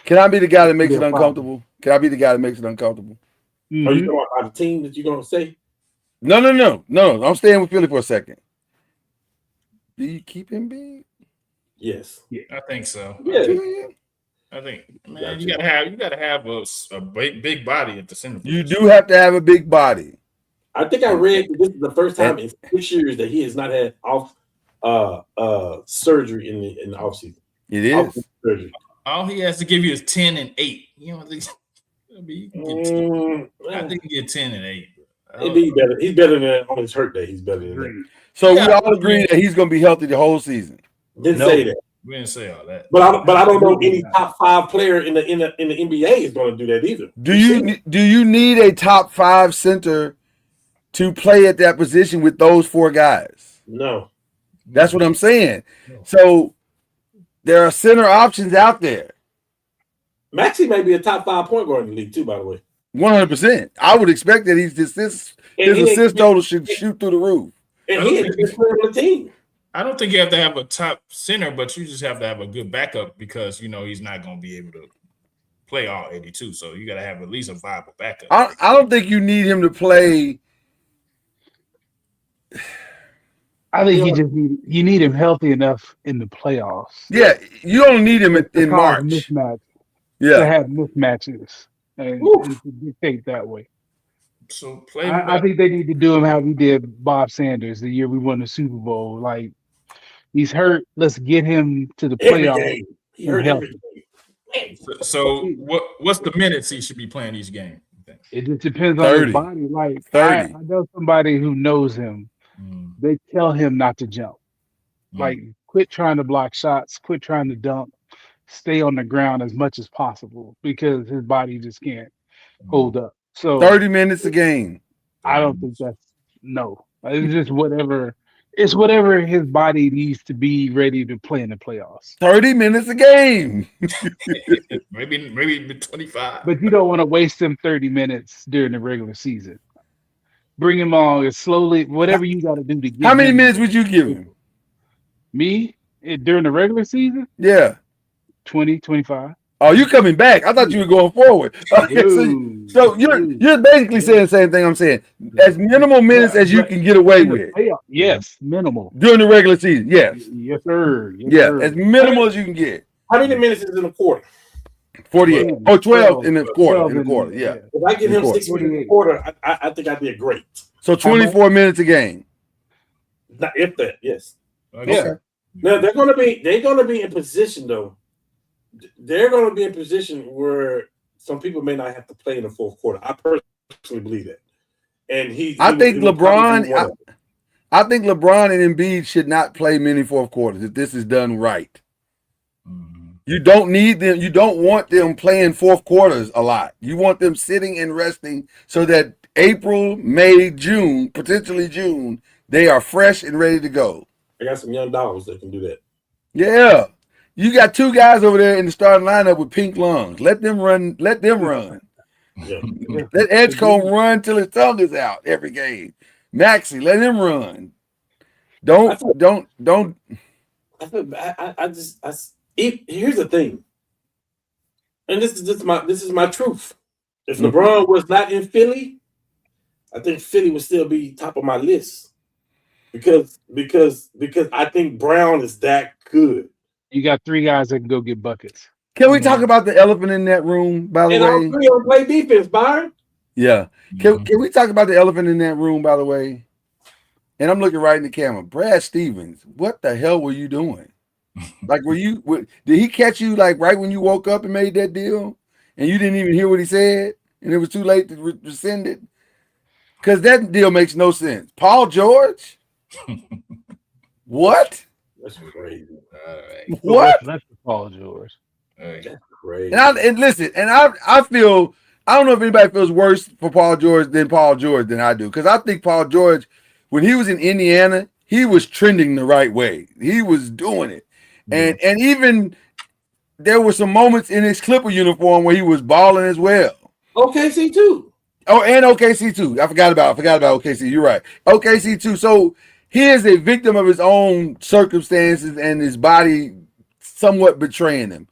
[SPEAKER 1] can I be the guy that makes it uncomfortable? Can I be the guy that makes it uncomfortable?
[SPEAKER 3] Mm-hmm.
[SPEAKER 5] Are you talking about the team that you're gonna say?
[SPEAKER 1] No. I'm staying with Philly for a second. Do you keep Embiid?
[SPEAKER 5] Yes.
[SPEAKER 4] Yeah, I think so.
[SPEAKER 5] Yeah.
[SPEAKER 4] I think, man, you gotta have a big body at the center.
[SPEAKER 1] You do have to have a big body.
[SPEAKER 5] I think I read that this is the first time in 6 years that he has not had off surgery in the offseason.
[SPEAKER 1] It is.
[SPEAKER 5] Surgery.
[SPEAKER 4] All he has to give you is 10 and 8. You know, I think you get 10 and 8.
[SPEAKER 5] He's better. He's better than on his hurt day. He's better than that.
[SPEAKER 1] So we all agree that he's going to be healthy the whole season.
[SPEAKER 5] Didn't say that.
[SPEAKER 4] We didn't say all that.
[SPEAKER 5] But I don't know any top 5 player in the NBA is going to do that either.
[SPEAKER 1] Do you need a top 5 center to play at that position with those 4 guys?
[SPEAKER 5] No.
[SPEAKER 1] That's what I'm saying. So there are center options out there.
[SPEAKER 5] Maxey may be a top 5 point guard in the league too, by the way.
[SPEAKER 1] 100%. I would expect that his assist total should shoot through the roof.
[SPEAKER 5] And he is the player on the team.
[SPEAKER 4] I don't think you have to have a top center, but you just have to have a good backup because he's not going to be able to play all 82. So you got to have at least a viable backup.
[SPEAKER 1] I don't think you need him to play.
[SPEAKER 3] I think you need him healthy enough in the playoffs.
[SPEAKER 1] Yeah, you don't need him in March.
[SPEAKER 3] Mismatch.
[SPEAKER 1] Yeah,
[SPEAKER 3] to have mismatches and to dictate that way.
[SPEAKER 4] So
[SPEAKER 3] I think they need to do him how we did Bob Sanders the year we won the Super Bowl. Like he's hurt, let's get him to the playoffs.
[SPEAKER 5] He hurt every game.
[SPEAKER 4] So what's the minutes he should be playing each game?
[SPEAKER 3] It just depends on his body. Like
[SPEAKER 1] 30.
[SPEAKER 3] I know somebody who knows him. They tell him not to jump. Like quit trying to block shots, quit trying to dunk, stay on the ground as much as possible because his body just can't hold up. So
[SPEAKER 1] 30 minutes a game.
[SPEAKER 3] I don't think that's no. It's just whatever. It's whatever his body needs to be ready to play in the playoffs.
[SPEAKER 1] 30 minutes a game.
[SPEAKER 4] maybe 25.
[SPEAKER 3] But you don't want to waste them 30 minutes during the regular season. Bring him on as slowly, whatever you got to do to get.
[SPEAKER 1] How many minutes would you give him?
[SPEAKER 3] Me during the regular season?
[SPEAKER 1] Yeah.
[SPEAKER 3] 20, 25.
[SPEAKER 1] Oh, you coming back? I thought you were going forward. Okay, so you're basically saying the same thing I'm saying. As minimal minutes as you can get away with.
[SPEAKER 3] Yes, minimal.
[SPEAKER 1] During the regular season, yes.
[SPEAKER 3] Yes, sir.
[SPEAKER 1] Yes, sir. As minimal as you can get.
[SPEAKER 5] How many minutes is in a quarter?
[SPEAKER 1] 48. 12 in the quarter. In the quarter, yeah.
[SPEAKER 5] If I give him 6 minutes in a quarter, I think I did great.
[SPEAKER 1] So 24 minutes a game.
[SPEAKER 5] Not if that, yes.
[SPEAKER 1] Okay.
[SPEAKER 5] Now they're gonna be in position though. They're gonna be in position where some people may not have to play in the fourth quarter. I personally believe that. And
[SPEAKER 1] I think LeBron and Embiid should not play many fourth quarters if this is done right. You don't need them. You don't want them playing fourth quarters a lot. You want them sitting and resting so that April, May, June, potentially June, they are fresh and ready to go.
[SPEAKER 5] I got some young dogs that can do that.
[SPEAKER 1] Yeah. You got two guys over there in the starting lineup with pink lungs. Let them run. Let them run.
[SPEAKER 5] Yeah.
[SPEAKER 1] Let Edgecombe run till his tongue is out every game. Maxey, let him run. Don't.
[SPEAKER 5] Here's the thing, and this is my truth. If LeBron was not in Philly, I think Philly would still be top of my list because I think Brown is that good.
[SPEAKER 3] You got three guys that can go get buckets.
[SPEAKER 1] Can we talk about the elephant in that room, by the
[SPEAKER 5] And
[SPEAKER 1] way?
[SPEAKER 5] all three don't play defense, Byron.
[SPEAKER 1] Yeah. Can we talk about the elephant in that room, by the way? And I'm looking right in the camera. Brad Stevens, what the hell were you doing? Like, did he catch you like right when you woke up and made that deal? And you didn't even hear what he said? And it was too late to rescind it? Because that deal makes no sense. Paul George? What?
[SPEAKER 5] That's crazy.
[SPEAKER 1] What?
[SPEAKER 3] That's Paul George.
[SPEAKER 5] That's crazy.
[SPEAKER 1] And listen, I feel, I don't know if anybody feels worse for Paul George than I do. Because I think Paul George, when he was in Indiana, he was trending the right way. He was doing it. And even there were some moments in his Clipper uniform where he was balling as well.
[SPEAKER 5] OKC too.
[SPEAKER 1] Oh, and OKC too. I forgot about OKC. You're right. OKC too. So he is a victim of his own circumstances and his body somewhat betraying him.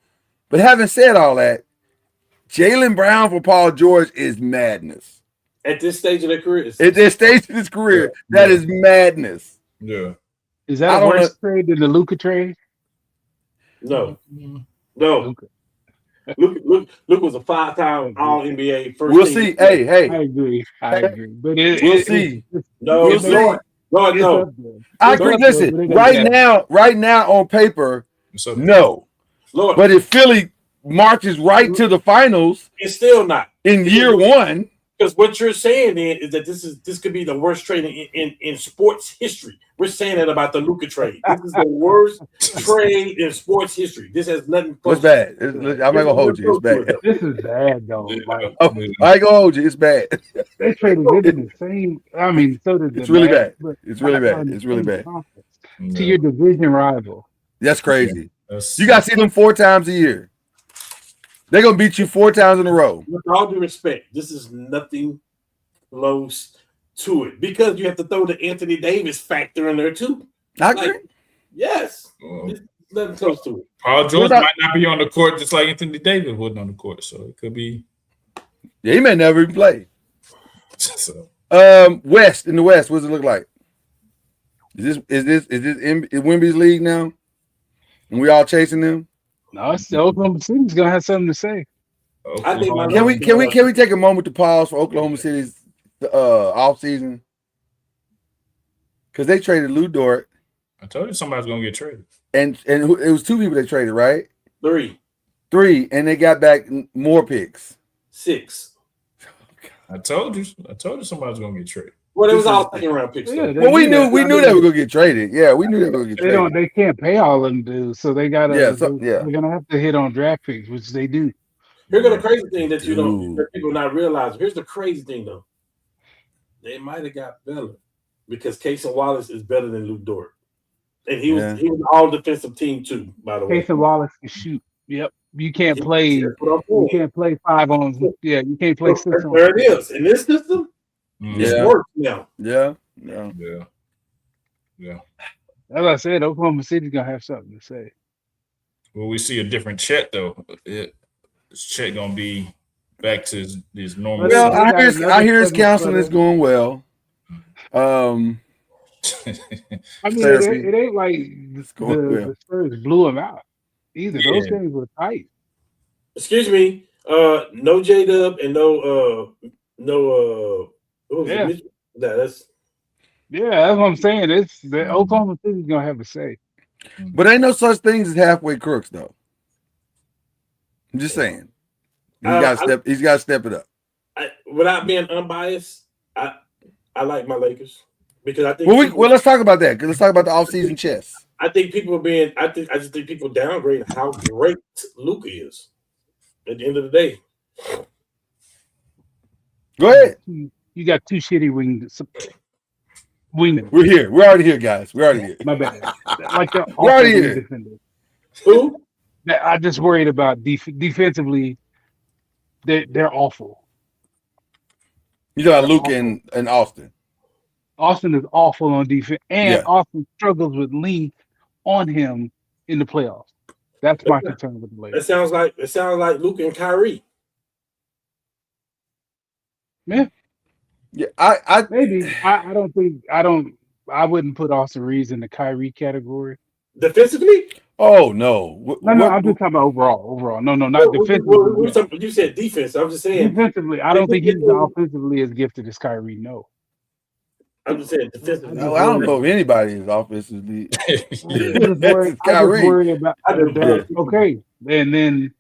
[SPEAKER 1] But having said all that, Jaylen Brown for Paul George is madness.
[SPEAKER 5] At this stage of their career.
[SPEAKER 1] At this stage of his career, that is madness.
[SPEAKER 4] Yeah.
[SPEAKER 3] Is that a worse trade than the Luka trade?
[SPEAKER 5] No. Luke was a 5-time All NBA first.
[SPEAKER 1] We'll see. Hey.
[SPEAKER 3] I agree. But
[SPEAKER 1] we'll see.
[SPEAKER 5] No.
[SPEAKER 1] I agree. Listen, right now on paper, no.
[SPEAKER 5] Lord.
[SPEAKER 1] But if Philly marches right to the finals,
[SPEAKER 5] it's still not
[SPEAKER 1] in year one.
[SPEAKER 5] Because what you're saying then is that this could be the worst trade in sports history. We're saying that about the Luka trade. This is the worst trade in sports history. This has nothing.
[SPEAKER 1] It's bad. I'm not gonna hold you. It's bad.
[SPEAKER 3] This is bad, though. Like,
[SPEAKER 1] I ain't gonna hold you. It's bad.
[SPEAKER 3] They traded it in the same. I mean, so did
[SPEAKER 1] it's really bad. It's really bad. It's really bad.
[SPEAKER 3] To your division rival.
[SPEAKER 1] That's crazy. You got to see them 4 times a year. They're going to beat you 4 times in a row.
[SPEAKER 5] With all due respect, this is nothing close to it because you have to throw the Anthony Davis factor in there too.
[SPEAKER 1] I agree.
[SPEAKER 5] Yes. It's nothing close to it.
[SPEAKER 4] Paul George might not be on the court just like Anthony Davis wasn't on the court, so it could be.
[SPEAKER 1] Yeah, he may never even play.
[SPEAKER 4] So.
[SPEAKER 1] West, in the West, what does it look like? Is this Wemby's league now? And we all chasing them?
[SPEAKER 3] No, it's the Oklahoma City's gonna have something to say.
[SPEAKER 1] Can we take a moment to pause for Oklahoma City's off season? Because they traded Lou Dort.
[SPEAKER 4] I told you somebody's gonna get traded.
[SPEAKER 1] And it was 2 people they traded, right?
[SPEAKER 5] 3,
[SPEAKER 1] and they got back more picks.
[SPEAKER 5] 6.
[SPEAKER 4] I told you somebody's gonna get traded.
[SPEAKER 5] Well, it was all second round picks.
[SPEAKER 1] Yeah, well, we knew they were gonna get traded. Yeah, we knew they were gonna get traded.
[SPEAKER 3] They can't pay all of them dudes, so they gotta.
[SPEAKER 1] They're
[SPEAKER 3] gonna have to hit on draft picks, which they do.
[SPEAKER 5] Here's the crazy thing that that people not realizing. Here's the crazy thing though. They might have got better because Casey Wallace is better than Luke Dort, and he was an all defensive team too. By the way,
[SPEAKER 3] Casey Wallace can shoot. Yep, you can't play. You can't play 5 on. Yeah, you can't play 6 on.
[SPEAKER 5] There it is in this system. It's worse now.
[SPEAKER 1] Yeah.
[SPEAKER 3] As I said, Oklahoma City's gonna have something to say.
[SPEAKER 4] Well, we see a different Chet though. Chet gonna be back to his normal.
[SPEAKER 1] Well, I hear his counseling is going well.
[SPEAKER 3] I mean, it ain't like the Spurs blew him out. either.
[SPEAKER 4] Yeah.
[SPEAKER 3] Those games were tight.
[SPEAKER 5] Excuse me. No J Dub and no. What was
[SPEAKER 3] Yeah.
[SPEAKER 5] it? Nah, that's
[SPEAKER 3] Yeah, that's what I'm saying. It's the Oklahoma City's gonna have a say.
[SPEAKER 1] But ain't no such things as halfway crooks, though. I'm just saying. He's got to step it up.
[SPEAKER 5] Without being unbiased, I like my Lakers because I think.
[SPEAKER 1] Well, let's talk about that. Let's talk about the offseason chess.
[SPEAKER 5] I think people are being. I just think people downgrade how great Luka is. At the end of the day,
[SPEAKER 1] Go ahead.
[SPEAKER 3] You got two shitty wingmen.
[SPEAKER 1] We're here. We're already here, guys. We're already here.
[SPEAKER 3] My bad. Like the
[SPEAKER 1] We're already
[SPEAKER 3] awful
[SPEAKER 1] here.
[SPEAKER 3] defenders.
[SPEAKER 5] who?
[SPEAKER 3] I just worried about defensively. They're awful.
[SPEAKER 1] You know, Luke and Austin.
[SPEAKER 3] Austin is awful on defense, and
[SPEAKER 1] Yeah.
[SPEAKER 3] Austin struggles with length on him in the playoffs. That's my concern with the
[SPEAKER 5] It
[SPEAKER 3] Lakers.
[SPEAKER 5] sounds like Luka and Kyrie.
[SPEAKER 3] Yeah,
[SPEAKER 1] Yeah, I
[SPEAKER 3] maybe. I wouldn't put Austin Reeves in the Kyrie category.
[SPEAKER 5] Defensively?
[SPEAKER 1] Oh no.
[SPEAKER 3] No, I'm just talking about overall. No, not defensively.
[SPEAKER 5] You said defense. I'm just saying.
[SPEAKER 3] Defensively, I don't think he's offensively as gifted as Kyrie. No.
[SPEAKER 5] I'm just saying defensively.
[SPEAKER 1] No, I don't know if anybody is offensively.
[SPEAKER 3] I just worry about that. Okay, and then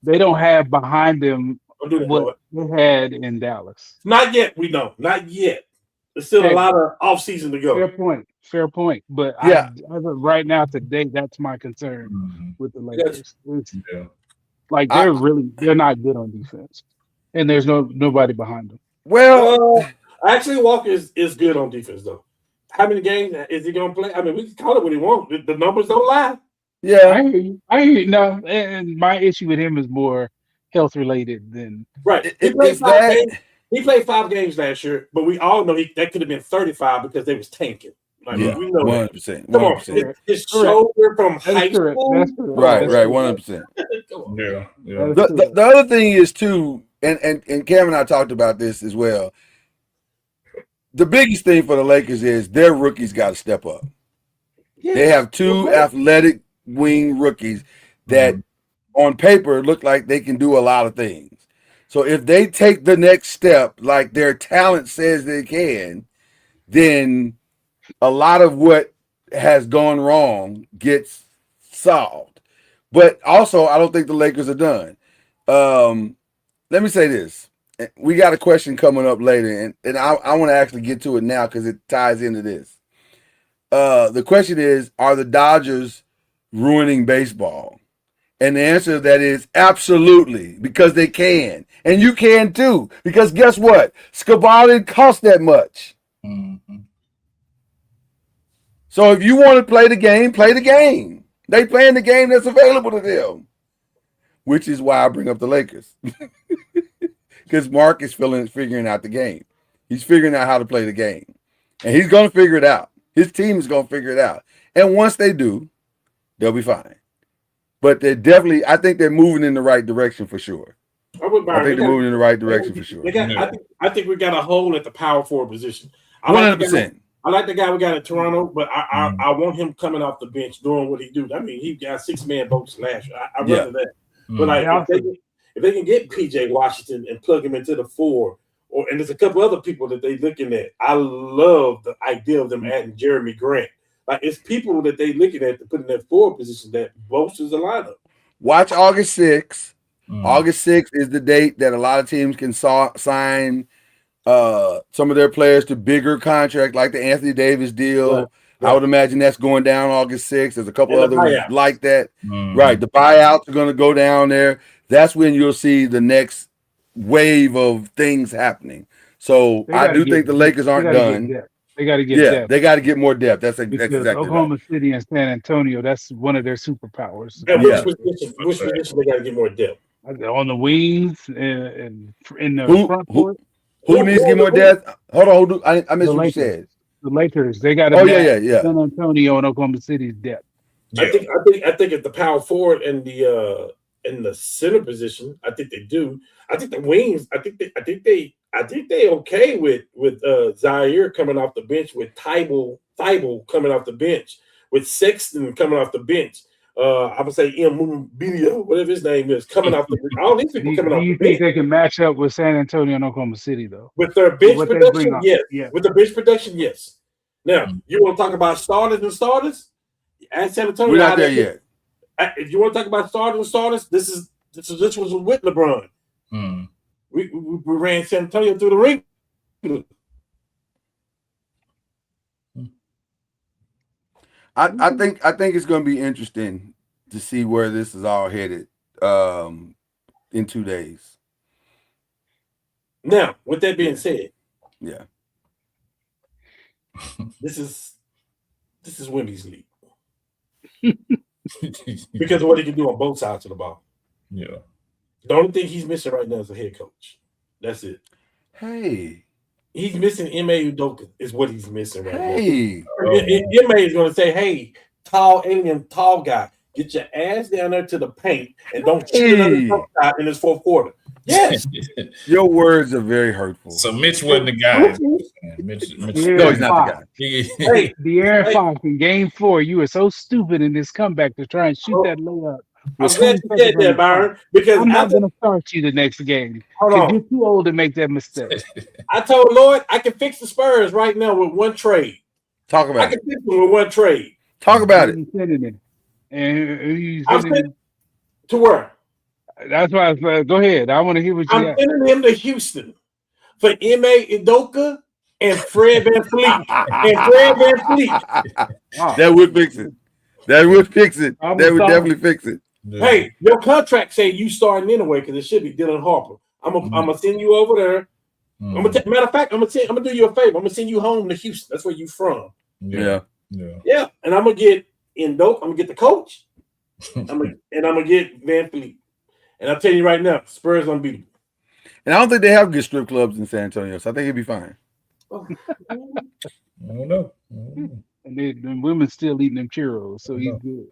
[SPEAKER 3] they don't have behind them what they had in Dallas.
[SPEAKER 5] Not yet. We know. Not yet. There's still a lot of off season to go.
[SPEAKER 3] Fair point. But
[SPEAKER 1] yeah,
[SPEAKER 3] right now today, that's my concern with the Lakers. Like they're not good on defense, and there's nobody behind them.
[SPEAKER 1] Well,
[SPEAKER 5] actually, Walker is good on defense though. How many games is he gonna play? I mean, we can call it what he wants. The numbers don't lie.
[SPEAKER 1] Yeah,
[SPEAKER 3] I hear you. No, and my issue with him is more health related than
[SPEAKER 5] right. He played 5 games last year, but we all know that could have been 35 because they was tanking. Like, we know
[SPEAKER 1] 100%.
[SPEAKER 5] Come on, his shoulder from high school.
[SPEAKER 1] Right, 100%.
[SPEAKER 4] Yeah.
[SPEAKER 1] The other thing is too, and Cam and I talked about this as well. The biggest thing for the Lakers is their rookies got to step up. Yes. They have 2 athletic wing rookies that on paper look like they can do a lot of things. So if they take the next step like their talent says they can, then a lot of what has gone wrong gets solved. But also, I don't think the Lakers are done. Let me say this. We got a question coming up later, and I want to actually get to it now because it ties into this. The question is, are the Dodgers ruining baseball? And the answer to that is absolutely, because they can. And you can too, because guess what? Scabard didn't cost that much. Mm-hmm. So if you want to play the game, play the game. They playing the game that's available to them, which is why I bring up the Lakers. Because Mark is figuring out the game. He's figuring out how to play the game. And he's going to figure it out. His team is going to figure it out. And once they do, they'll be fine. But they're definitely, I think they're moving in the right direction for sure. I think they're moving in the right direction for sure.
[SPEAKER 5] I think we got a hole at the power forward position.
[SPEAKER 1] 100%.
[SPEAKER 5] I like the guy we got in Toronto, but I want him coming off the bench doing what he do. I mean, he got 6-man votes last year. I rather that. But like, if they can get PJ Washington and plug him into the 4, and there's a couple other people that they looking at. I love the idea of them adding Jeremy Grant. Like, it's people that they looking at to put in that 4 position that bolsters the lineup.
[SPEAKER 1] Watch August 6th. August 6th is the date that a lot of teams can sign some of their players to bigger contracts, like the Anthony Davis deal. Right. I would imagine that's going down August 6th. There's a couple others like that. Right. The buyouts are going to go down there. That's when you'll see the next wave of things happening. So I do think the Lakers aren't done.
[SPEAKER 3] They got to get depth.
[SPEAKER 1] They got to get more depth. That's exactly
[SPEAKER 3] Oklahoma City and San Antonio, that's one of their superpowers.
[SPEAKER 5] Which position they got to get more depth?
[SPEAKER 3] On the wings and in the front court.
[SPEAKER 1] Who needs to get more depth? Hold on. I missed what you said.
[SPEAKER 3] The Lakers, they got to San Antonio and Oklahoma City's depth.
[SPEAKER 5] I think at the power forward and the center position, I think they do. I think the wings, I think they okay with Zaire coming off the bench, with Thibault coming off the bench, with Sexton coming off the bench. I would say Mumbilia, whatever his name is, coming off the all these people coming
[SPEAKER 3] Do
[SPEAKER 5] off
[SPEAKER 3] you
[SPEAKER 5] the
[SPEAKER 3] think
[SPEAKER 5] bench
[SPEAKER 3] they can match up with San Antonio and Oklahoma City though?
[SPEAKER 5] with their bench
[SPEAKER 3] What they bring
[SPEAKER 5] production?
[SPEAKER 3] on?
[SPEAKER 5] Yes.
[SPEAKER 3] Yeah.
[SPEAKER 5] With the bench production, yes. Now, you want to talk about starters and starters? At San Antonio,
[SPEAKER 2] We're not there yet.
[SPEAKER 5] If you want to talk about starters and starters, this was with LeBron.
[SPEAKER 4] Mm.
[SPEAKER 5] We ran San Antonio through the ring.
[SPEAKER 2] I think it's going to be interesting to see where this is all headed in 2 days.
[SPEAKER 5] Now, with that being said,
[SPEAKER 2] Yeah.
[SPEAKER 5] this is Wemby's league because of what he can do on both sides of the ball.
[SPEAKER 4] Yeah.
[SPEAKER 5] The only thing he's missing right now is a head coach. That's it.
[SPEAKER 2] Hey.
[SPEAKER 5] He's missing M.A. Udoka is what he's missing right now.
[SPEAKER 2] Hey.
[SPEAKER 5] M.A. is going to say, hey, tall alien, tall guy, get your ass down there to the paint and don't shoot another shot in this fourth quarter. Yes.
[SPEAKER 2] Your words are very hurtful.
[SPEAKER 4] So Mitch wasn't the guy. Mitch,
[SPEAKER 2] no, he's not the guy.
[SPEAKER 5] Hey,
[SPEAKER 3] De'Aaron Fox in Game 4, you were so stupid in this comeback to try and shoot that layup.
[SPEAKER 5] I'm glad you said that, Byron, because
[SPEAKER 3] I'm not going to start you the next game.
[SPEAKER 5] Hold on.
[SPEAKER 3] You're too old to make that mistake.
[SPEAKER 5] I told Lloyd I can fix the Spurs right now with one trade.
[SPEAKER 2] Talk about
[SPEAKER 5] I can fix them with one trade.
[SPEAKER 2] Talk about it.
[SPEAKER 3] I'm
[SPEAKER 5] sending to where?
[SPEAKER 3] That's why I was like, go ahead. I want to hear what you
[SPEAKER 5] I'm sending him to Houston for M.A. Udoka and Fred VanVleet.
[SPEAKER 2] That would fix it. That would fix it. That would definitely fix it.
[SPEAKER 5] Hey, your contract say you starting anyway because it should be Dylan Harper. I'm gonna send you over there. Matter of fact, I'm gonna do you a favor. I'm gonna send you home to Houston. That's where you from.
[SPEAKER 2] Yeah.
[SPEAKER 5] And I'm gonna get Udoka. I'm gonna get the coach. I'm gonna get VanVleet. And I'm telling you right now, Spurs unbeatable.
[SPEAKER 2] And I don't think they have good strip clubs in San Antonio, so I think he'll be fine.
[SPEAKER 4] I don't know.
[SPEAKER 3] And the women still eating them churros, so he's good.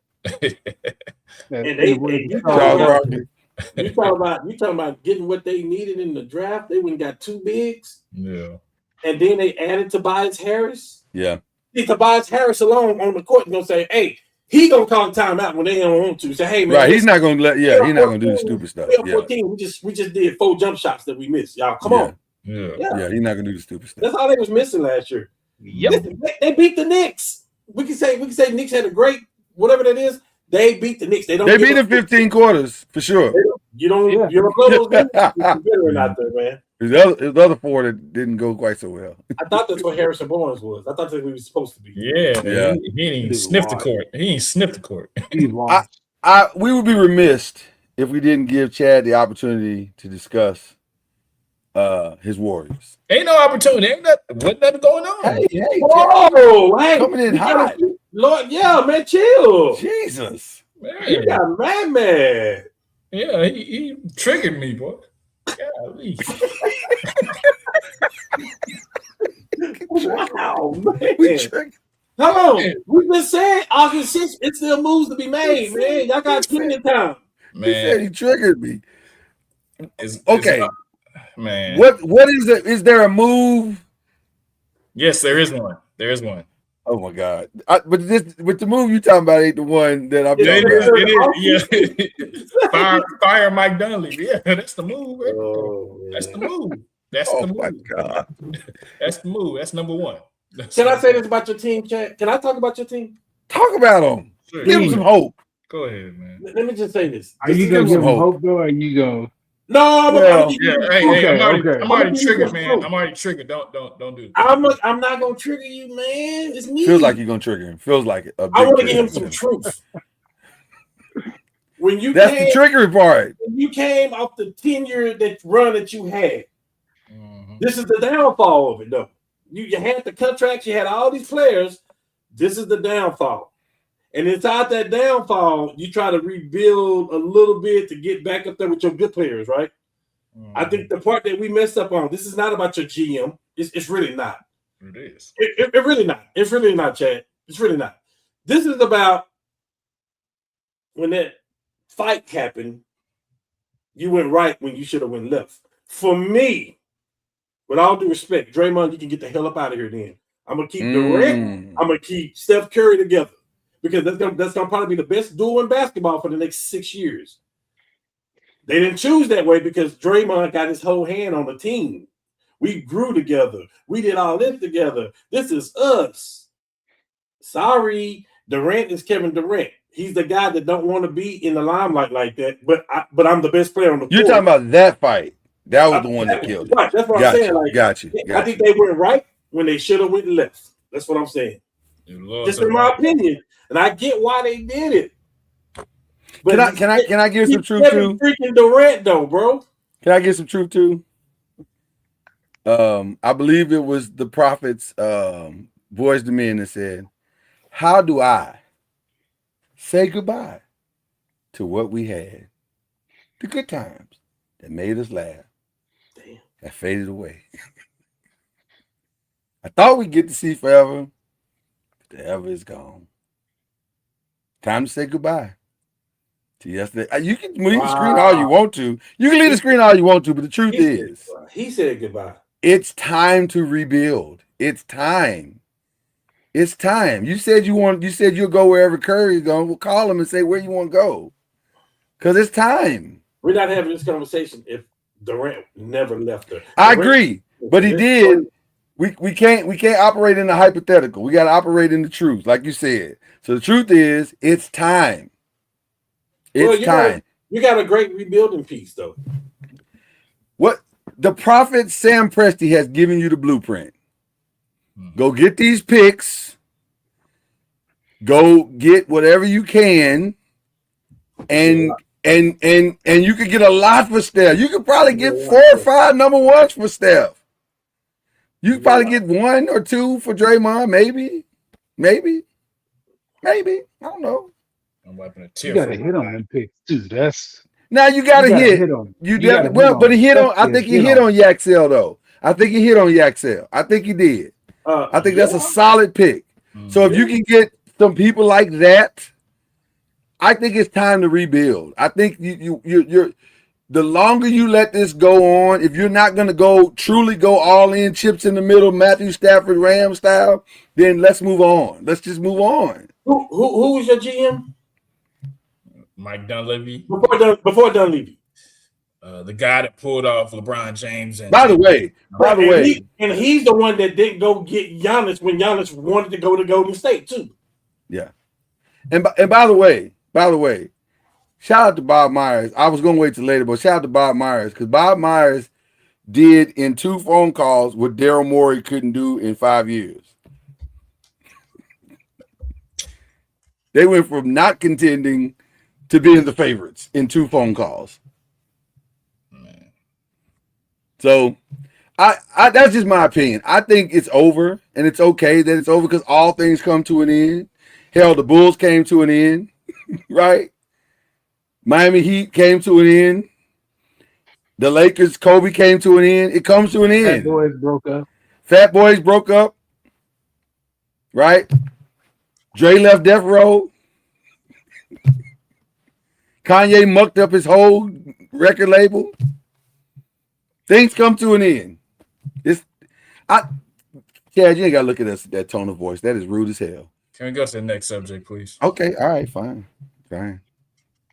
[SPEAKER 5] You talking about getting what they needed in the draft. They went and got 2 bigs.
[SPEAKER 4] Yeah.
[SPEAKER 5] And then they added Tobias Harris.
[SPEAKER 2] Yeah.
[SPEAKER 5] See, Tobias Harris alone on the court is gonna say, hey, he gonna call timeout when they don't want to. Say, hey man,
[SPEAKER 2] right? He's not gonna let. Yeah, he's not gonna do the stupid stuff.
[SPEAKER 5] Yeah. 14, we just did 4 jump shots that we missed. Y'all, come on.
[SPEAKER 2] Yeah, he's not gonna do the stupid stuff.
[SPEAKER 5] That's all they was missing last year.
[SPEAKER 3] Yep.
[SPEAKER 5] They beat the Knicks. We can say Knicks had a great whatever that is. They beat the Knicks. They beat
[SPEAKER 2] in 15 quarters for sure.
[SPEAKER 5] You don't blow those games. You're veteran out there, man.
[SPEAKER 2] There's other 4 that didn't go quite so well.
[SPEAKER 5] I thought that's what Harrison Barnes was. I thought that's what he was supposed to be.
[SPEAKER 4] Yeah. He ain't sniffed the court. He ain't sniffed the court.
[SPEAKER 2] We would be remiss if we didn't give Chad the opportunity to discuss his Warriors.
[SPEAKER 4] Ain't no opportunity. Ain't nothing going on.
[SPEAKER 5] Hey,
[SPEAKER 2] coming in hot.
[SPEAKER 5] Lord, man, chill.
[SPEAKER 2] Jesus.
[SPEAKER 5] Man. You got mad.
[SPEAKER 4] Yeah, he triggered me, boy. Golly.
[SPEAKER 5] Wow, man. Hold on. We just said August 6th, it's still moves to be made, man. Y'all got plenty of time.
[SPEAKER 2] Man. He said he triggered me. Okay.
[SPEAKER 4] Man.
[SPEAKER 2] What is it? Is there a move?
[SPEAKER 4] Yes, there is one. There is one.
[SPEAKER 2] Oh my God! But the move you talking about ain't the one that I'm talking
[SPEAKER 4] about. It is. Yeah. Fire Mike Dunleavy. Yeah, that's the move. Right? That's the move. That's the move.
[SPEAKER 2] Oh my God!
[SPEAKER 4] That's the move. That's number 1.
[SPEAKER 5] Can I say this about your team, Chad? Can I talk about your team?
[SPEAKER 2] Talk about them. Sure. Give them some hope.
[SPEAKER 4] Go ahead, man.
[SPEAKER 5] Let me just say this.
[SPEAKER 3] Are you gonna give them hope, though? Or are you gonna?
[SPEAKER 5] No, I'm
[SPEAKER 4] already triggered, man. I'm already triggered. Don't do it.
[SPEAKER 5] I'm not gonna trigger you, man. It's me.
[SPEAKER 2] Feels like you're gonna trigger him. Feels like it.
[SPEAKER 5] I want to give him some truth.
[SPEAKER 2] That's the triggering part.
[SPEAKER 5] When you came off the 10-year run that you had, this is the downfall of it, though. You had the contracts, you had all these players. This is the downfall. And inside that downfall, you try to rebuild a little bit to get back up there with your good players, right? I think the part that we messed up on, this is not about your GM. It's really not.
[SPEAKER 4] It is.
[SPEAKER 5] It really not. It's really not, Chad. It's really not. This is about when that fight happened, you went right when you should have went left. For me, with all due respect, Draymond, you can get the hell up out of here then. I'm going to keep Durant. I'm going to keep Steph Curry together. because that's gonna probably be the best duo in basketball for the next 6 years. They didn't choose that way because Draymond got his whole hand on the team. We grew together. We did all this together. This is us. Sorry, Durant is Kevin Durant. He's the guy that don't want to be in the limelight like that. But I'm the best player on the
[SPEAKER 1] You're
[SPEAKER 5] court.
[SPEAKER 1] talking about that fight. That was the one that killed it.
[SPEAKER 5] Right, that's what I'm saying. Like, I think they went right when they should have went left. That's what I'm saying. Just in my opinion, and I get why they did it. But
[SPEAKER 1] can I give some truth too?
[SPEAKER 5] Freaking Durant though, bro.
[SPEAKER 1] Can I give some truth too? I believe it was the Prophet's voice to me and said, "How do I say goodbye to what we had? The good times that made us laugh, that faded away. I thought we'd get to see forever, but the ever is gone. Time to say goodbye to yesterday." You can leave the screen all you want to. You can leave the screen all you want to, but the truth is,
[SPEAKER 5] he said goodbye.
[SPEAKER 1] It's time to rebuild. It's time. It's time. You said you'll go wherever Curry's going. We'll call him and say where you want to go. Because it's time.
[SPEAKER 5] We're not having this conversation if Durant never left her.
[SPEAKER 1] I agree. But he did. We can't operate in the hypothetical. We got to operate in the truth, like you said. So the truth is, it's time. It's time.
[SPEAKER 5] You got a great rebuilding piece, though.
[SPEAKER 1] What the Prophet Sam Presti has given you the blueprint. Go get these picks. Go get whatever you can, and you could get a lot for Steph. You could probably get 4 or 5 number ones for Steph. You could probably get 1 or 2 for Draymond, maybe. I don't know.
[SPEAKER 4] I'm wiping a
[SPEAKER 3] You
[SPEAKER 4] tear.
[SPEAKER 3] got to hit on them picks too. That's
[SPEAKER 1] now you got to hit.
[SPEAKER 3] You definitely
[SPEAKER 1] well, but he hit on. I think he hit on Yaxel though. I think he hit on Yaxel. I think he did. I think that's a solid pick. So if you can get some people like that, I think it's time to rebuild. I think you're the longer you let this go on, if you're not going to truly go all in, chips in the middle, Matthew Stafford Ram style, then let's move on. Let's just move on.
[SPEAKER 5] Who was your GM?
[SPEAKER 4] Mike Dunleavy.
[SPEAKER 5] Before Dunleavy.
[SPEAKER 4] The guy that pulled off LeBron James. And
[SPEAKER 1] by the way,
[SPEAKER 5] he's the one that didn't go get Giannis when Giannis wanted to go to Golden State too.
[SPEAKER 1] Yeah, and by the way, shout out to Bob Myers. I was going to wait till later, but shout out to Bob Myers because Bob Myers did in 2 phone calls what Daryl Morey couldn't do in 5 years. They went from not contending to being the favorites in 2 phone calls. So, I that's just my opinion. I think it's over, and it's okay that it's over because all things come to an end. Hell, the Bulls came to an end, right? Miami Heat came to an end. The Lakers, Kobe came to an end. It comes to an end. Fat Boys broke up, right? Dre left Death Row. Kanye mucked up his whole record label. Things come to an end. Chad, you ain't gotta look at us that tone of voice. That is rude as hell.
[SPEAKER 4] Can we go to the next subject, please?
[SPEAKER 1] Okay, all right, fine.
[SPEAKER 5] I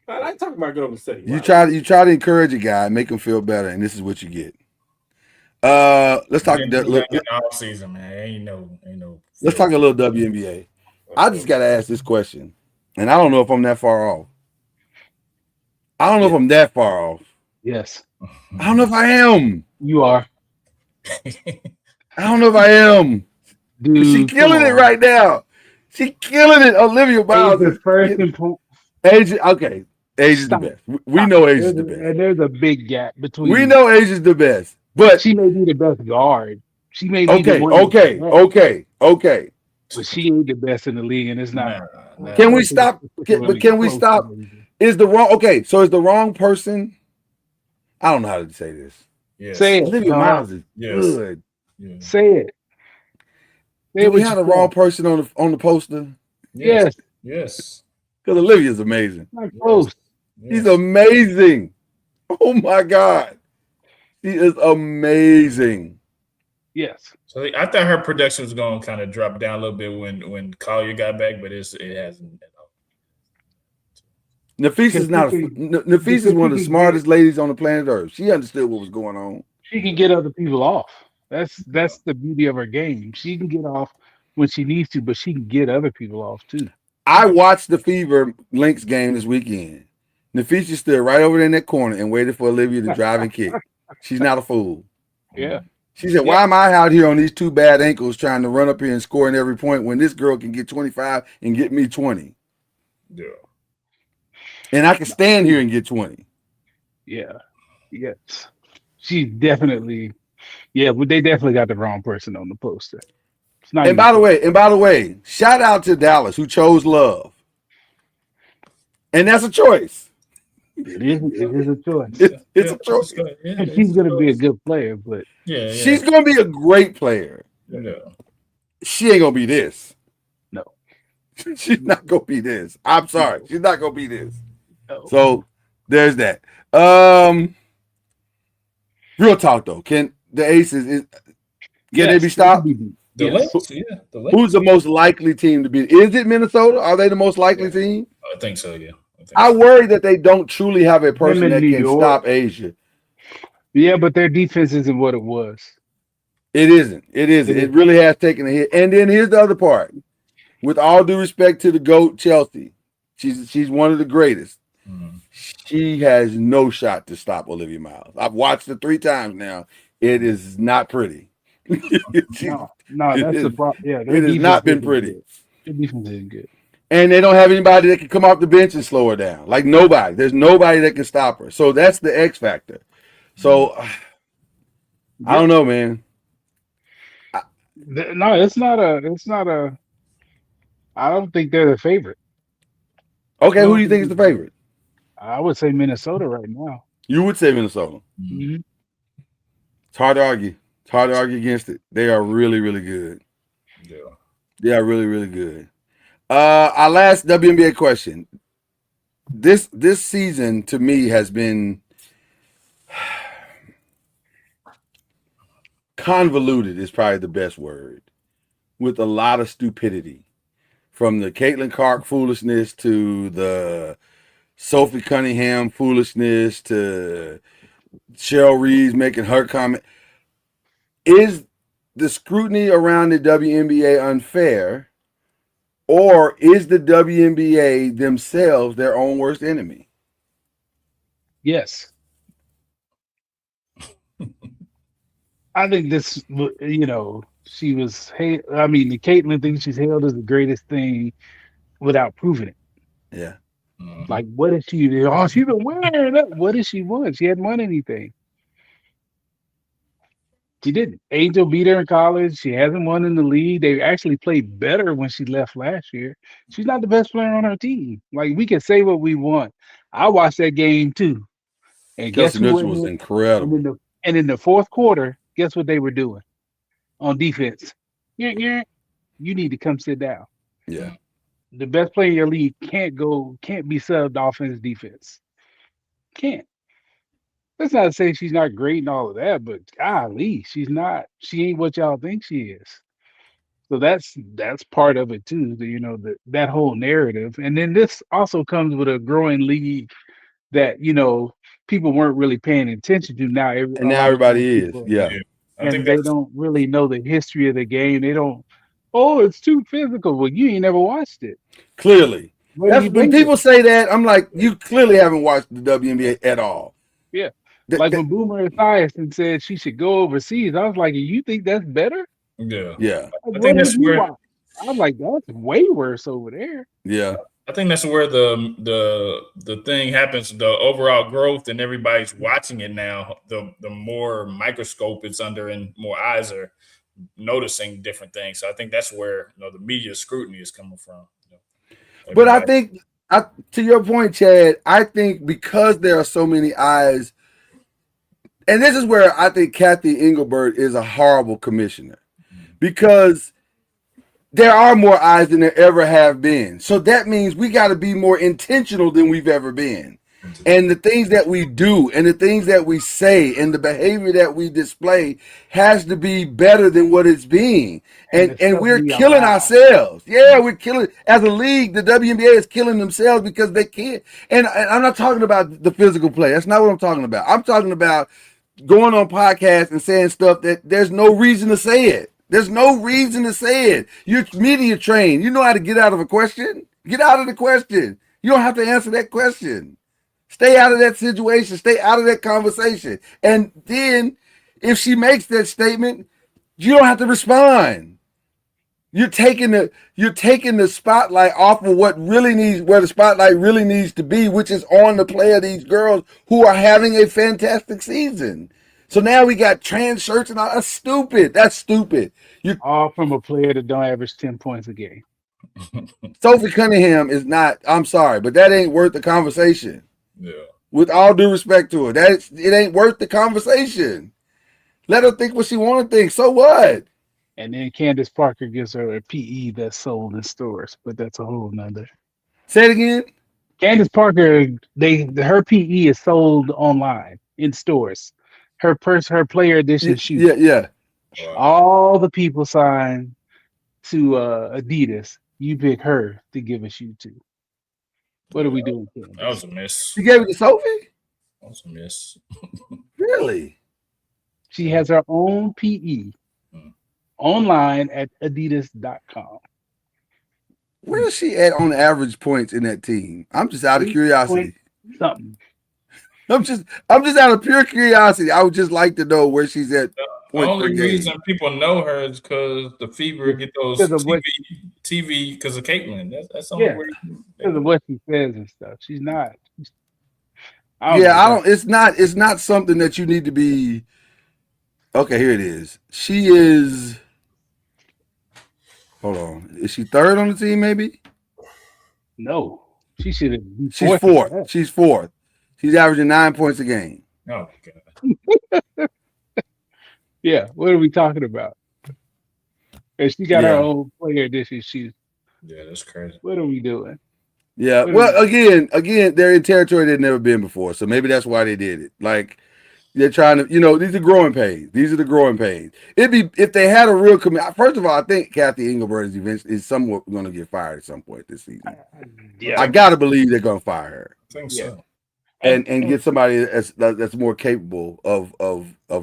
[SPEAKER 5] like talking about Golden State.
[SPEAKER 1] You try to encourage a guy, make him feel better, and this is what you get. Let's talk
[SPEAKER 4] off season, man. Ain't no.
[SPEAKER 1] Let's talk a little WNBA. I just gotta ask this question, and I don't know if I'm that far off.
[SPEAKER 3] Yes.
[SPEAKER 1] I don't know if I am.
[SPEAKER 3] You are.
[SPEAKER 1] I don't know if I am.
[SPEAKER 3] Dude,
[SPEAKER 1] she killing it right now. She killing it. Olivia Bowser. Okay. Asia's the best. We know Asia's the best.
[SPEAKER 3] And there's a big gap between.
[SPEAKER 1] We know Asia's the best. But
[SPEAKER 3] she may be the best guard. She may be
[SPEAKER 1] okay.
[SPEAKER 3] But she ain't the best in the league, and it's not.
[SPEAKER 1] Can we stop? Can we stop? Is the wrong person? I don't know how to say this.
[SPEAKER 4] Yes.
[SPEAKER 3] Say it.
[SPEAKER 1] Olivia Miles is good.
[SPEAKER 3] Yes. Say it.
[SPEAKER 1] Did we have the wrong person on the poster?
[SPEAKER 3] Yes.
[SPEAKER 4] Yes.
[SPEAKER 1] Because Olivia's amazing.
[SPEAKER 3] Not close.
[SPEAKER 1] She's amazing. Oh my God. She is amazing.
[SPEAKER 3] Yes.
[SPEAKER 4] So I thought her production was going to kind of drop down a little bit when Collier got back, but it hasn't at all.
[SPEAKER 1] Nafisa is one of the smartest ladies on the planet Earth. She understood what was going on.
[SPEAKER 3] She can get other people off. That's the beauty of her game. She can get off when she needs to, but she can get other people off too.
[SPEAKER 1] I watched the Fever Lynx game this weekend. Nafisa stood right over there in that corner and waited for Olivia to drive and kick. She's not a fool.
[SPEAKER 3] Yeah.
[SPEAKER 1] She said, why am I out here on these two bad ankles trying to run up here and score in every point when this girl can get 25 and get me 20?
[SPEAKER 4] Yeah.
[SPEAKER 1] And I can stand here and get 20.
[SPEAKER 3] Yeah. Yes. She's definitely, but they definitely got the wrong person on the poster. It's not
[SPEAKER 1] And by the way, shout out to Dallas who chose Love. And that's a choice.
[SPEAKER 3] It is a choice.
[SPEAKER 1] It's a choice.
[SPEAKER 3] She's going to be a good player, but
[SPEAKER 1] she's going to be a great player.
[SPEAKER 4] Yeah.
[SPEAKER 1] She ain't going to be this.
[SPEAKER 3] No.
[SPEAKER 1] She's not going to be this. I'm sorry. She's not going to be this.
[SPEAKER 3] No.
[SPEAKER 1] So there's that. Real talk though. Can the Aces they be stopped?
[SPEAKER 4] The Lynx.
[SPEAKER 1] Who's the most likely team to beat? Is it Minnesota? Are they the most likely team?
[SPEAKER 4] I think so, yeah.
[SPEAKER 1] I worry that they don't truly have a person that can stop Asia.
[SPEAKER 3] Yeah, but their defense isn't what it was.
[SPEAKER 1] It isn't. It really has taken a hit. And then here's the other part. With all due respect to the GOAT, Chelsea, she's one of the greatest.
[SPEAKER 4] Mm-hmm.
[SPEAKER 1] She has no shot to stop Olivia Miles. I've watched it 3 times now. It is not pretty.
[SPEAKER 3] No, that's the problem. Yeah,
[SPEAKER 1] it has not been pretty.
[SPEAKER 3] Their defense isn't good.
[SPEAKER 1] And they don't have anybody that can come off the bench and slow her down. Like nobody. There's nobody that can stop her. So that's the X factor. So I don't know, man.
[SPEAKER 3] No, it's not a. I don't think they're the favorite.
[SPEAKER 1] Okay, who do you think is the favorite?
[SPEAKER 3] I would say Minnesota right now.
[SPEAKER 1] You would say Minnesota.
[SPEAKER 3] Mm-hmm.
[SPEAKER 1] It's hard to argue. It's hard to argue against it. They are really, really good.
[SPEAKER 4] Yeah.
[SPEAKER 1] They are really, really good. Our last WNBA question. This season to me has been convoluted is probably the best word, with a lot of stupidity. From the Caitlin Clark foolishness to the Sophie Cunningham foolishness to Cheryl Reeves making her comment. Is the scrutiny around the WNBA unfair? Or is the WNBA themselves their own worst enemy?
[SPEAKER 3] Yes. I think this, she was, the Caitlyn thing she's hailed as the greatest thing without proving it.
[SPEAKER 1] Yeah.
[SPEAKER 3] Like, what is she? Oh, she's been wearing it. What did she won? She hadn't won anything. She didn't. Angel beat her in college. She hasn't won in the league. They actually played better when she left last year. She's not the best player on her team. Like, we can say what we want. I watched that game too. And
[SPEAKER 1] Kelsey Mitchell was incredible.
[SPEAKER 3] And in the fourth quarter, guess what they were doing on defense? You need to come sit down.
[SPEAKER 1] Yeah.
[SPEAKER 3] The best player in your league can't be subbed offense defense. Can't. That's not to say she's not great and all of that, but golly, she ain't what y'all think she is. So that's part of it too, that whole narrative. And then this also comes with a growing league that, people weren't really paying attention to now.
[SPEAKER 1] And now everybody is. Yeah.
[SPEAKER 3] And they don't really know the history of the game. They don't, it's too physical. Well, you ain't never watched it.
[SPEAKER 1] Clearly. When people say that, I'm like, you clearly haven't watched the WNBA at all.
[SPEAKER 3] Yeah. When Boomer Esiason said she should go overseas, I was like, you think that's better?
[SPEAKER 4] Yeah.
[SPEAKER 1] Yeah.
[SPEAKER 4] I think that's where
[SPEAKER 3] I was like, that's way worse over there.
[SPEAKER 1] Yeah.
[SPEAKER 4] I think that's where the thing happens, the overall growth, and everybody's watching it now. The more microscope it's under and more eyes are noticing different things. So I think that's where the media scrutiny is coming from.
[SPEAKER 1] But I think, to your point, Chad, I think because there are so many eyes, and this is where I think Kathy Engelbert is a horrible commissioner, because there are more eyes than there ever have been. So that means we got to be more intentional than we've ever been. And the things that we do and the things that we say and the behavior that we display has to be better than what it's being.
[SPEAKER 3] And the
[SPEAKER 1] And
[SPEAKER 3] stuff
[SPEAKER 1] we're
[SPEAKER 3] we
[SPEAKER 1] killing
[SPEAKER 3] allow.
[SPEAKER 1] ourselves. Yeah, we're killing as a league. The WNBA is killing themselves because they can't. And I'm not talking about the physical play. That's not what I'm talking about. I'm talking about going on podcasts and saying stuff that there's no reason to say it. There's no reason to say it. You're media trained. You know how to get out of a question. Get out of the question. You don't have to answer that question. Stay out of that situation. Stay out of that conversation. And then if she makes that statement, you don't have to respond. You're taking the spotlight off of what really needs, where the spotlight really needs to be, which is on the play of these girls who are having a fantastic season. So now we got trans shirts and all. That's stupid. That's stupid.
[SPEAKER 3] All from a player that don't average 10 points a game.
[SPEAKER 1] Sophie Cunningham is not, I'm sorry, but that ain't worth the conversation.
[SPEAKER 4] Yeah.
[SPEAKER 1] With all due respect to her, it ain't worth the conversation. Let her think what she want to think. So what?
[SPEAKER 3] And then Candace Parker gives her a PE that's sold in stores, but that's a whole nother.
[SPEAKER 1] Say it again.
[SPEAKER 3] Candace Parker, her PE is sold online in stores. Her player edition shoe.
[SPEAKER 1] Yeah.
[SPEAKER 3] All the people sign to Adidas. You pick her to give a shoe to. What are we doing?
[SPEAKER 4] That was a miss.
[SPEAKER 1] You gave it to Sophie?
[SPEAKER 4] That was a miss.
[SPEAKER 1] Really?
[SPEAKER 3] She has her own PE online at adidas.com.
[SPEAKER 1] Where is she at on average points in that team? I'm just out of curiosity.
[SPEAKER 3] Something.
[SPEAKER 1] I'm just out of pure curiosity. I would just like to know where she's at.
[SPEAKER 4] The only reason people know her is because the Fever get those TV because of Caitlyn. That's the only reason.
[SPEAKER 3] Because of what she says and stuff. She's not.
[SPEAKER 1] It's not something that you need to be. Okay, here it is. She is. Hold on. Is she third on the team? Maybe.
[SPEAKER 3] No, she should have.
[SPEAKER 1] She's fourth. She's fourth. She's averaging 9 points a game.
[SPEAKER 4] Oh God.
[SPEAKER 3] Yeah, what are we talking about? And she got her own player edition shoes.
[SPEAKER 4] Yeah, that's crazy.
[SPEAKER 3] What are we doing?
[SPEAKER 1] Yeah. Well, again, they're in territory they've never been before, so maybe that's why they did it. Like they're trying to, these are growing pains. These are the growing pains. It'd be if they had a real commitment. First of all, I think Kathy Engelbert is somewhat going to get fired at some point this season. I gotta believe they're going to fire her.
[SPEAKER 4] I think so.
[SPEAKER 1] And get somebody that's more capable of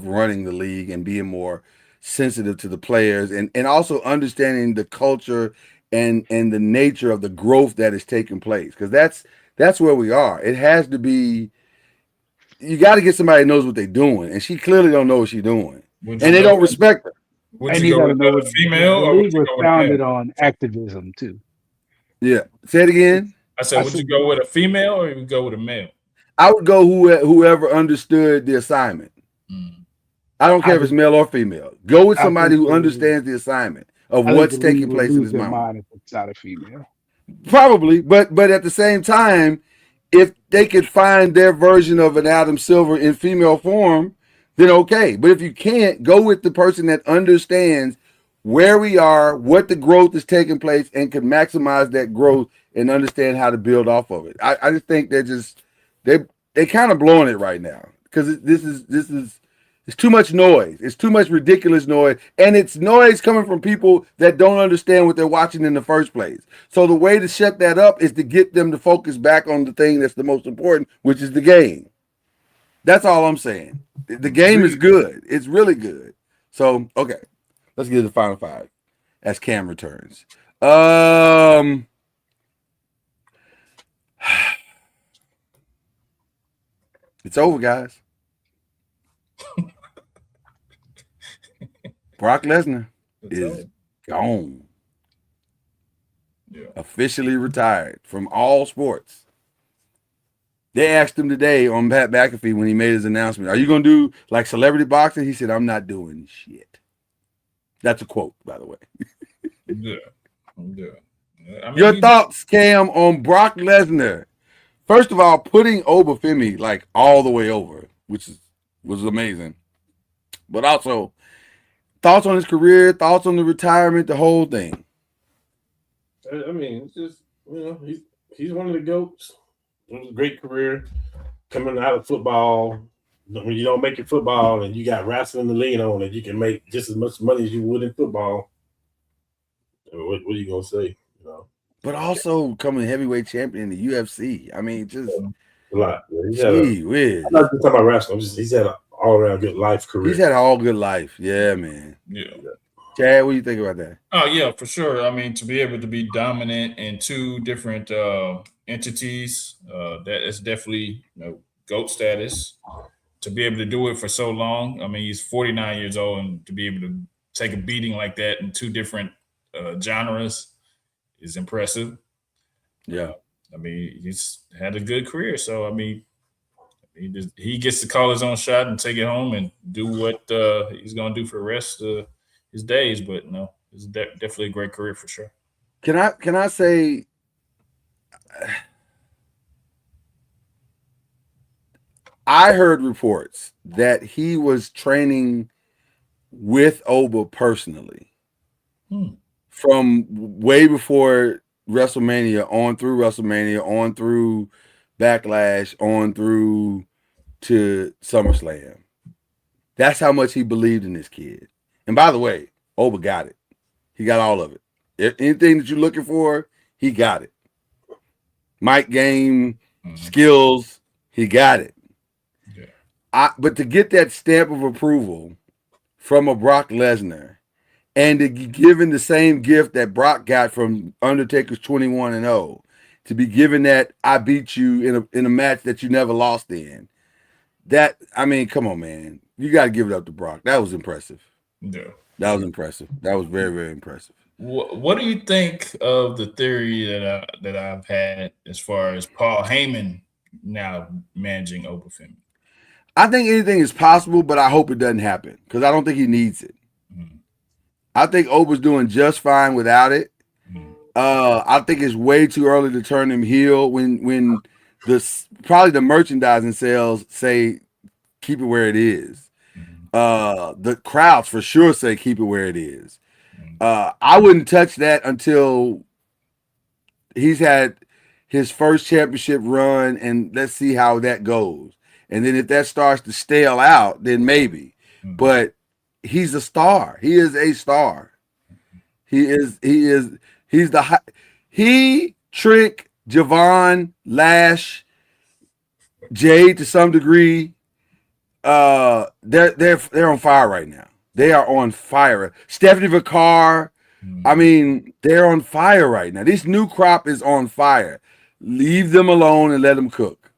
[SPEAKER 1] running the league and being more sensitive to the players and also understanding the culture and the nature of the growth that is taking place, because that's where we are. It has to be. You got to get somebody that knows what they're doing, and she clearly don't know what she's doing, and they don't respect her.
[SPEAKER 4] Would you go with a female or would you go with
[SPEAKER 3] founded on activism too?
[SPEAKER 1] Yeah, say it again.
[SPEAKER 4] I said, would you go with a female or would you go with a male?
[SPEAKER 1] I would go whoever understood the assignment. I don't care if it's male or female. Go with somebody who understands the assignment of what's taking place in this moment.
[SPEAKER 3] If it's not a female,
[SPEAKER 1] probably, but at the same time, if they could find their version of an Adam Silver in female form, then okay. But if you can't, go with the person that understands where we are, what the growth is taking place, and can maximize that growth and understand how to build off of it. I just think they kind of blowing it right now, because this is it's too much noise. It's too much ridiculous noise, and it's noise coming from people that don't understand what they're watching in the first place. So the way to shut that up is to get them to focus back on the thing that's the most important, which is the game. That's all I'm saying. The game is good. It's really good. So, okay, let's get to the final five as Cam returns. It's over, guys. Brock Lesnar is gone.
[SPEAKER 4] Yeah.
[SPEAKER 1] Officially retired from all sports. They asked him today on Pat McAfee when he made his announcement, are you going to do like celebrity boxing? He said, I'm not doing shit. That's a quote, by the way.
[SPEAKER 4] Yeah. I mean,
[SPEAKER 1] your thoughts, Cam, on Brock Lesnar? First of all, putting Obafemi like all the way over, which was amazing. But also, thoughts on his career, thoughts on the retirement, the whole thing.
[SPEAKER 5] I mean, it's just, he's one of the GOATs. It was a great career. coming out of football, when you don't make it football and you got wrestling to lean on, and you can make just as much money as you would in football. What are you gonna say? You know,
[SPEAKER 1] But also coming heavyweight champion in the UFC. I mean, just
[SPEAKER 5] a lot. Yeah,
[SPEAKER 1] gee whiz.
[SPEAKER 5] I'm not just talking about wrestling. He's had an all around good life career.
[SPEAKER 1] He's had an all good life. Yeah, man.
[SPEAKER 4] Yeah.
[SPEAKER 1] Chad, what do you think about that?
[SPEAKER 4] Oh yeah, for sure. I mean, to be able to be dominant in two different entities, that is definitely GOAT status. To be able to do it for so long, I mean, he's 49 years old, and to be able to take a beating like that in two different genres is impressive.
[SPEAKER 1] Yeah.
[SPEAKER 4] I mean, he's had a good career, so I mean, he gets to call his own shot and take it home and do what he's going to do for the rest of his days. But no, it's definitely a great career for sure.
[SPEAKER 1] Can I say I heard reports that he was training with Oba personally from way before WrestleMania on through Backlash, on through to SummerSlam. That's how much he believed in this kid. And by the way, Oba got it. He got all of it. Anything that you're looking for, he got it. Mic game, skills, he got it. Yeah. But to get that stamp of approval from a Brock Lesnar and to be given the same gift that Brock got from Undertaker's 21-0, to be given that I beat you in a match that you never lost in. That, I mean, come on, man. You got to give it up to Brock. That was impressive.
[SPEAKER 4] Yeah.
[SPEAKER 1] That was impressive. That was very, very impressive.
[SPEAKER 4] What do you think of the theory that I've had as far as Paul Heyman now managing Oba Femi?
[SPEAKER 1] I think anything is possible, but I hope it doesn't happen because I don't think he needs it. I think Oba's doing just fine without it. I think it's way too early to turn him heel when probably the merchandising sales say keep it where it is. The crowds for sure say keep it where it is. I wouldn't touch that until he's had his first championship run, and let's see how that goes. And then if that starts to stale out, then maybe. But he's a star. He is a star. He's Trick, Javon, Lash, Jay to some degree. They're on fire right now. They are on fire. Stephanie Vicar, I mean, they're on fire right now. This new crop is on fire. Leave them alone and let them cook.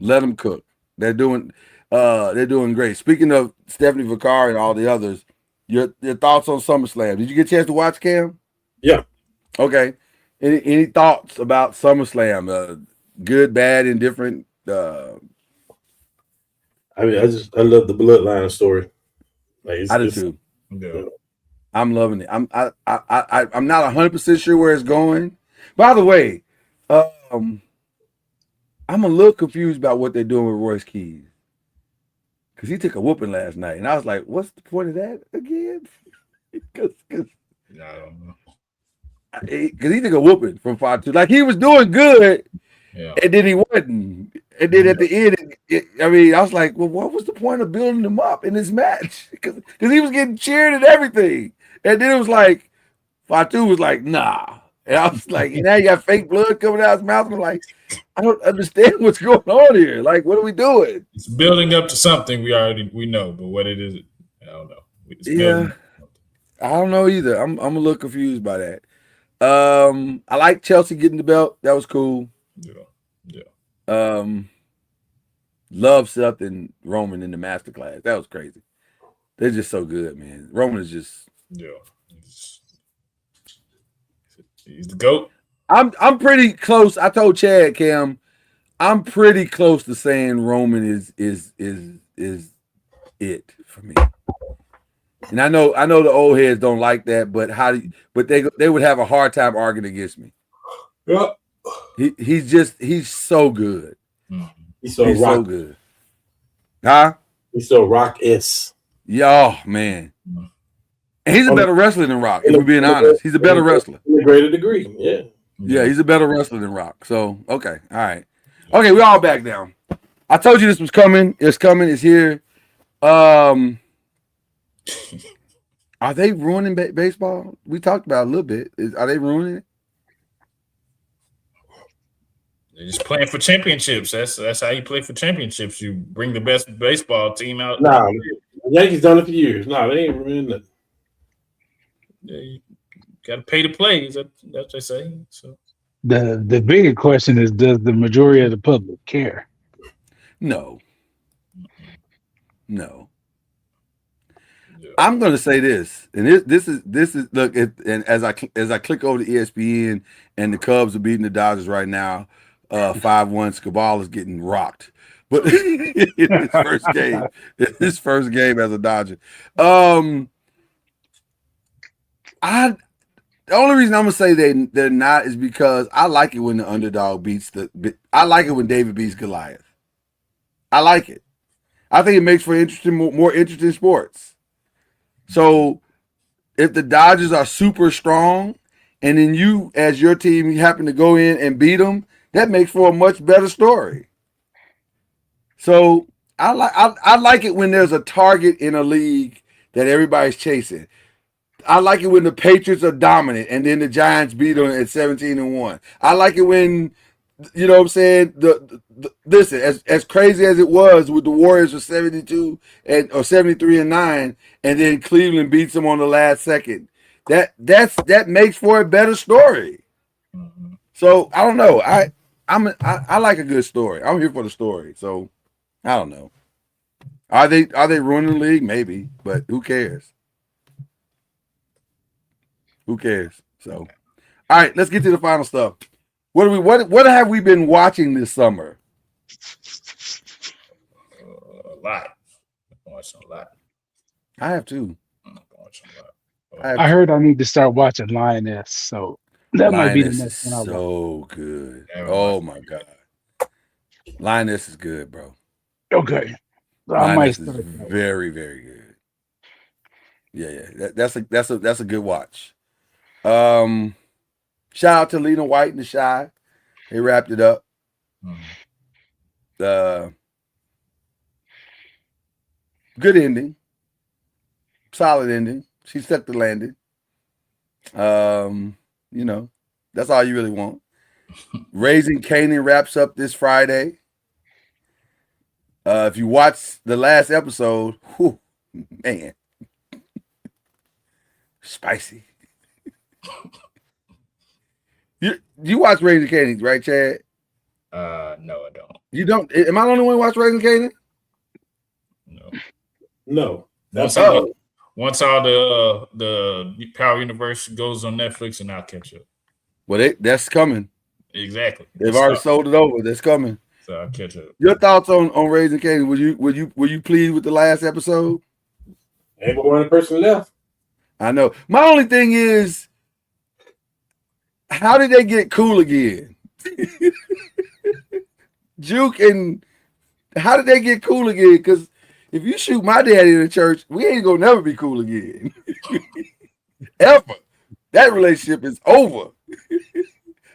[SPEAKER 1] Let them cook. They're doing great. Speaking of Stephanie Vicar and all the others, your thoughts on SummerSlam? Did you get a chance to watch, Cam?
[SPEAKER 5] Yeah.
[SPEAKER 1] Okay. Any thoughts about SummerSlam? Good, bad, indifferent? I
[SPEAKER 5] mean, I love the bloodline story. Like
[SPEAKER 1] I do too.
[SPEAKER 4] Yeah.
[SPEAKER 1] I'm loving it. I'm not 100% sure where it's going. By the way, I'm a little confused about what they're doing with Royce Keys. Because he took a whooping last night. And I was like, what's the point of that again? Because
[SPEAKER 4] I don't know.
[SPEAKER 1] Because he took a whooping from 5-2. Like, he was doing good, and then he wasn't. And then at the end, I was like, well, what was the point of building him up in this match? Because he was getting cheered and everything. And then it was like, 5-2 was like, nah. And I was like, now you got fake blood coming out of his mouth. And I'm like, I don't understand what's going on here. Like, what are we doing?
[SPEAKER 4] It's building up to something we know, but what it is, I don't know.
[SPEAKER 1] I don't know either. I'm a little confused by that. I like Chelsea getting the belt. That was cool. Yeah. Love Seth and Roman in the masterclass. That was crazy. They're just so good, man. Roman is just
[SPEAKER 4] he's the GOAT.
[SPEAKER 1] I'm pretty close. I told Chad, Cam, I'm pretty close to saying Roman is it for me. And I know the old heads don't like that, but they would have a hard time arguing against me.
[SPEAKER 5] Yeah.
[SPEAKER 1] He's so good.
[SPEAKER 5] He's so
[SPEAKER 1] good. Huh?
[SPEAKER 5] He's so Rock-esque.
[SPEAKER 1] Yeah, man. And he's a better wrestler than Rock, if we're being honest. He's a better wrestler.
[SPEAKER 5] To a greater degree, yeah.
[SPEAKER 1] Yeah, he's a better wrestler than Rock. So, okay. All right. Okay, we're all back down. I told you this was coming. It's coming. It's here. Are they ruining baseball? We talked about it a little bit. Are they ruining it?
[SPEAKER 4] They're just playing for championships. That's how you play for championships. You bring the best baseball team out.
[SPEAKER 5] Nah, the Yankees done it for years. No, they ain't ruining nothing.
[SPEAKER 4] Yeah, you got to pay to play. That's what they say. So
[SPEAKER 3] The bigger question is, does the majority of the public care?
[SPEAKER 1] No.
[SPEAKER 4] yeah.
[SPEAKER 1] I'm going to say this, and this is look. And as I click over to ESPN, and the Cubs are beating the Dodgers right now, 5-1. Scabal is getting rocked, but his first game as a Dodger. The only reason I'm gonna say they're not is because I like it when the underdog beats I like it when David beats Goliath. I like it. I think it makes for more interesting sports. So if the Dodgers are super strong and then you, as your team, happen to go in and beat them, that makes for a much better story. So I like it when there's a target in a league that everybody's chasing. I like it when the Patriots are dominant and then the Giants beat them at 17-1. I like it when, you know what I'm saying, listen, as crazy as it was with the Warriors of 72 or 73-9, and then Cleveland beats them on the last second. That makes for a better story. So I don't know. I like a good story. I'm here for the story. So I don't know. Are they ruining the league? Maybe, but who cares? Who cares? So all right, let's get to the final stuff. What have we been watching this summer?
[SPEAKER 4] A lot. I'm watching a lot.
[SPEAKER 1] I have too.
[SPEAKER 4] I'm watching a lot.
[SPEAKER 3] I heard I need to start watching Lioness, so that might be the next one.
[SPEAKER 1] So good. Oh my god, Lioness is good, bro.
[SPEAKER 3] Okay,
[SPEAKER 1] Lioness is very, very good. Yeah. That's a good watch. Shout out to Lena White and The Shy. They wrapped it up. Good ending. Solid ending. She stuck the landing. You know, that's all you really want. Raising Kanan wraps up this Friday. If you watch the last episode, whew, man, spicy. You watch Raising Kanan, right, Chad?
[SPEAKER 4] No, I don't.
[SPEAKER 1] You don't? Am I the only one who watch Raising Kanan?
[SPEAKER 5] No.
[SPEAKER 4] Once all the Power Universe goes on Netflix, and I'll catch up.
[SPEAKER 1] Well, that's coming.
[SPEAKER 4] Exactly.
[SPEAKER 1] They've already sold it over. That's coming.
[SPEAKER 4] So I'll catch up.
[SPEAKER 1] Your thoughts on Raising Kanan? Were you pleased with the last episode?
[SPEAKER 5] Ain't but one person left.
[SPEAKER 1] I know. My only thing is, how did they get cool again? Juke and how did they get cool again? Because if you shoot my daddy in the church, we ain't gonna never be cool again. Ever. That relationship is over.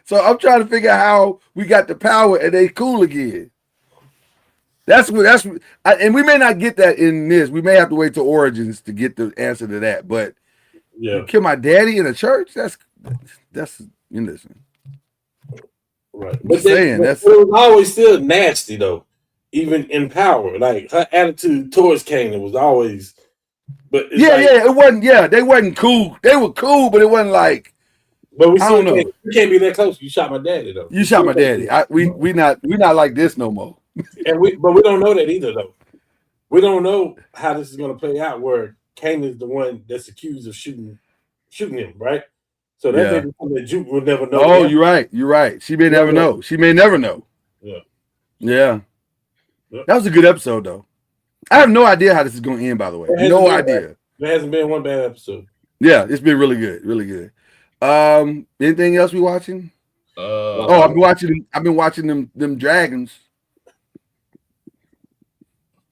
[SPEAKER 1] So I'm trying to figure out how we got the power and they cool again. And we may not get that in this. We may have to wait to Origins to get the answer to that. But you kill my daddy in a church? That's innocent.
[SPEAKER 5] Right. But it was always still nasty though. Even in Power. Like her attitude towards Kanan was always it wasn't, they wasn't cool. They were cool, but it wasn't like, but we still can't be that close. You shot my daddy though.
[SPEAKER 1] You shot my daddy. We not like this no more.
[SPEAKER 5] But we don't know that either though. We don't know how this is gonna play out where Kanan is the one that's accused of shooting him, right? So that may be something that Juke will never know.
[SPEAKER 1] Oh, you're right. She may never know. She may never know. Yeah. That was a good episode though. I have no idea how this is gonna end, by the way. No idea.
[SPEAKER 5] There hasn't been one bad episode.
[SPEAKER 1] Yeah, it's been really good. Really good. Anything else we watching? I've been watching them dragons.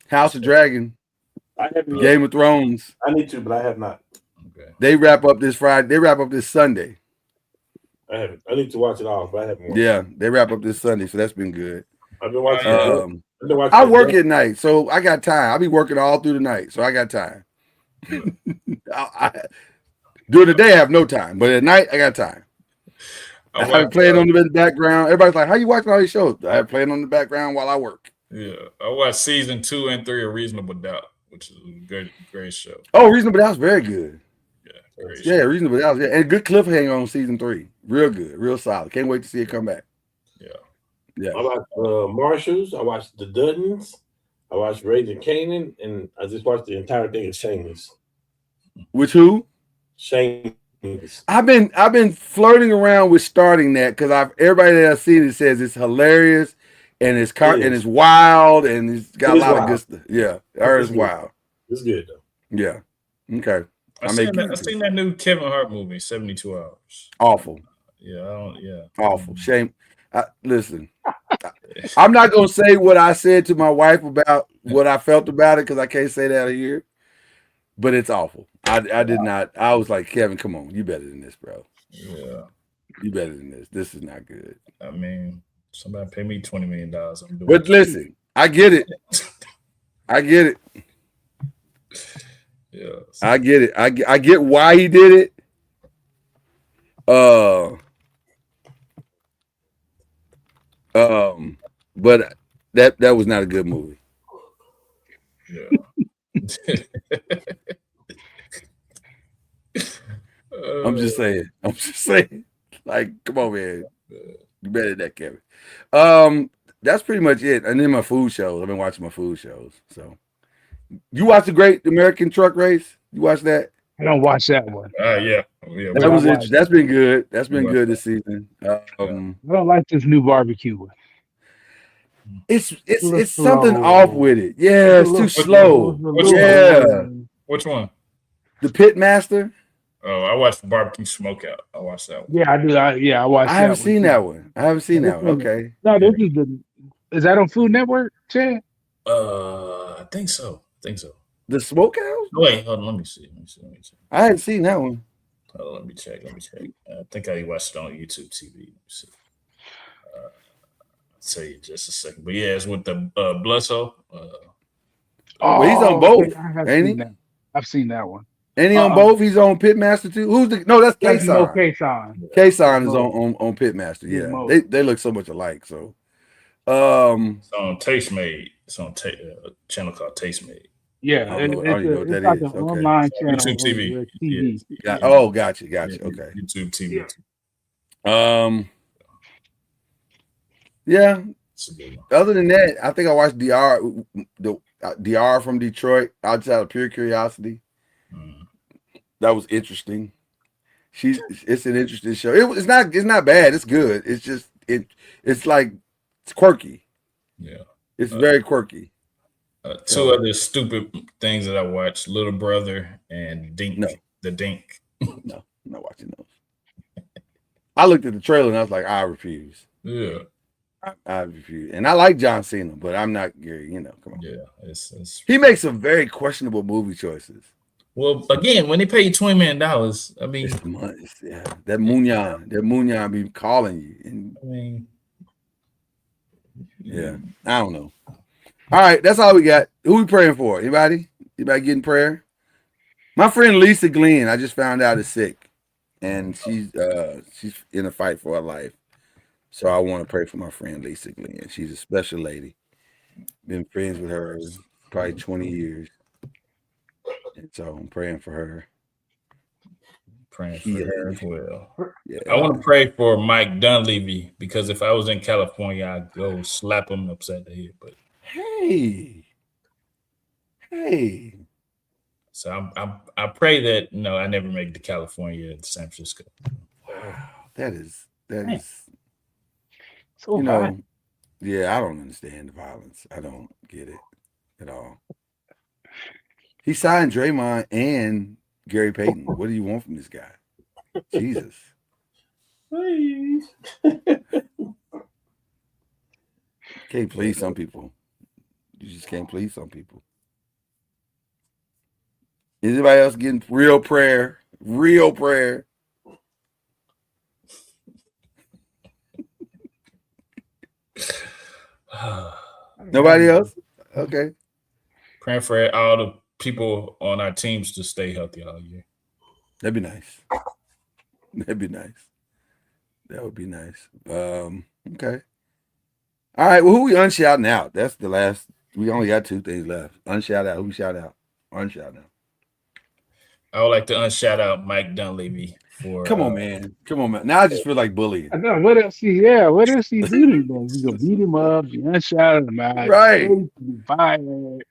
[SPEAKER 1] House of Dragon.
[SPEAKER 5] I haven't
[SPEAKER 1] Game of Thrones.
[SPEAKER 5] I need to, but I have not.
[SPEAKER 4] Okay.
[SPEAKER 1] They wrap up this Friday. They wrap up this Sunday.
[SPEAKER 5] I haven't. I need to watch it all, but I haven't watched
[SPEAKER 1] it. They wrap up this Sunday, so that's been good.
[SPEAKER 5] I've been watching
[SPEAKER 1] I work at night, so I got time. I be working all through the night, so I got time. During the day, I have no time, but at night, I got time. I have it playing on the background. Everybody's like, "How you watching all these shows?" I have it playing on the background while I work.
[SPEAKER 4] Yeah, I watched season 2 and 3 of Reasonable Doubt, which is a great show.
[SPEAKER 1] Oh, Reasonable Doubt's very good.
[SPEAKER 4] Yeah,
[SPEAKER 1] Reasonable Doubt, and good cliffhanger on season 3. Real good, real solid. Can't wait to see it come back. Yeah.
[SPEAKER 5] I watched Marshalls. I watched The Duttons. I watched Raising Canaan, and I just watched the entire thing of Shameless.
[SPEAKER 1] Which who?
[SPEAKER 5] Shameless.
[SPEAKER 1] I've been flirting around with starting that because everybody that I've seen it says it's hilarious and it's wild and it's got a lot of good stuff. Yeah, it's wild.
[SPEAKER 5] It's good though.
[SPEAKER 1] Yeah. Okay.
[SPEAKER 4] I seen that new Kevin Hart movie, 72 Hours.
[SPEAKER 1] Awful.
[SPEAKER 4] Yeah.
[SPEAKER 1] Awful. Shame. Listen, I'm not gonna say what I said to my wife about what I felt about it because I can't say that here. But it's awful. I did not. I was like, Kevin, come on, you better than this, bro.
[SPEAKER 4] Yeah,
[SPEAKER 1] you better than this. This is not good.
[SPEAKER 4] I mean, somebody pay me $20 million. I'm doing
[SPEAKER 1] but listen, I get it. I get it.
[SPEAKER 4] Yeah,
[SPEAKER 1] I get it. I get why he did it. But that was not a good movie.
[SPEAKER 4] Yeah.
[SPEAKER 1] I'm just saying. Like, come on, man. You better than that, Kevin. That's pretty much it. And then my food shows. I've been watching my food shows. So, you watch the Great American Truck Race? You watch that?
[SPEAKER 3] I don't watch that one.
[SPEAKER 4] Yeah.
[SPEAKER 1] That was it. That's been good. That's been good this season.
[SPEAKER 3] I don't like this new barbecue one.
[SPEAKER 1] It's something off with it. Yeah, it's too slow.
[SPEAKER 4] Which one?
[SPEAKER 1] The Pitmaster.
[SPEAKER 4] Oh, I watched Barbecue Smokeout. I watched that one.
[SPEAKER 3] Yeah, I do. I watched.
[SPEAKER 1] I haven't seen that one. Okay.
[SPEAKER 3] No, this is Is that on Food Network, Chad?
[SPEAKER 4] I think so.
[SPEAKER 1] The Smokehouse?
[SPEAKER 4] Wait, hold on. Let me see.
[SPEAKER 1] I hadn't seen that one.
[SPEAKER 4] Let me check. I think I watched it on YouTube TV. Let me see. I'll tell you in just a second. But yeah, it's with the Bledsoe.
[SPEAKER 1] Well, he's on both, ain't he?
[SPEAKER 3] I've seen that one.
[SPEAKER 1] And he on both? He's on Pitmaster too? That's K-San. K-San is on Pitmaster. Yeah. They look so much alike. So
[SPEAKER 4] it's on Tastemade. It's on a channel called Tastemade.
[SPEAKER 3] Yeah,
[SPEAKER 1] I don't know what that is.
[SPEAKER 3] Online channel.
[SPEAKER 4] YouTube TV.
[SPEAKER 1] Yeah. Gotcha. Okay.
[SPEAKER 4] YouTube TV.
[SPEAKER 1] Yeah. Other than that, I think I watched DR from Detroit. I just out of pure curiosity. That was interesting. It's an interesting show. It's not bad. It's good. It's just it's quirky.
[SPEAKER 4] Yeah.
[SPEAKER 1] It's very quirky.
[SPEAKER 4] Two other stupid things that I watched: Little Brother and Dink.
[SPEAKER 1] No.
[SPEAKER 4] The Dink.
[SPEAKER 1] No, I'm not watching those. I looked at the trailer and I was like, I refuse.
[SPEAKER 4] Yeah.
[SPEAKER 1] I refuse. And I like John Cena, but I'm not Gary. Come on.
[SPEAKER 4] Yeah, it's
[SPEAKER 1] he makes some very questionable movie choices.
[SPEAKER 4] Well, again, when they pay you $20 million, I mean,
[SPEAKER 1] that Munyan be calling you. And,
[SPEAKER 4] I mean,
[SPEAKER 1] yeah, I don't know. All right, that's all we got. Who we praying for? Anybody getting prayer? My friend Lisa Glenn, I just found out is sick, and she's in a fight for her life. So I want to pray for my friend Lisa Glenn. She's a special lady. Been friends with her probably 20 years. And so I'm praying for her.
[SPEAKER 4] Praying for her as well.
[SPEAKER 1] Yeah.
[SPEAKER 4] I want to pray for Mike Dunleavy because if I was in California, I'd go slap him upside the head. But
[SPEAKER 1] hey.
[SPEAKER 4] So I pray that I never make it to California and San Francisco.
[SPEAKER 1] Wow, that is
[SPEAKER 3] so
[SPEAKER 1] yeah, I don't understand the violence. I don't get it at all. He signed Draymond and Gary Payton. What do you want from this guy? Jesus. Can't please some people. You just can't please some people. Is anybody else getting real prayer? Real prayer.
[SPEAKER 3] I
[SPEAKER 1] Nobody else? Okay.
[SPEAKER 4] Praying for all the people on our teams to stay healthy all year.
[SPEAKER 1] That'd be nice. That'd be nice. That would be nice. Okay. All right. Well, who we unshouting out? That's the last. We only got 2 things left. Unshout out. Who shout out? Unshout out.
[SPEAKER 4] I would like to unshout out Mike Dunleavy for.
[SPEAKER 1] Come on, man. Come on, man. Now I just feel like bullying.
[SPEAKER 3] I know what else he what else he do to them? You gonna beat him up, you unshot him out,
[SPEAKER 1] Right.
[SPEAKER 3] you fired.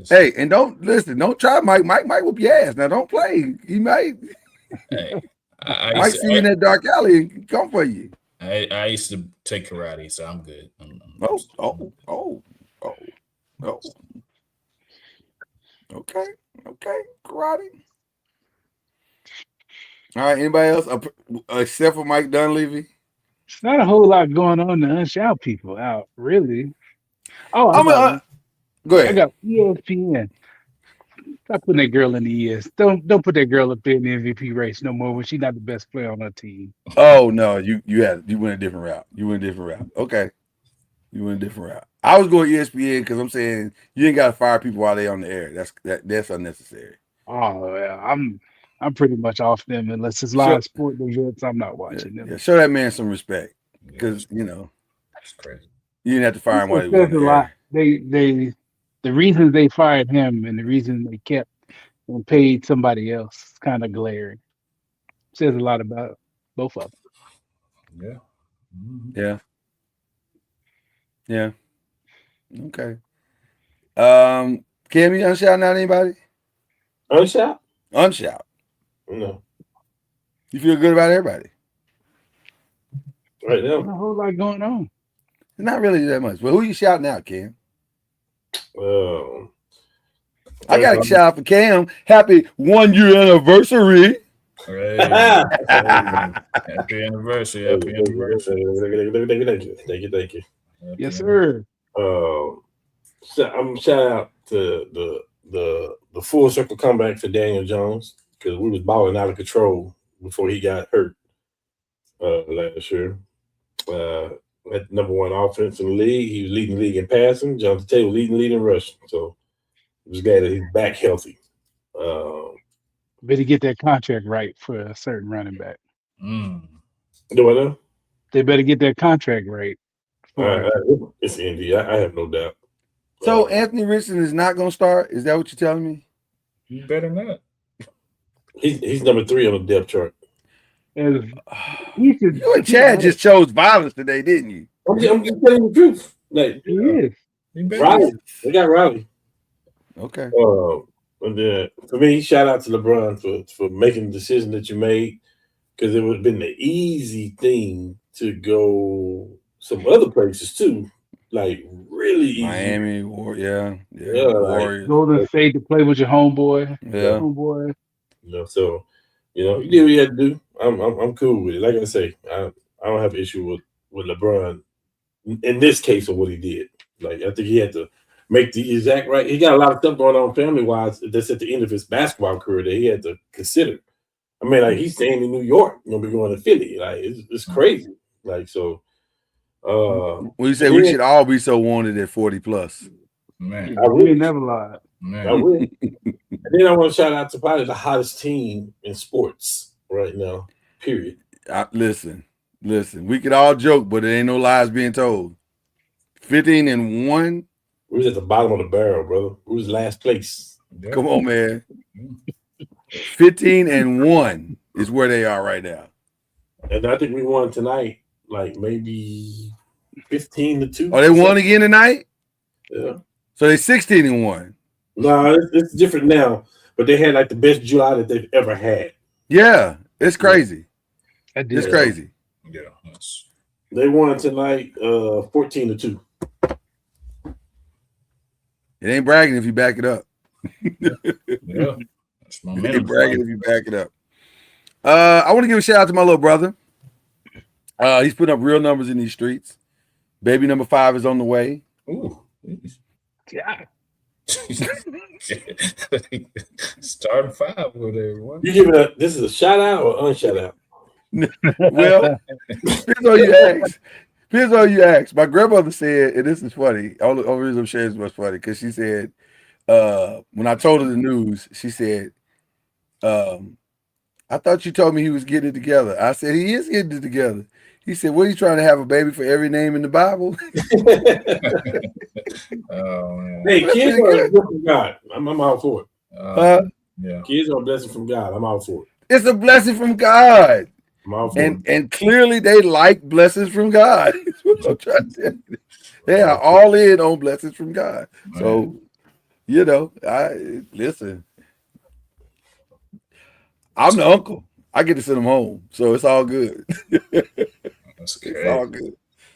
[SPEAKER 1] Hey, and don't try Mike. Mike might whoop your ass. Now don't play. He might.
[SPEAKER 4] Hey,
[SPEAKER 1] Might see you in that dark alley and come for you.
[SPEAKER 4] I used to take karate, so I'm good.
[SPEAKER 1] Oh. Okay. Karate. All right. Anybody else except for Mike Dunleavy?
[SPEAKER 3] It's not a whole lot going on to unshout people out, really. Oh,
[SPEAKER 1] Go ahead.
[SPEAKER 3] I got ESPN. Stop putting that girl in the ES. Don't put that girl up there in the MVP race no more when she's not the best player on her team.
[SPEAKER 1] Oh no, you went a different route. Okay. You went a different route. I was going ESPN because I'm saying you ain't gotta fire people while they on the air. That's unnecessary.
[SPEAKER 3] Oh yeah, I'm pretty much off them unless it's live sport events. I'm not watching them.
[SPEAKER 1] Yeah, show that man some respect. Because
[SPEAKER 4] that's crazy.
[SPEAKER 1] You didn't have to fire him while he was
[SPEAKER 3] Says
[SPEAKER 1] on the
[SPEAKER 3] a lot.
[SPEAKER 1] air.
[SPEAKER 3] The reason they fired him and the reason they kept and paid somebody else is kind of glaring. Says a lot about both of them.
[SPEAKER 1] Yeah. Okay. Cam, you unshouting out anybody?
[SPEAKER 5] Unshout?
[SPEAKER 1] Unshout.
[SPEAKER 5] No.
[SPEAKER 1] You feel good about everybody?
[SPEAKER 5] Right now.
[SPEAKER 3] There's a whole lot going on.
[SPEAKER 1] Not really that much. But who you shouting out, Cam? I got to shout out for Cam. Happy 1-year anniversary.
[SPEAKER 4] Hey. Happy anniversary.
[SPEAKER 5] Thank you.
[SPEAKER 3] Yes, sir.
[SPEAKER 5] I'm shout out to the full circle comeback for Daniel Jones because we was balling out of control before he got hurt last year. At number 1 offense in the league, he was leading the league in passing. Jonathan Taylor leading the league in rushing. So I'm just glad that he's back healthy.
[SPEAKER 3] Better get that contract right for a certain running back.
[SPEAKER 5] Do I know?
[SPEAKER 3] They better get that contract right.
[SPEAKER 5] It's Indy. I have no doubt.
[SPEAKER 1] So Anthony Richardson is not going to start? Is that what you're telling me?
[SPEAKER 4] You better not.
[SPEAKER 5] He's number 3 on the depth chart.
[SPEAKER 3] You
[SPEAKER 1] and Chad just chose violence today, didn't you?
[SPEAKER 5] I'm just telling the truth. Like,
[SPEAKER 3] he is.
[SPEAKER 5] Riley. They got Riley.
[SPEAKER 1] Okay.
[SPEAKER 5] And then for me, shout out to LeBron for making the decision that you made because it would have been the easy thing to go some other places too, like really easy.
[SPEAKER 1] Miami, Warriors.
[SPEAKER 3] Golden State to play with your homeboy.
[SPEAKER 1] Yeah.
[SPEAKER 3] Homeboy.
[SPEAKER 5] So you did what you had to do. I'm cool with it. Like I say, I don't have an issue with LeBron in this case of what he did. Like I think he had to make the exact right. He got a lot of stuff going on family wise that's at the end of his basketball career that he had to consider. I mean, like he's staying in New York, be going to Philly. Like it's crazy. Like so.
[SPEAKER 1] When you say we should all be so wanted at 40 plus,
[SPEAKER 4] man,
[SPEAKER 5] I really
[SPEAKER 3] never lied.
[SPEAKER 4] Man.
[SPEAKER 5] I will. And then I want to shout out to probably the hottest team in sports right now. Period.
[SPEAKER 1] Listen. We could all joke, but there ain't no lies being told. 15-1.
[SPEAKER 5] We was at the bottom of the barrel, brother. We was last place.
[SPEAKER 4] Yeah.
[SPEAKER 1] Come on, man. 15-1 is where they are right now.
[SPEAKER 5] And I think we won tonight, like maybe 15-2.
[SPEAKER 1] Oh, they won again tonight?
[SPEAKER 5] Yeah.
[SPEAKER 1] So they 16-1.
[SPEAKER 5] No, it's different now. But they had like the best July that they've ever had.
[SPEAKER 1] Yeah, it's crazy. It's crazy.
[SPEAKER 4] Yeah.
[SPEAKER 5] They won tonight 14-2.
[SPEAKER 1] It ain't bragging if you back it up.
[SPEAKER 4] Yeah. That's
[SPEAKER 1] It ain't bragging if you back it up. I want to give a shout out to my little brother. He's putting up real numbers in these streets. Baby number 5 is on the way.
[SPEAKER 4] Ooh.
[SPEAKER 3] Yeah.
[SPEAKER 4] Starting 5 with everyone.
[SPEAKER 5] You giving this is a shout out or unshout out?
[SPEAKER 1] Well, depends on you ask. Here's all you ask. My grandmother said, and this is funny. Only reason I'm sharing this was funny because she said, when I told her the news, she said, I thought you told me he was getting it together. I said, he is getting it together. He said, what are you trying to have a baby for every name in the Bible?
[SPEAKER 5] Hey, kids are a blessing from God. I'm all for it.
[SPEAKER 4] Yeah.
[SPEAKER 5] Kids are a blessing from God. I'm all for it.
[SPEAKER 1] It's a blessing from God.
[SPEAKER 5] I'm all for it.
[SPEAKER 1] And clearly they like blessings from God. That's what I'm trying to tell you. They are all in on blessings from God. So, you know, listen. I'm the uncle. I get to send them home. So it's all good.
[SPEAKER 4] That's great.
[SPEAKER 1] It's all good.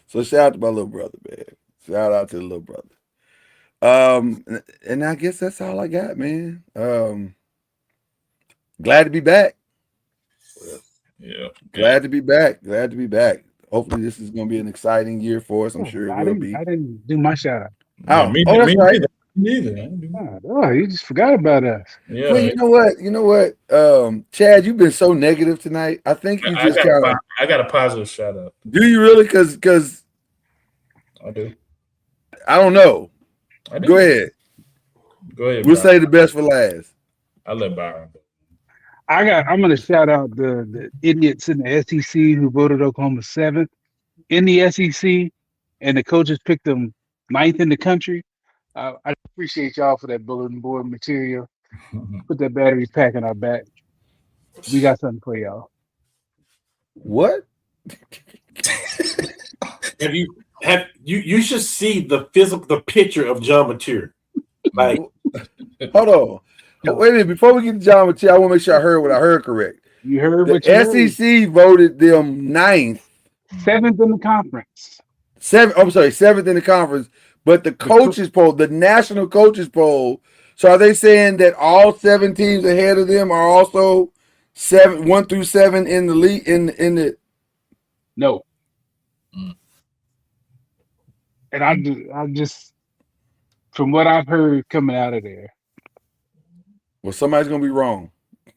[SPEAKER 1] So shout out to my little brother, man. Shout out to the little brother. And I guess that's all I got, man. Glad to be back.
[SPEAKER 4] Yeah.
[SPEAKER 1] Glad to be back. Glad to be back. Hopefully this is going to be an exciting year for us. I'm sure it will be.
[SPEAKER 3] I didn't do my shout out.
[SPEAKER 1] That's right.
[SPEAKER 4] Neither.
[SPEAKER 3] Oh, you just forgot about us.
[SPEAKER 4] Yeah.
[SPEAKER 1] Well, you know what? Chad, you've been so negative tonight. I think you just kind of.
[SPEAKER 4] I got a positive shout out.
[SPEAKER 1] Do you really? Because
[SPEAKER 4] I do.
[SPEAKER 1] I don't know.
[SPEAKER 4] I do.
[SPEAKER 1] Go ahead. We'll
[SPEAKER 4] Byron.
[SPEAKER 1] say the best for last.
[SPEAKER 4] I'll let Byron.
[SPEAKER 3] I'm gonna shout out the idiots in the SEC who voted Oklahoma 7th in the SEC, and the coaches picked them 9th in the country. I appreciate y'all for that bulletin board material. Put that battery pack in our back. We got something for y'all.
[SPEAKER 1] What?
[SPEAKER 5] You should see the picture of John Mateer. Like,
[SPEAKER 1] hold on. Wait a minute. Before we get to John Mateer, I want to make sure I heard what I heard correct.
[SPEAKER 3] You heard
[SPEAKER 1] the
[SPEAKER 3] what you
[SPEAKER 1] SEC voted them 9th.
[SPEAKER 3] 7th in the conference.
[SPEAKER 1] 7th in the conference. But the coaches poll, the national coaches poll. So are they saying that all 7 teams ahead of them are also 1 through 7 in the league? In the
[SPEAKER 3] no. And I just from what I've heard coming out of there.
[SPEAKER 1] Well, somebody's gonna be wrong.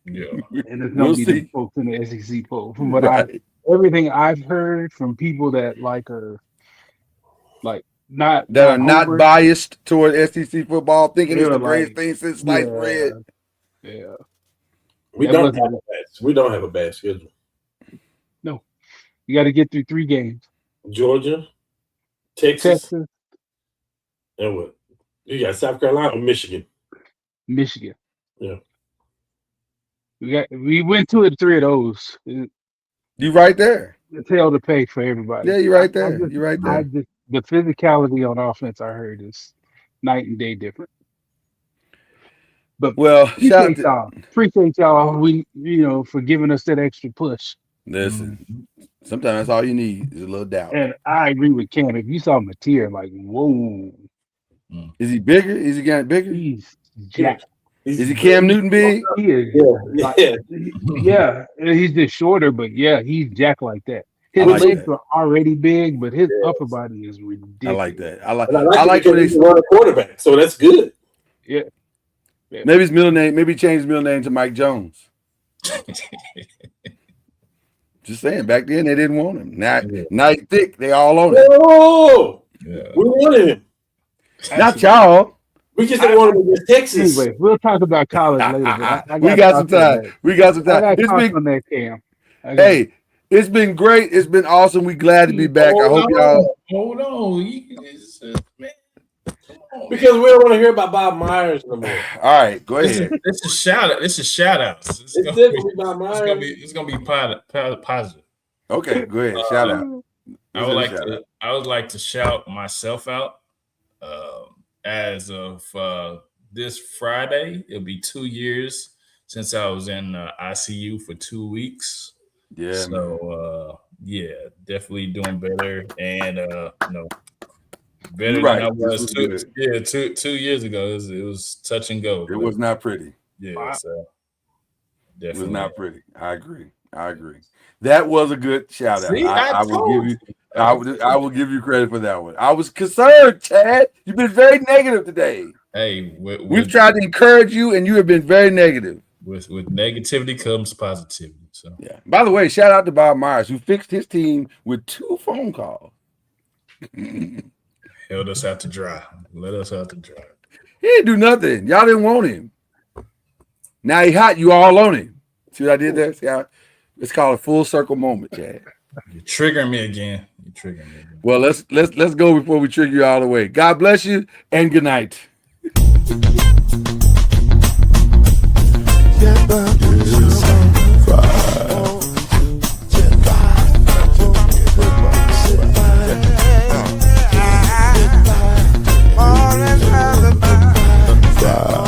[SPEAKER 4] Yeah.
[SPEAKER 3] And it's gonna be the folks in the SEC poll. From what everything I've heard from people that are not
[SPEAKER 1] biased toward SEC football, thinking it's the greatest thing since sliced bread.
[SPEAKER 3] Yeah.
[SPEAKER 5] We don't have a bad schedule.
[SPEAKER 3] No. You got to get through 3 games.
[SPEAKER 5] Georgia, Texas. And what? You got South Carolina or Michigan?
[SPEAKER 3] Michigan.
[SPEAKER 5] Yeah.
[SPEAKER 3] We went 2 of 3 of those.
[SPEAKER 1] You right there.
[SPEAKER 3] It's hell to pay for everybody.
[SPEAKER 1] Yeah, you're right there. You're right there.
[SPEAKER 3] The physicality on offense, I heard, is night and day different. But appreciate y'all. For giving us that extra push.
[SPEAKER 1] Listen, sometimes that's all you need is a little doubt.
[SPEAKER 3] And I agree with Cam. If you saw Mateer, whoa.
[SPEAKER 1] Is he bigger? Is he getting bigger?
[SPEAKER 3] He's jacked.
[SPEAKER 1] Is he Cam Newton big?
[SPEAKER 3] He is. Yeah. He's just shorter, but yeah, he's jacked like that. His legs are already big, but his upper body is ridiculous.
[SPEAKER 1] I like that. I
[SPEAKER 5] like when he's a quarterback, so that's good.
[SPEAKER 3] Yeah.
[SPEAKER 1] Maybe his middle name. Maybe change his middle name to Mike Jones. Just saying. Back then they didn't want him. Now he's thick. They all on him.
[SPEAKER 5] Oh, we wanted him.
[SPEAKER 1] Not y'all.
[SPEAKER 5] We just didn't want him in Texas.
[SPEAKER 3] Anyway, we'll talk about college later.
[SPEAKER 1] We got some time. It's been
[SPEAKER 3] on that, Cam.
[SPEAKER 1] Hey, it's been great. It's been awesome. We glad to be back. I hope y'all.
[SPEAKER 4] Hold on, man.
[SPEAKER 5] Because we don't want to hear about Bob Myers no more.
[SPEAKER 1] All right, go ahead.
[SPEAKER 4] It's a shout out. It's gonna be positive.
[SPEAKER 1] Okay, go ahead. Shout out.
[SPEAKER 4] I would like to shout myself out. As of this Friday, it'll be 2 years since I was in ICU for 2 weeks.
[SPEAKER 1] Yeah.
[SPEAKER 4] So definitely doing better, and better
[SPEAKER 1] right.
[SPEAKER 4] than I was 2 years ago. It was touch and go.
[SPEAKER 1] It was not pretty.
[SPEAKER 4] Yeah.
[SPEAKER 3] Wow.
[SPEAKER 4] So definitely.
[SPEAKER 1] It was not pretty. I agree. That was a good shout out.
[SPEAKER 4] See,
[SPEAKER 1] I will give you credit for that one. I was concerned, Chad. You've been very negative today.
[SPEAKER 4] Hey,
[SPEAKER 1] we've tried to encourage you, and you have been very negative.
[SPEAKER 4] With negativity comes positivity. So
[SPEAKER 1] yeah. By the way, shout out to Bob Myers, who fixed his team with 2 phone calls.
[SPEAKER 4] Held us out to dry. Let us out to dry.
[SPEAKER 2] He didn't do nothing. Y'all didn't want him. Now he hot. You all on him. See what I did there? See how, it's called a full circle moment, Chad.
[SPEAKER 4] You're triggering me again. You're triggering me again.
[SPEAKER 2] Well, let's go before we trigger you all the way. God bless you and good night.
[SPEAKER 6] All